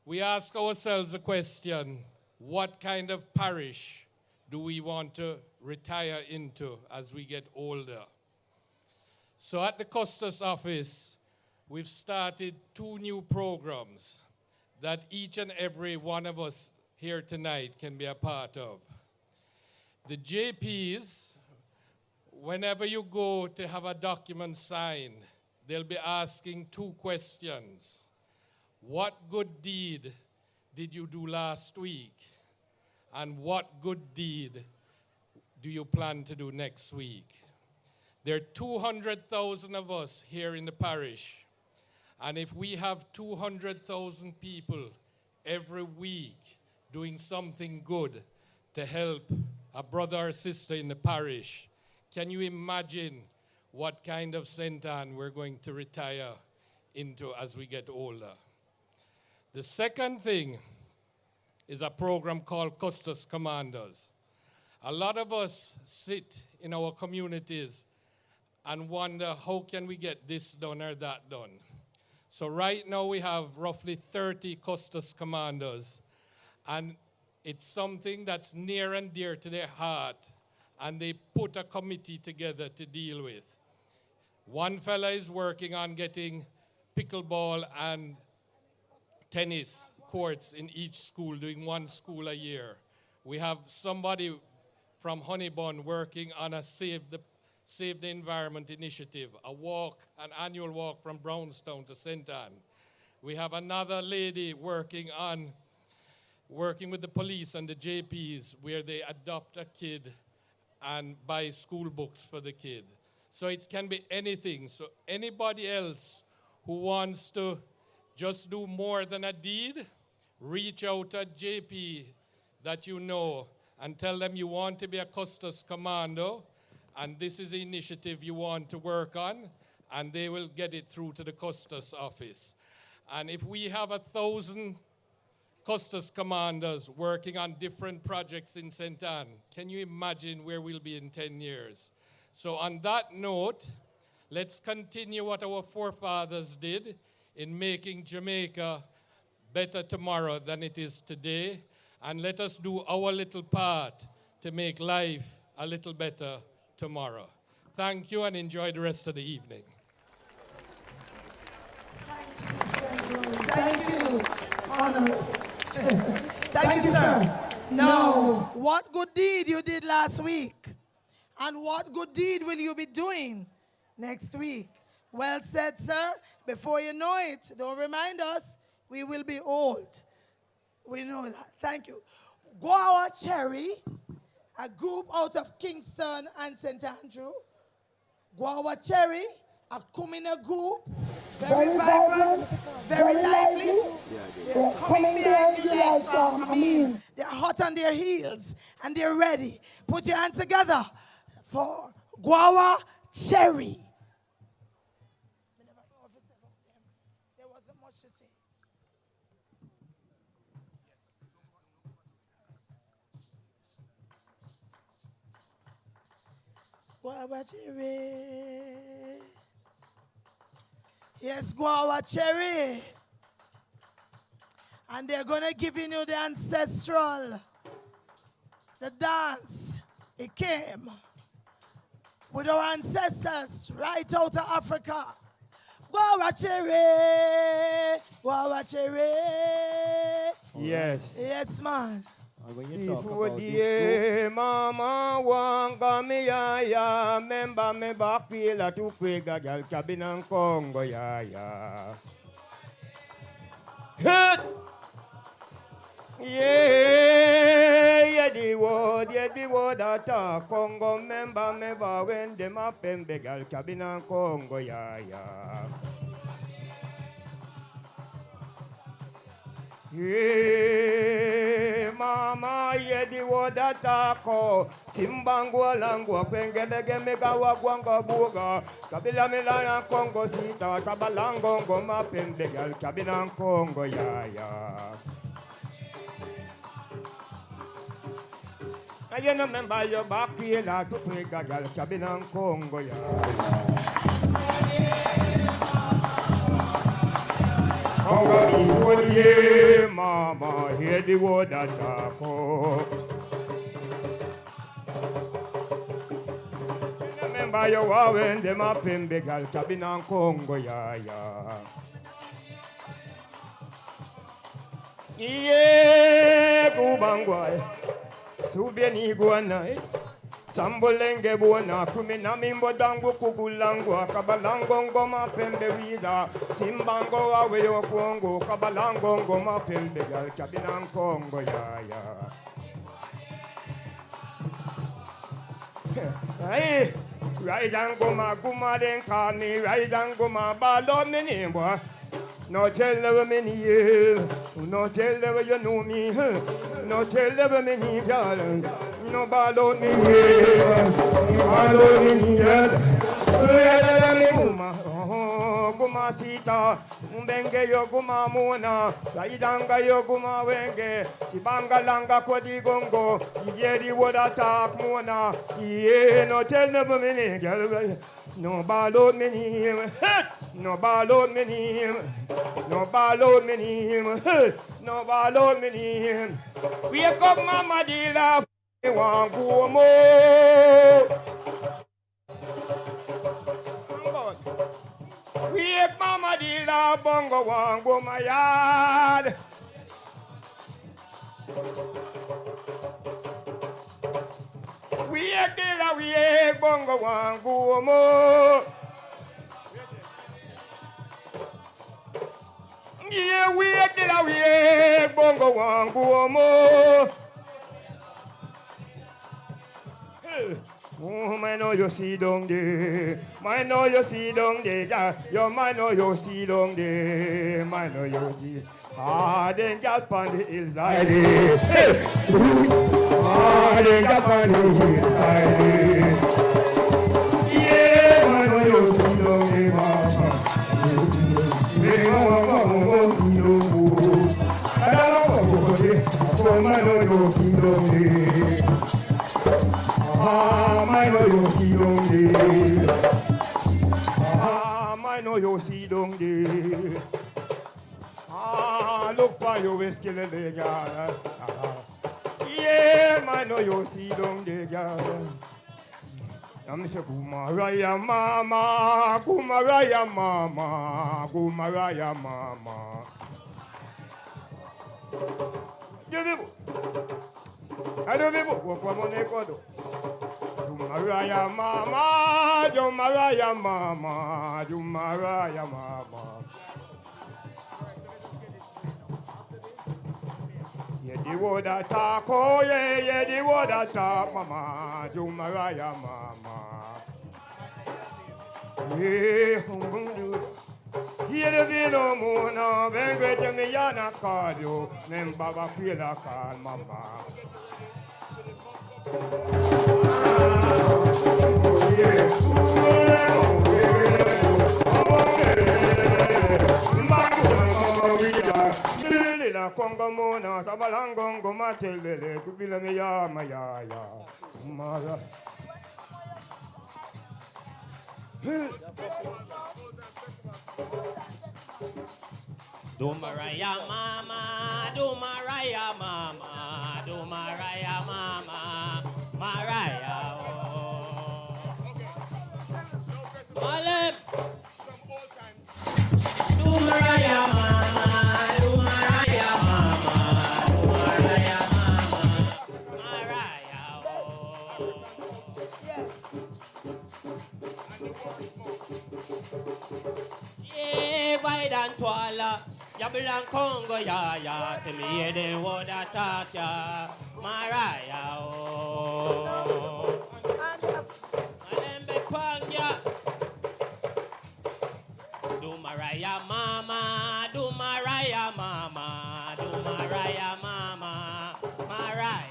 we ask ourselves a question, what kind of parish do we want to retire into as we get older? So at the Custos office, we've started 2 new programs that each and every one of us here tonight can be a part of. The JPs, whenever you go to have a document signed, they'll be asking 2 questions. What good deed did you do last week? And what good deed do you plan to do next week? There are 200,000 of us here in the parish. And if we have 200,000 people every week doing something good to help a brother or sister in the parish, can you imagine what kind of St. Anne we're going to retire into as we get older? The second thing is a program called Custos Commanders. A lot of us sit in our communities and wonder, how can we get this done or that done? So right now we have roughly 30 Custos Commanders, and it's something that's near and dear to their heart, and they put a committee together to deal with. One fella is working on getting pickleball and tennis courts in each school, doing 1 school a year. We have somebody from Honeybun working on a Save the Environment initiative, an annual walk from Brownstown to St. Anne. We have another lady working with the police and the JPs, where they adopt a kid and buy school books for the kid. So it can be anything. So anybody else who wants to just do more than a deed, reach out to a JP that you know and tell them you want to be a Custos Commando, and this is the initiative you want to work on, and they will get it through to the Custos office. And if we have 1,000 Custos Commanders working on different projects in St. Anne, can you imagine where we'll be in 10 years? So on that note, let's continue what our forefathers did in making Jamaica better tomorrow than it is today, and let us do our little part to make life a little better tomorrow. Thank you, and enjoy the rest of the evening. Thank you, Honor. Thank you, sir. No. What good deed you did last week? And what good deed will you be doing next week? Well said, sir. Before you know it, don't remind us, we will be old. We know that. Thank you. Guawa Cherry, a group out of Kingston and St. Andrew. Guawa Cherry, a Kumina group, very vibrant, very lively. They're coming behind you like, they're hot on their heels and they're ready. Put your hands together for Guawa Cherry. There wasn't much to say. Guawa Cherry. Yes, Guawa Cherry. And they're going to give you the ancestral, the dance. It came with our ancestors right out of Africa. Guawa Cherry. Guawa Cherry. Yes. Yes, man. When you talk about this mama wanga me ya member me back pila tu kwega gal cabin Congo ya. Hit! Yeah, the word attack Congo member me ba when them up and begal cabin Congo ya. Yeah, mama, yeah, the word atako. Simbangwa langwa, pengedege mega wagwanga buga. Kabila milana Congo sita, kabalango ngoma pembegal, kabina Congo ya. I don't remember your back here to play gagal, kabina Congo ya. Yeah, mama, hear the word attack. Remember your wow when them up in Begal cabin and Congo, ya. Yeah, go bangwai. Subeni guanai. Sambolenge buona kumina mimbo dangu kugulangu kabalango ngoma pembe wida simbango awe yo kongo kabalango ngoma pembe gal cabina Congo ya. Hey, raidango ma guma den kani raidango ma balo menimbo. No tell never many no tell never you know me, no tell never many darling, no balo me here, balo me here, guma sita, mbenge yo guma muna, raidanga yo guma wenge, sibanga langa kodi gongo, yeri woda tak muna, ye no tell never many girl, no balo me here. No ballon menim, no ballon menim, no ballon menim. Wake up, mama, dear, we want go more. Wake mama, dear, bongo, want go my yard. Wake dear, wake bongo, want go more. Yeah, we did a bongo wangu mo. Oh, man, no, you see down there. Man, no, you see down there. Your man, no, you see down there. Man, no, you see. Ah, then got on the hillside. Ah, then got on the hillside. Yeah, man, no, you see down there, mama. Look for your whiskey, yeah, man, no, you see down there. I'm say Kumaraya mama, Kumaraya mama, Kumaraya mama. I don't know what I'm going to do. Mariah Mama, do Mariah Mama, do Mariah Mama. Yeah, the word attack, oh yeah, the word attack, Mama, do Mariah Mama. Yeah, here the vino mona, ben great me yana cardio, nem baba feel call Mama. Kongo mona tabalangongo matelele kubila me ya maya mara do Mariah Mama, do Mariah Mama, do Mariah Mama, Mariah. Malem. Do Mariah Mama, do Mariah Mama, do Mariah Mama, Mariah. Yeah, by dan twala, ya bilang Congo ya, se me hear the word attack ya, Mariah. Malembe kwang ya. Do Mariah Mama, do Mariah Mama, do Mariah Mama, Mariah.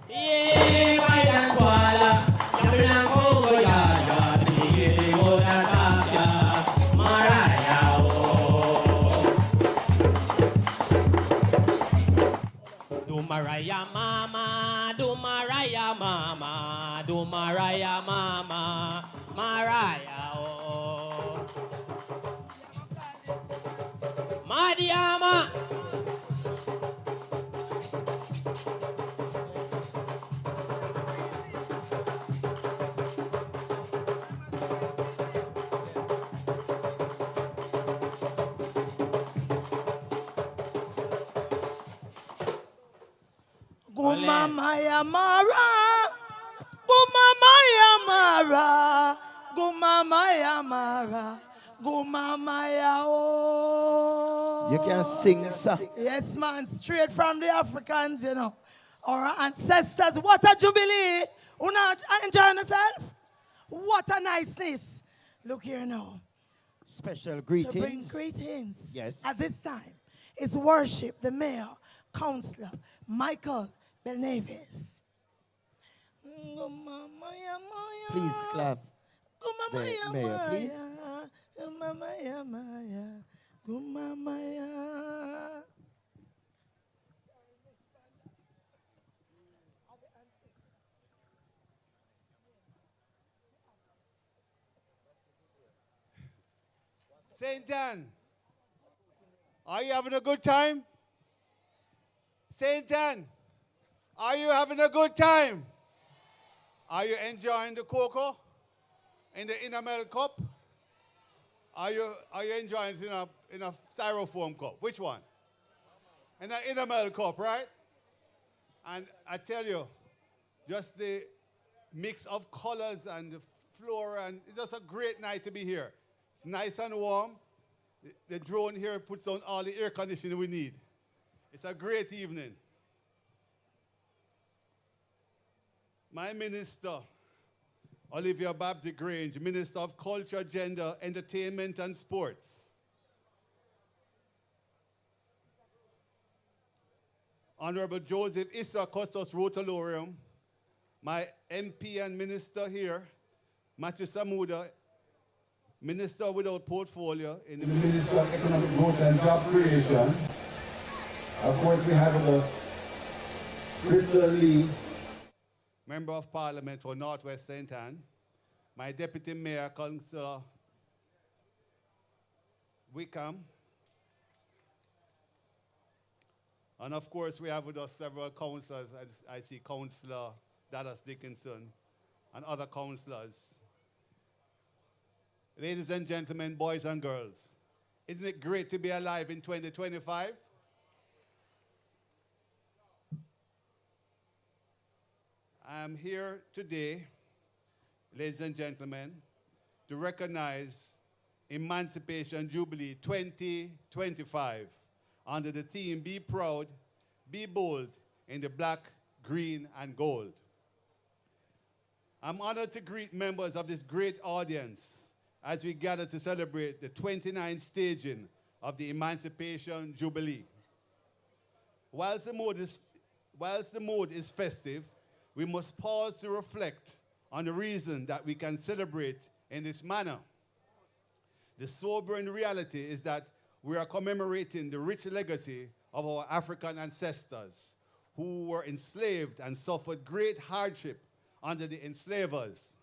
Yeah, why dan kuala, yang bilang Congo ya, di oda ya, Mariah. Do Mariah Mama, do Mariah Mama, do Mariah Mama, Mariah. Oh. Madiama. Gumama Yamara, Gumama Yamara, Gumama Yamara, Gumama Yao. You can sing, sir. Yes, man, straight from the Africans, you know. Our ancestors, what a jubilee. You not enjoying yourself? What a niceness. Look here now. Special greetings. To bring greetings. Yes. At this time is worship the mayor, councillor, Michael Belnavis. Please clap. The mayor, please. St. Anne, are you having a good time? St. Anne, are you having a good time? Are you enjoying the cocoa in the enamel cup? Are you enjoying it in a styrofoam cup? Which one? In an enamel cup, right? And I tell you, just the mix of colors and the flora, and it's just a great night to be here. It's nice and warm. The drone here puts on all the air conditioning we need. It's a great evening. My minister, Olivia Babdi Grange, Minister of Culture, Gender, Entertainment and Sports. Honorable Joseph Issa Custos Rotolorium, my MP and minister here, Matthew Samuda, Minister without portfolio in the Minister of Economic Growth and Job Creation. Of course, we have with us Crystal Lee, Member of Parliament for Northwest St. Anne, my Deputy Mayor, Councillor Wickham, and of course we have with us several councillors. I see Councillor Dallas Dickinson and other councillors. Ladies and gentlemen, boys and girls, isn't it great to be alive in 2025? I'm here today, ladies and gentlemen, to recognize Emancipation Jubilee 2025 under the theme, Be Proud, Be Bold, in the black, green, and gold. I'm honored to greet members of this great audience as we gather to celebrate the 29th staging of the Emancipation Jubilee. Whilst the mood is festive, we must pause to reflect on the reason that we can celebrate in this manner. The sobering reality is that we are commemorating the rich legacy of our African ancestors who were enslaved and suffered great hardship under the enslavers.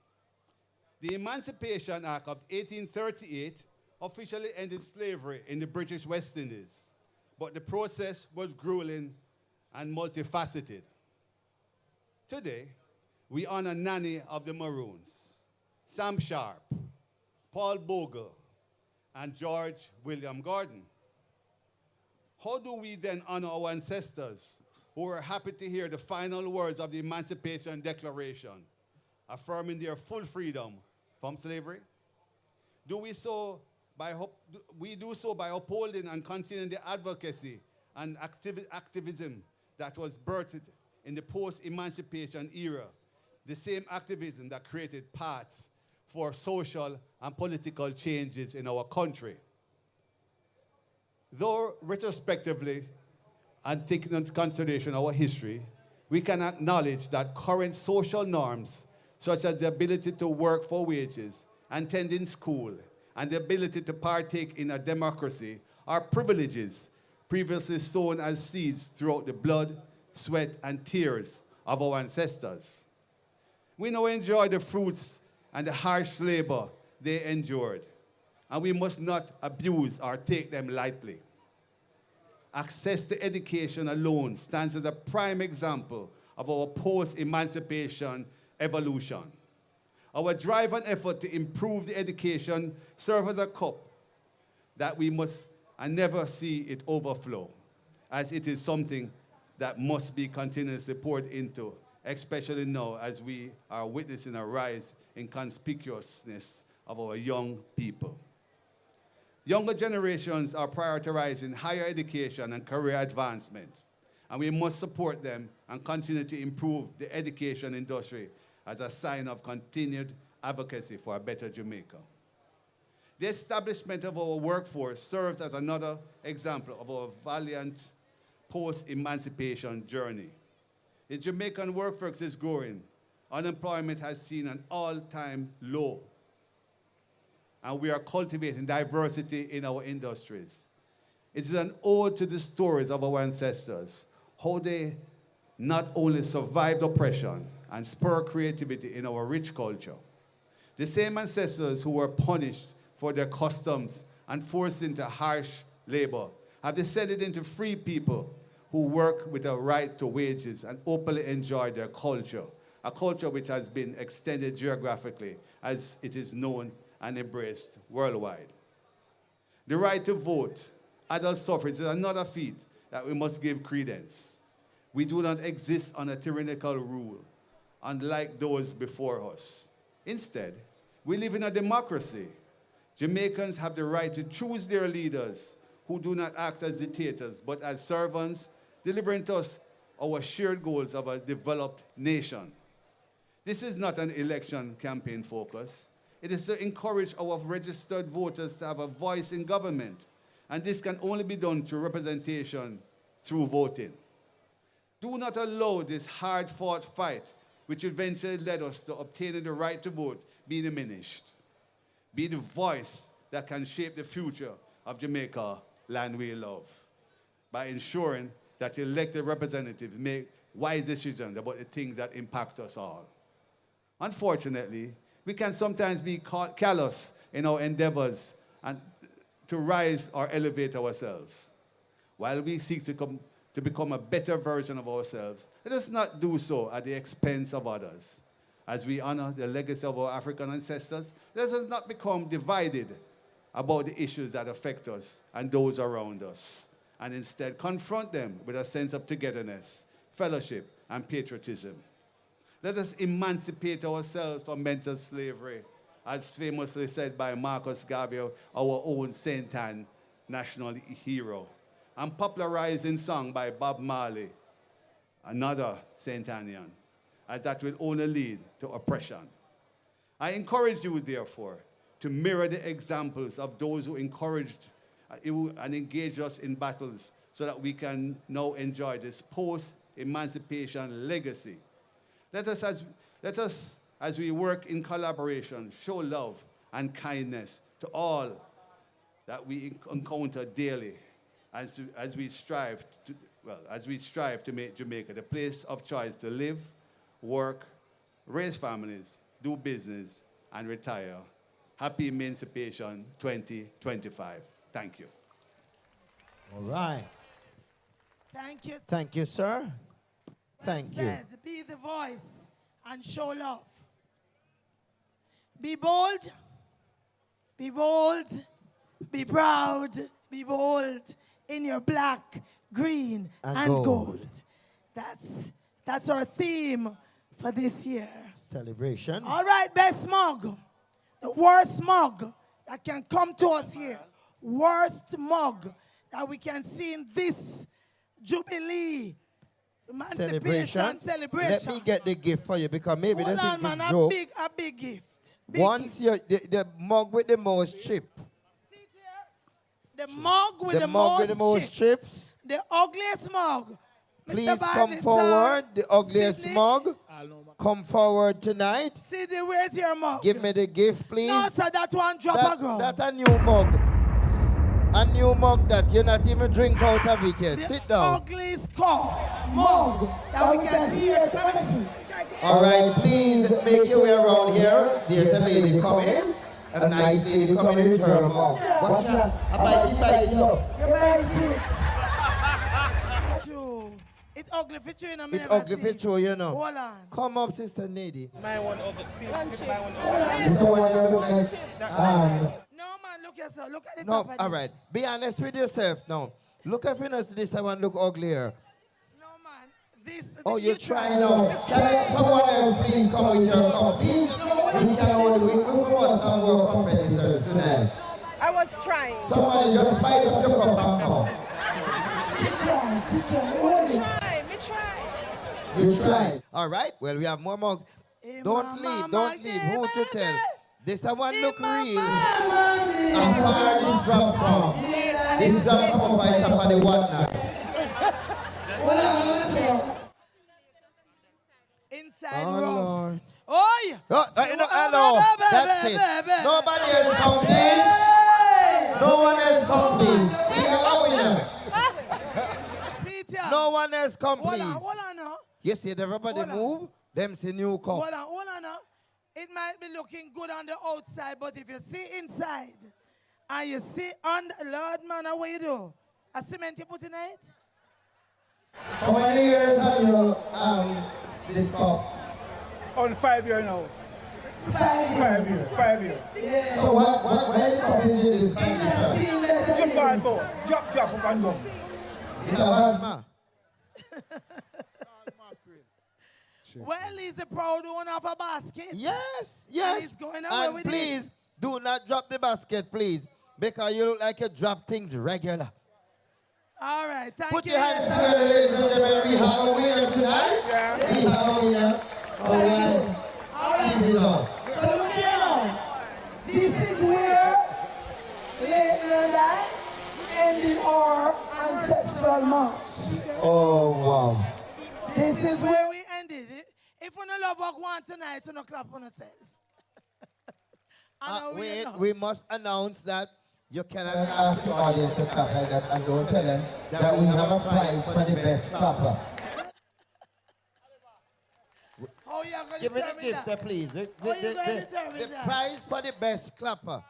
The Emancipation Act of 1838 officially ended slavery in the British West Indies, but the process was grueling and multifaceted. Today, we honor Nanny of the Maroons, Sam Sharp, Paul Bogle, and George William Gordon. How do we then honor our ancestors who were happy to hear the final words of the Emancipation Declaration, affirming their full freedom from slavery? We do so by upholding and continuing the advocacy and activism that was birthed in the post-emancipation era, the same activism that created paths for social and political changes in our country. Though retrospectively and taking into consideration our history, we can acknowledge that current social norms, such as the ability to work for wages, attending school, and the ability to partake in a democracy, are privileges previously sown as seeds throughout the blood, sweat, and tears of our ancestors. We now enjoy the fruits and the harsh labor they endured, and we must not abuse or take them lightly. Access to education alone stands as a prime example of our post-emancipation evolution. Our drive and effort to improve the education serve as a cup that we must and never see it overflow, as it is something that must be continuously poured into, especially now as we are witnessing a rise in conspicuousness of our young people. Younger generations are prioritizing higher education and career advancement, and we must support them and continue to improve the education industry as a sign of continued advocacy for a better Jamaica. The establishment of our workforce serves as another example of our valiant post-emancipation journey. The Jamaican workforce is growing. Unemployment has seen an all-time low. And we are cultivating diversity in our industries. It is an ode to the stories of our ancestors, how they not only survived oppression and spur creativity in our rich culture. The same ancestors who were punished for their customs and forced into harsh labor have descended into free people who work with a right to wages and openly enjoy their culture, a culture which has been extended geographically as it is known and embraced worldwide. The right to vote, adult suffrage, is another feat that we must give credence. We do not exist on a tyrannical rule, unlike those before us. Instead, we live in a democracy. Jamaicans have the right to choose their leaders who do not act as dictators, but as servants, delivering to us our shared goals of a developed nation. This is not an election campaign focus. It is to encourage our registered voters to have a voice in government, and this can only be done through representation through voting. Do not allow this hard-fought fight, which eventually led us to obtaining the right to vote, be diminished. Be the voice that can shape the future of Jamaica, land we love, by ensuring that elected representatives make wise decisions about the things that impact us all. Unfortunately, we can sometimes be callous in our endeavors and to rise or elevate ourselves. While we seek to become a better version of ourselves, let us not do so at the expense of others. as we honor the legacy of our African ancestors, let us not become divided about the issues that affect us and those around us, and instead confront them with a sense of togetherness, fellowship, and patriotism. Let us emancipate ourselves from mental slavery, as famously said by Marcus Garvey, our own Saint Anne national hero, and popularized in song by Bob Marley, another Saint Annian, as that will only lead to oppression. I encourage you, therefore, to mirror the examples of those who encouraged and engaged us in battles so that we can now enjoy this post-emancipation legacy. Let us, as we work in collaboration, show love and kindness to all that we encounter daily as we strive to make Jamaica the place of choice to live, work, raise families, do business, and retire. Happy Emancipation 2025. Thank you. All right. Thank you. Thank you, sir. Thank you. Said, be the voice and show love. Be bold, be proud, be bold in your black, green, and gold. That's our theme for this year. Celebration. All right, best smug. The worst smug that can come to us here. Worst smug that we can see in this Jubilee Emancipation celebration. Let me get the gift for you because maybe this is man, joke. a big gift. Once the mug with the most chip. The mug with the most chips. The ugliest mug. Please come forward. The ugliest mug. Come forward tonight. Sidney, where's your mug? Give me the gift, please. No, sir, that one drop a ground. That's a new mug. A new mug that you're not even drink out of it yet. Sit down. Ugliest mug that we can see here. All right, please make your way around here. There's a lady coming. A nice lady coming with her mug. Watch out. I bite you up. Your man's true. It's ugly for you, you know. It's ugly for you, you know. Hold on. Come up, Sister Nady. My one over. No, man, look at look at the No, top of all this. right. Be honest with yourself now. Look at this one look uglier. Oh, you try now. Can someone else please come with your cup, please? We can only must have our competitors tonight. I was trying. Someone just fight up your cup and come. Me try. You try. All right. Well, we have more mugs. Don't leave. Who to tell? This one look real. And where this drop from? This drop from by top of the whatnot. Inside room. Lord. Oh, yeah. Hello. That's it. Nobody else complains. No one else complains. We have a winner. No one else complains. Hold on now. You see, everybody move. Them see new cup. Hold on now. It might be looking good on the outside, but if you see inside, and you see on the Lord, man, what you do? A cement you put in it? How many years have you this cup? On 5 years now. 5 years. 5 years. Yeah. So why cup is in this condition? Jump and go. Drop up and go. It's a asthma. Well, he's a proud owner of a basket. Yes. And he's going away And with please, it. do not drop the basket, please. Because you look like you drop things regular. All right, thank Put you. your hands together, ladies and gentlemen. We have a winner tonight. Yeah. We have a winner. All right. Keep it on. So look here now. This is where Leighton and I ended our ancestral march. Oh, wow. This is where we ended it. If you don't love what we want tonight, you don't clap on yourself. Wait, we must announce that you cannot ask the audience to clap like that and don't tell them that we have a prize for the best clapper. Oh, you're going to Give me the gift there, please. The prize for the best clapper.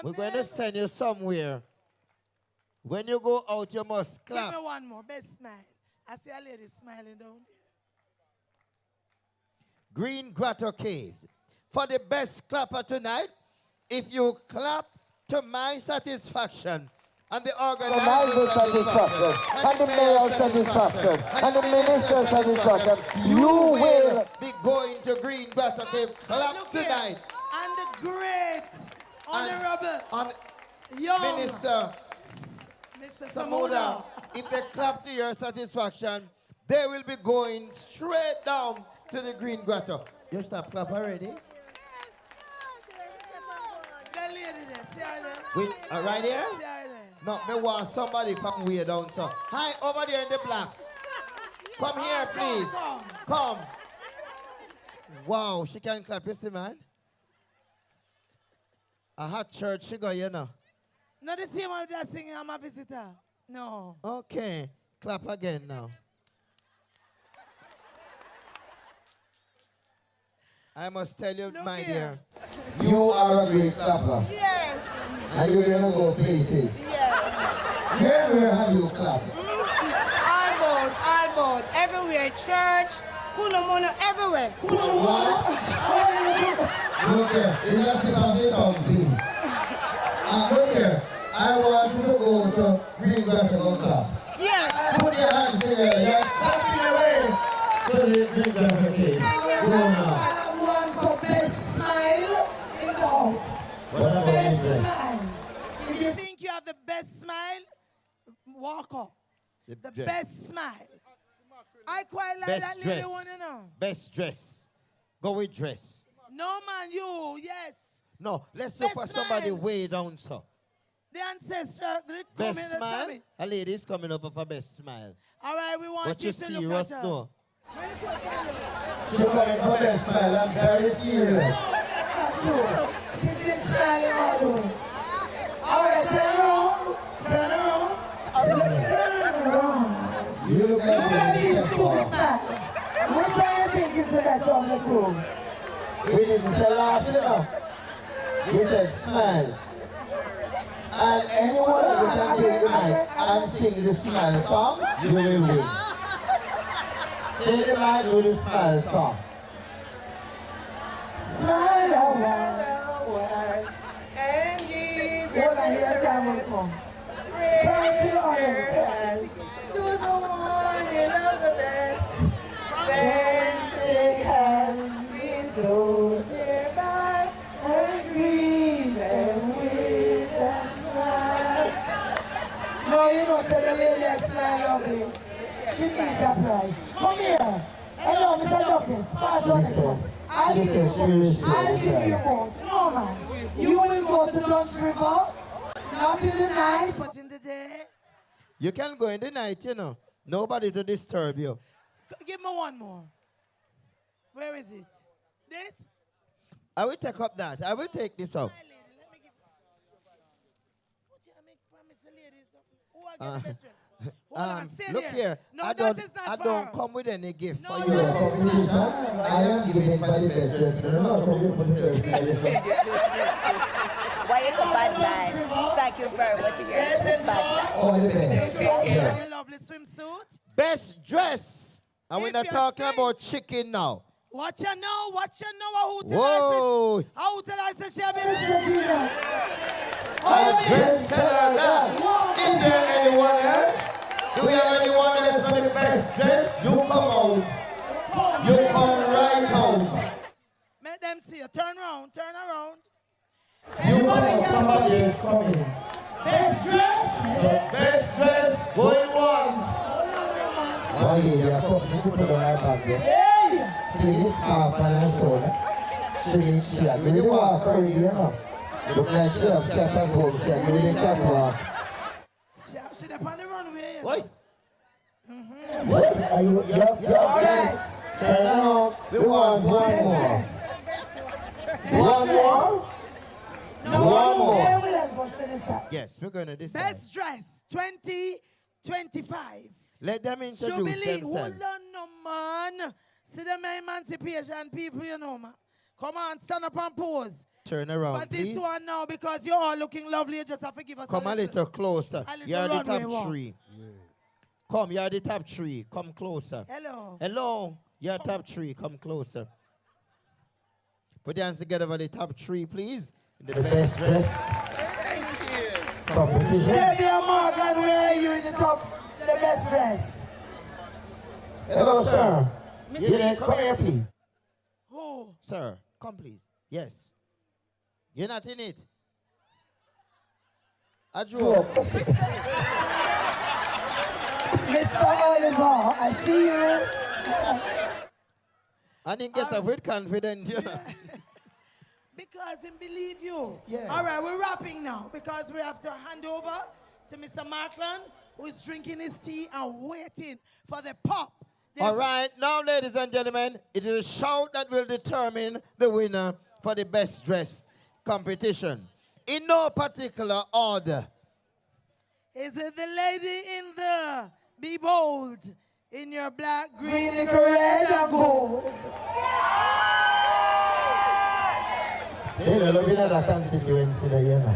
We're going to send you somewhere. When you go out, you must clap. Give me one more. Best smile. I see a lady smiling down Green Grotto Caves. For the best clapper tonight, if you clap to my satisfaction, and the organizer's satisfaction, and the mayor's satisfaction, and the minister's satisfaction, you will be going to Green Grotto Cave. Clap tonight. And the great honorable young Minister Mr. Samuda, if they clap to your satisfaction, they will be going straight down to the Green Grotto. You stop clap already? The lady there, see her there? Right here? See her there? No, me want somebody come way down, so. Hi, over there in the black. Come here, please. Come. Wow, she can clap, you see, man? A hot church she got, you know. Not the same one that singing, I'm a visitor. No. Okay, clap again now. I must tell you, my dear, you are a great clapper. Yes. And you're going to go places. Yes. Where have you clapped? Almost, everywhere. Church, Kumina, everywhere. What? Look here, it's just a bit of thing. Look here, I want you to go to Green Grotto Club. Yes. Put your hands together. You're clapping away to the Green Grotto Cave. Go now. Best smile in the house. Best smile. If you think you have the best smile, walk up. The best smile. I quite like best that dress. little one, you know. Best dress. Go with dress. No, man, you, yes. No, let's look for somebody way down, so. The ancestral. Best smile. A lady is coming up for best smile. All right, we want But you to look at her. No. She's coming for best smile. I'm very serious. Sure. She's been smiling all the way. All right, turn around. Turn around. Turn around. You look at these two smiles. Which one you think is the better of the two? We didn't say laugh, you know. We said smile. And anyone who can take the mic and sing the smile song, you will win. Take the mic with the smile song. Smile a while, and give your time will come. Try to understand. You're the one you love the best. Then shake hands with those nearby and greet them with a smile. No, you don't tell the lady a smile of it. She needs a prize. Come here. Hello, Mr. Ducky. Pass on this one. I'll give you more. No, man. You will go to Dutch River, not in the night, but in the day. You can go in the night, you know. Nobody to disturb you. Give me one more. Where is it? This? I will take up that. I will take this up. Look here, No, I don't come with any gift for you. I am giving for the best dress. Why is a bad man? Thank you very much again. Yes, All the best. Your lovely swimsuit. Best dress. And we're not talking about chicken now. Watch her now, Whoa. How tell I say she have I dress tell her that. Is there anyone else? Do we have anyone else for the best dress? You come out. You come right out. Make them see you. Turn around. You come out. Somebody is coming. Best dress. Best dress. Going once. Oh yeah, you put it on my back there. Please, half and shoulder. She had really walk already, you know. Look like she have cat and go. She had really cat walk. She up on the runway. What? What? Are you? Yes. Turn around. We want one more. One more? One more. Yes, we're going to decide. Best dress 2025. Let them introduce themselves. Hold on, no man. See them emancipation people, you know, man. Come on, stand up and pose. Turn around, but please. this one now, because you're all looking lovely, you just have to give us Come a little closer. You're the top walk. three. Yeah. Come, you're the top three. Come closer. Hello. Hello. You're top three. Come closer. Put your hands together for the top 3, please. The best dressed competition. Debbie Morgan, where are you in the best dress? Hello, sir. Come here, please. Who? Sir, come, please. Yes. You're not in it. I drew up. Mr. Oliver, I see you. I didn't get up with confidence, you know. Because he believe you. Yes. All right, we're wrapping now because we have to hand over to Mr. Markland, who is drinking his tea and waiting for the pop. All right, now, ladies and gentlemen, it is a shout that will determine the winner for the best dressed competition. In no particular order. Is it the lady in the be bold in your black, green, red, and gold? They don't love that constituency there, you know.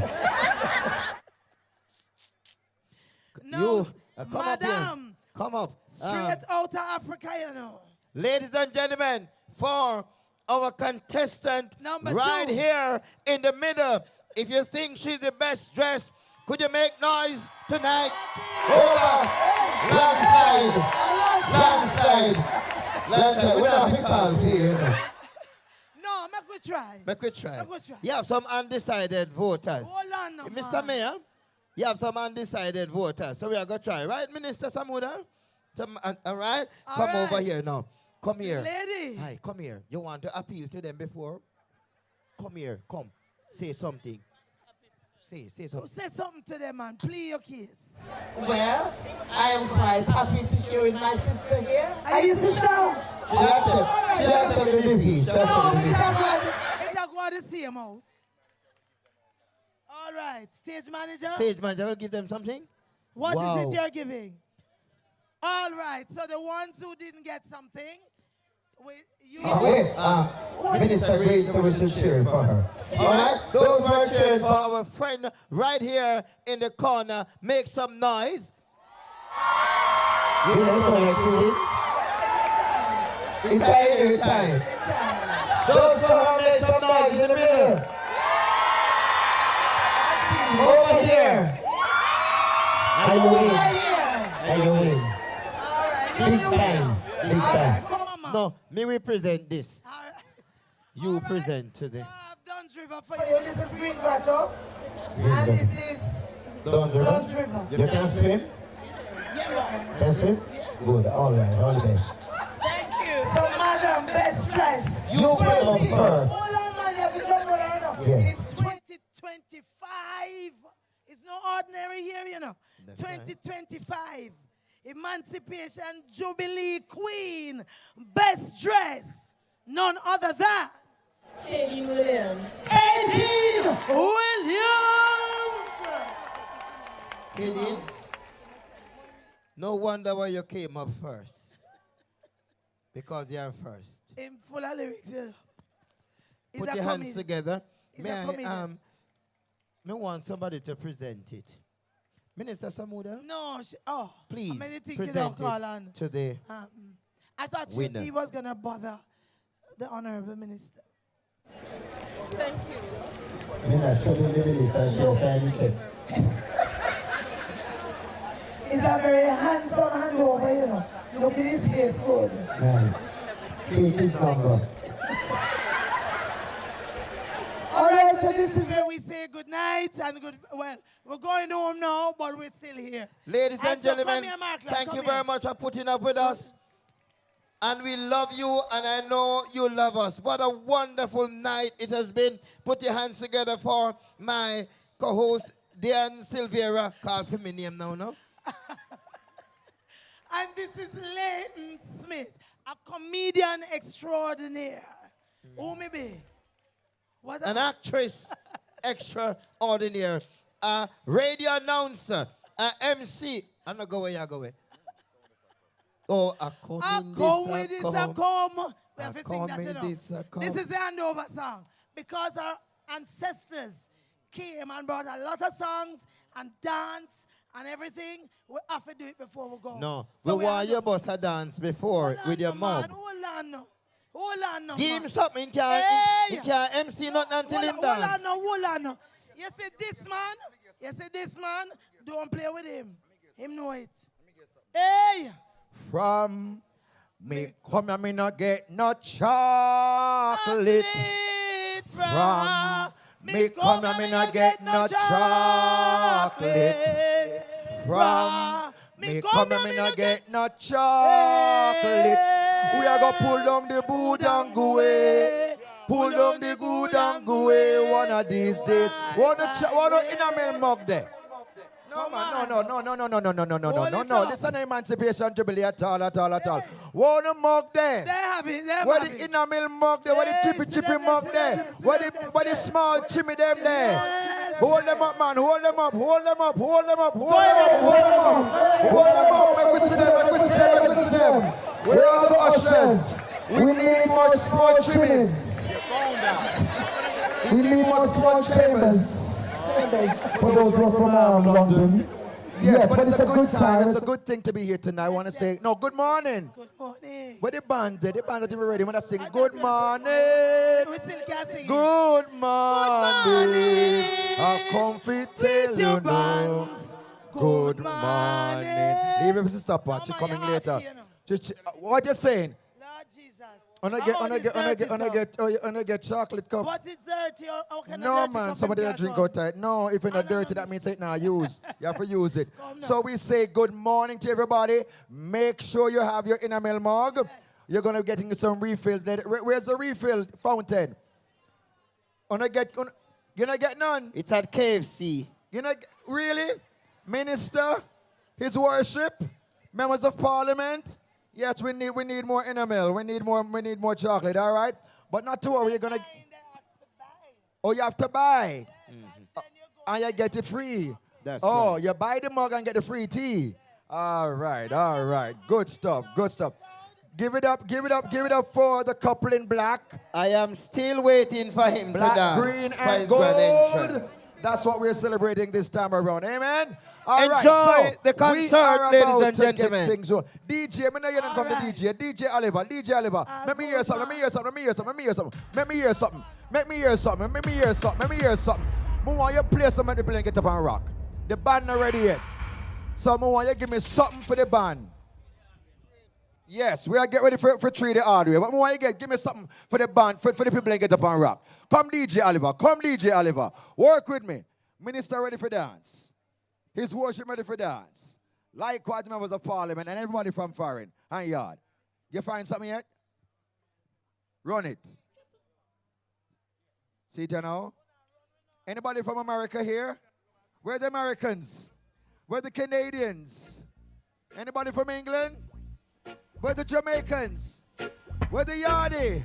No, come madam. up here. Come up. Straight out of Africa, you know. Ladies and gentlemen, for our contestant Number right 2. here in the middle, if you think she's the best dressed, could you make noise tonight? Over. Landslide. We're not pickles here, you know. No, make we try. Make we try. Make we try. You have some undecided voters. Hold on now, Mr. man. Mayor, you have some undecided voters. So we are going to try. Right, Minister Samuda? All right? Come over here now. Come here. Lady. Hi, come here. You want to appeal to them before? Come here. Come. Say something. Say something. Say something to them, man. Plead your case. Well, I am quite happy to share with my sister here. Are you sister? She accepts the defeat. It's a go to the same house. All right. Stage manager? Stage manager will give them something? What is it you're giving? All right. So the ones who didn't get something, Minister Grace, so we should cheer for her. All right? Those who are cheering for our friend right here in the corner, make some noise. You know, so like it's time. Those who are make some noise in the middle. Over here. And you win. Big time. No, me we present this. You present today. I've done River for you. This is Green Grotto. And this is Duns River. You can swim? Can swim? Good. All right. All the best. Thank you. So, madam, best dress. You come up first. Hold on, man. You have to jump around. Yes. It's 2025. It's no ordinary year, you know. That's 2025. Emancipation Jubilee Queen. Best dress. None other than Katie Williams. Katie, no wonder why you came up first. Because you're first. In full of lyrics, you know. Put your hands together. May I want somebody to present it. Minister Samuda? No, please present it to the I thought he was going to bother the Honorable Minister. Thank you. He's a very handsome handover, you know. Look at his face good. Nice. Take his number. All right, so this is where we say good night and we're going home now, but we're still here. Ladies and gentlemen, thank you very much for putting up with us. And we love you, and I know you love us. What a wonderful night it has been. Put your hands together for my co-host, Diane Silvera. Call for me name now, no? And this is Leighton Smith, a comedian extraordinaire. Who me be? An actress extraordinaire. A radio announcer. A MC. I'm not going, you go away. Oh, I come with this, I come. We have to sing that, you know. This is the handover song. Because our ancestors came and brought a lot of songs and dance and everything, we have to do it before we go. No, so we want your boss to dance before with your mouth. Hold on, no. Hold on now. Give him something. He can't MC nothing until him dance. Hold on now. You see this man? Don't play with him. Him know it. Hey! From me come here, me not get no chocolate. From me come here, me not get no chocolate. From me come here, me not get no chocolate. We are gonna pull down the boot and go away. Pull down the good and go away one of these days. Wanna enamel mug there? No, man, no. This is an emancipation jubilee at all. Wanna mug there? They have it. Where the enamel mug there? Where the chippy mug there? Where the small chimney them there? Hold them up, man. Hold them up. Make we see them. Where are the ushers? We need more small chimneys. We need more small chambers. For those who are from London. Yes, but it's a good time. It's a good thing to be here tonight. I want to say, good morning. Good morning. Where the band there? The band that you ready when I sing good morning. We still can't sing. Good morning. I come to tell you now. Good morning. Leave it, Sister Pat. She's coming later. What you saying? I get chocolate cup. But it's dirty. How can No, man, somebody that drink out tight. No, if it's not dirty, that means it's not used. You have to use it. So we say good morning to everybody. Make sure you have your enamel mug. You're going to be getting some refills. Where's the refill fountain? You not get none? It's at KFC. Really? Minister? His worship? Members of Parliament? Yes, we need more enamel. We need more chocolate, all right? But not to worry, you're gonna. Oh, you have to buy. And you get it free. That's right. You buy the mug and get the free tea. All right. Good stuff. Give it up for the couple in black. I am still waiting for him black, to dance. Green, for and his grand gold. entrance. That's what we're celebrating this time around. Amen. All right, Enjoy so the concert, ladies and gentlemen. DJ, I'm not hearing from the DJ. DJ Oliver. Let me hear something. I want you to play some at the play and get up and rock. The band not ready yet. So I want you to give me something for the band. Yes, we are getting ready for 3 the hard way. But I want you to give me something for the band, for the people and get up and rock. Come DJ Oliver. Work with me. Minister ready for dance. His worship ready for dance. Likewise, members of Parliament and everybody from foreign and yard. You find something yet? Run it. See it now? Anybody from America here? Where the Americans? Where the Canadians? Anybody from England? Where the Jamaicans? Where the Yardie?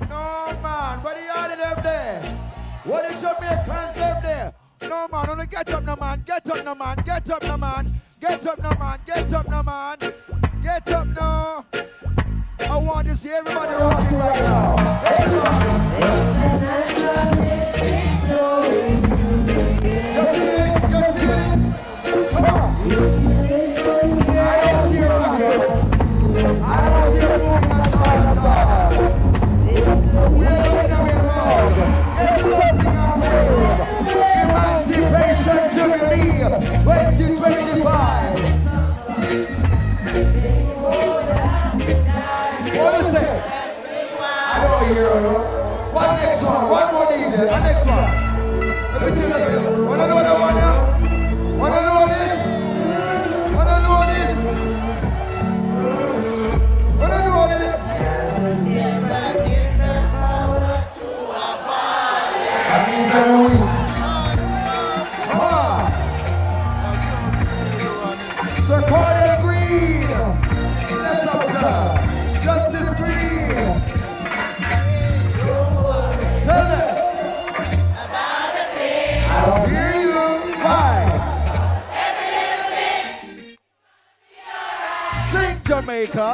No, man. Where the Yardie them there? Where the Jamaicans them there? No, man. Only get up now, man. Get up now, man. I want to see everybody rocking right now. You feel it? Come on. I don't see you rocking. I don't see you moving at all. We're in our mode. Get something on board. Emancipation Jubilee 2025. What is it? I don't hear you. One next one. One more DJ. One next one. Let me tell you. Wanna know the one now? Wanna know this? Wanna know this? Wanna know this? That means I'm weak. Come on. Sir Carter Green. Let's observe. Justice Green. Tell them. I don't hear you. Why? Sing Jamaica.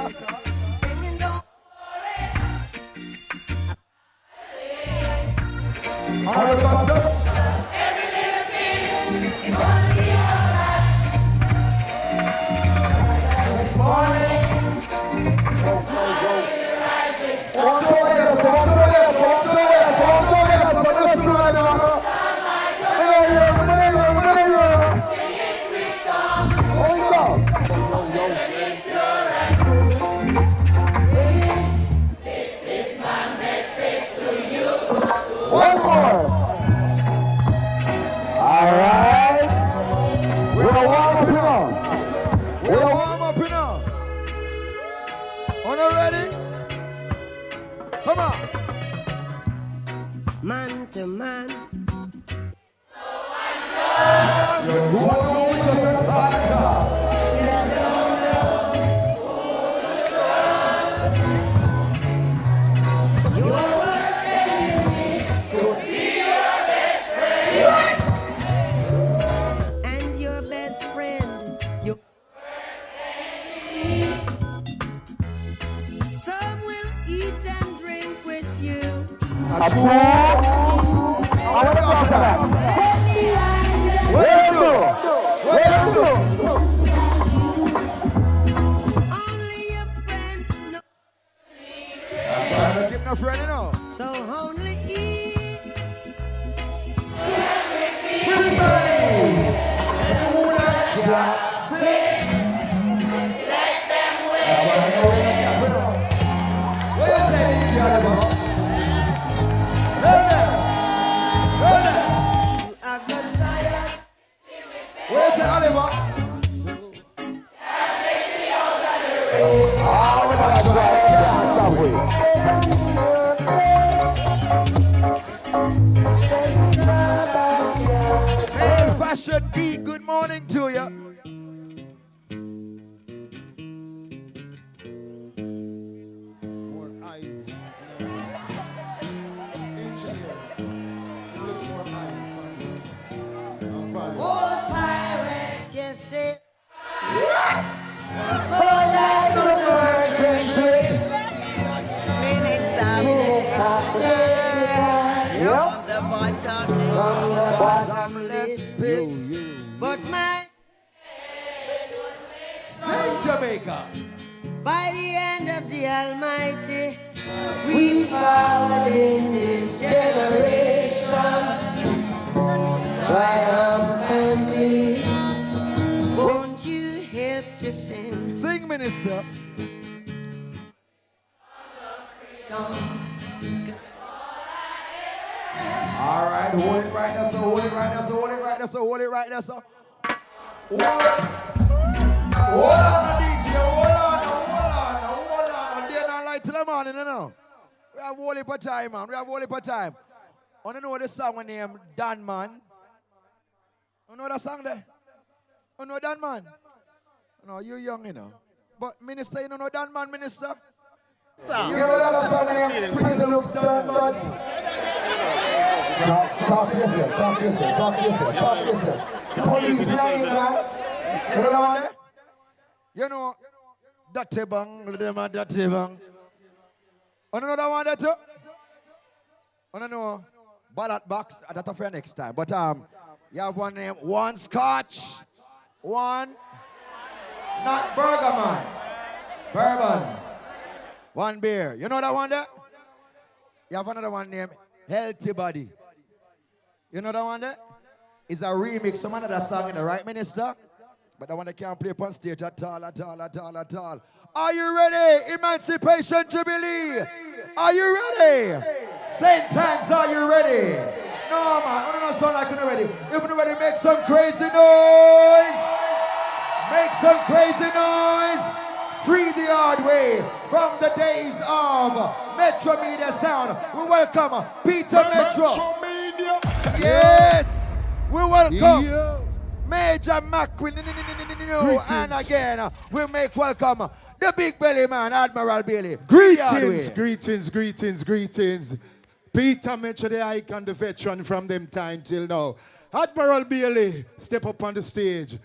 All of us. This morning. Go. And your best friend, your some will eat and drink with you. Only a friend knows. That's why I don't give no friend, you know. So only eat. Where's the Oliver? Hey, Fashion D, good morning to you. More eyes. Old pirates, yes, they. So that's the merchant ship. Minutes of From the bottomless pit. But my Hey, Jamaica. by the end of the Almighty, we found in this generation triumphantly. Won't you help to sing? Sing, minister. All right, hold it right there, so hold it right there, so hold it right there, so hold it right there, so. Hold on, DJ, hold on. Day and light till the morning, you know. We have whole heap of time, man. We have whole heap of time. I don't know the song named Dan Man. You know that song there? You know Dan Man? No, you're young, you know. But minister, you don't know Dan Man, minister? Song. You know that song named Pretty Looks Dan Man? Talk to yourself, talk to yourself, talk to yourself, talk to yourself. Police line, man. You know that one? You know, Dirty Bang, them are Dirty Bang. You know that one there too? You don't know ballot box, that's for next time. But you have one name, one Scotch, one, not Burger Man, Bourbon, one beer. You know that one there? You have another one named Healthy Body. You know that one there? It's a remix from another song in the right, minister? But that one they can't play upon stage at all. Are you ready? Emancipation Jubilee. Are you ready? St. Tanks, are you ready? No, man. I don't sound like you're ready. If you're ready, make some crazy noise. Make some crazy noise. Free the hard way from the days of Metro Media Sound. We welcome Peter Metro. Yes. We welcome Major McQueen. And again, we make welcome the big belly man, Admiral Bailey. Greetings. Peter Metro, the icon, the veteran from them time till now. Admiral Bailey, step up on the stage.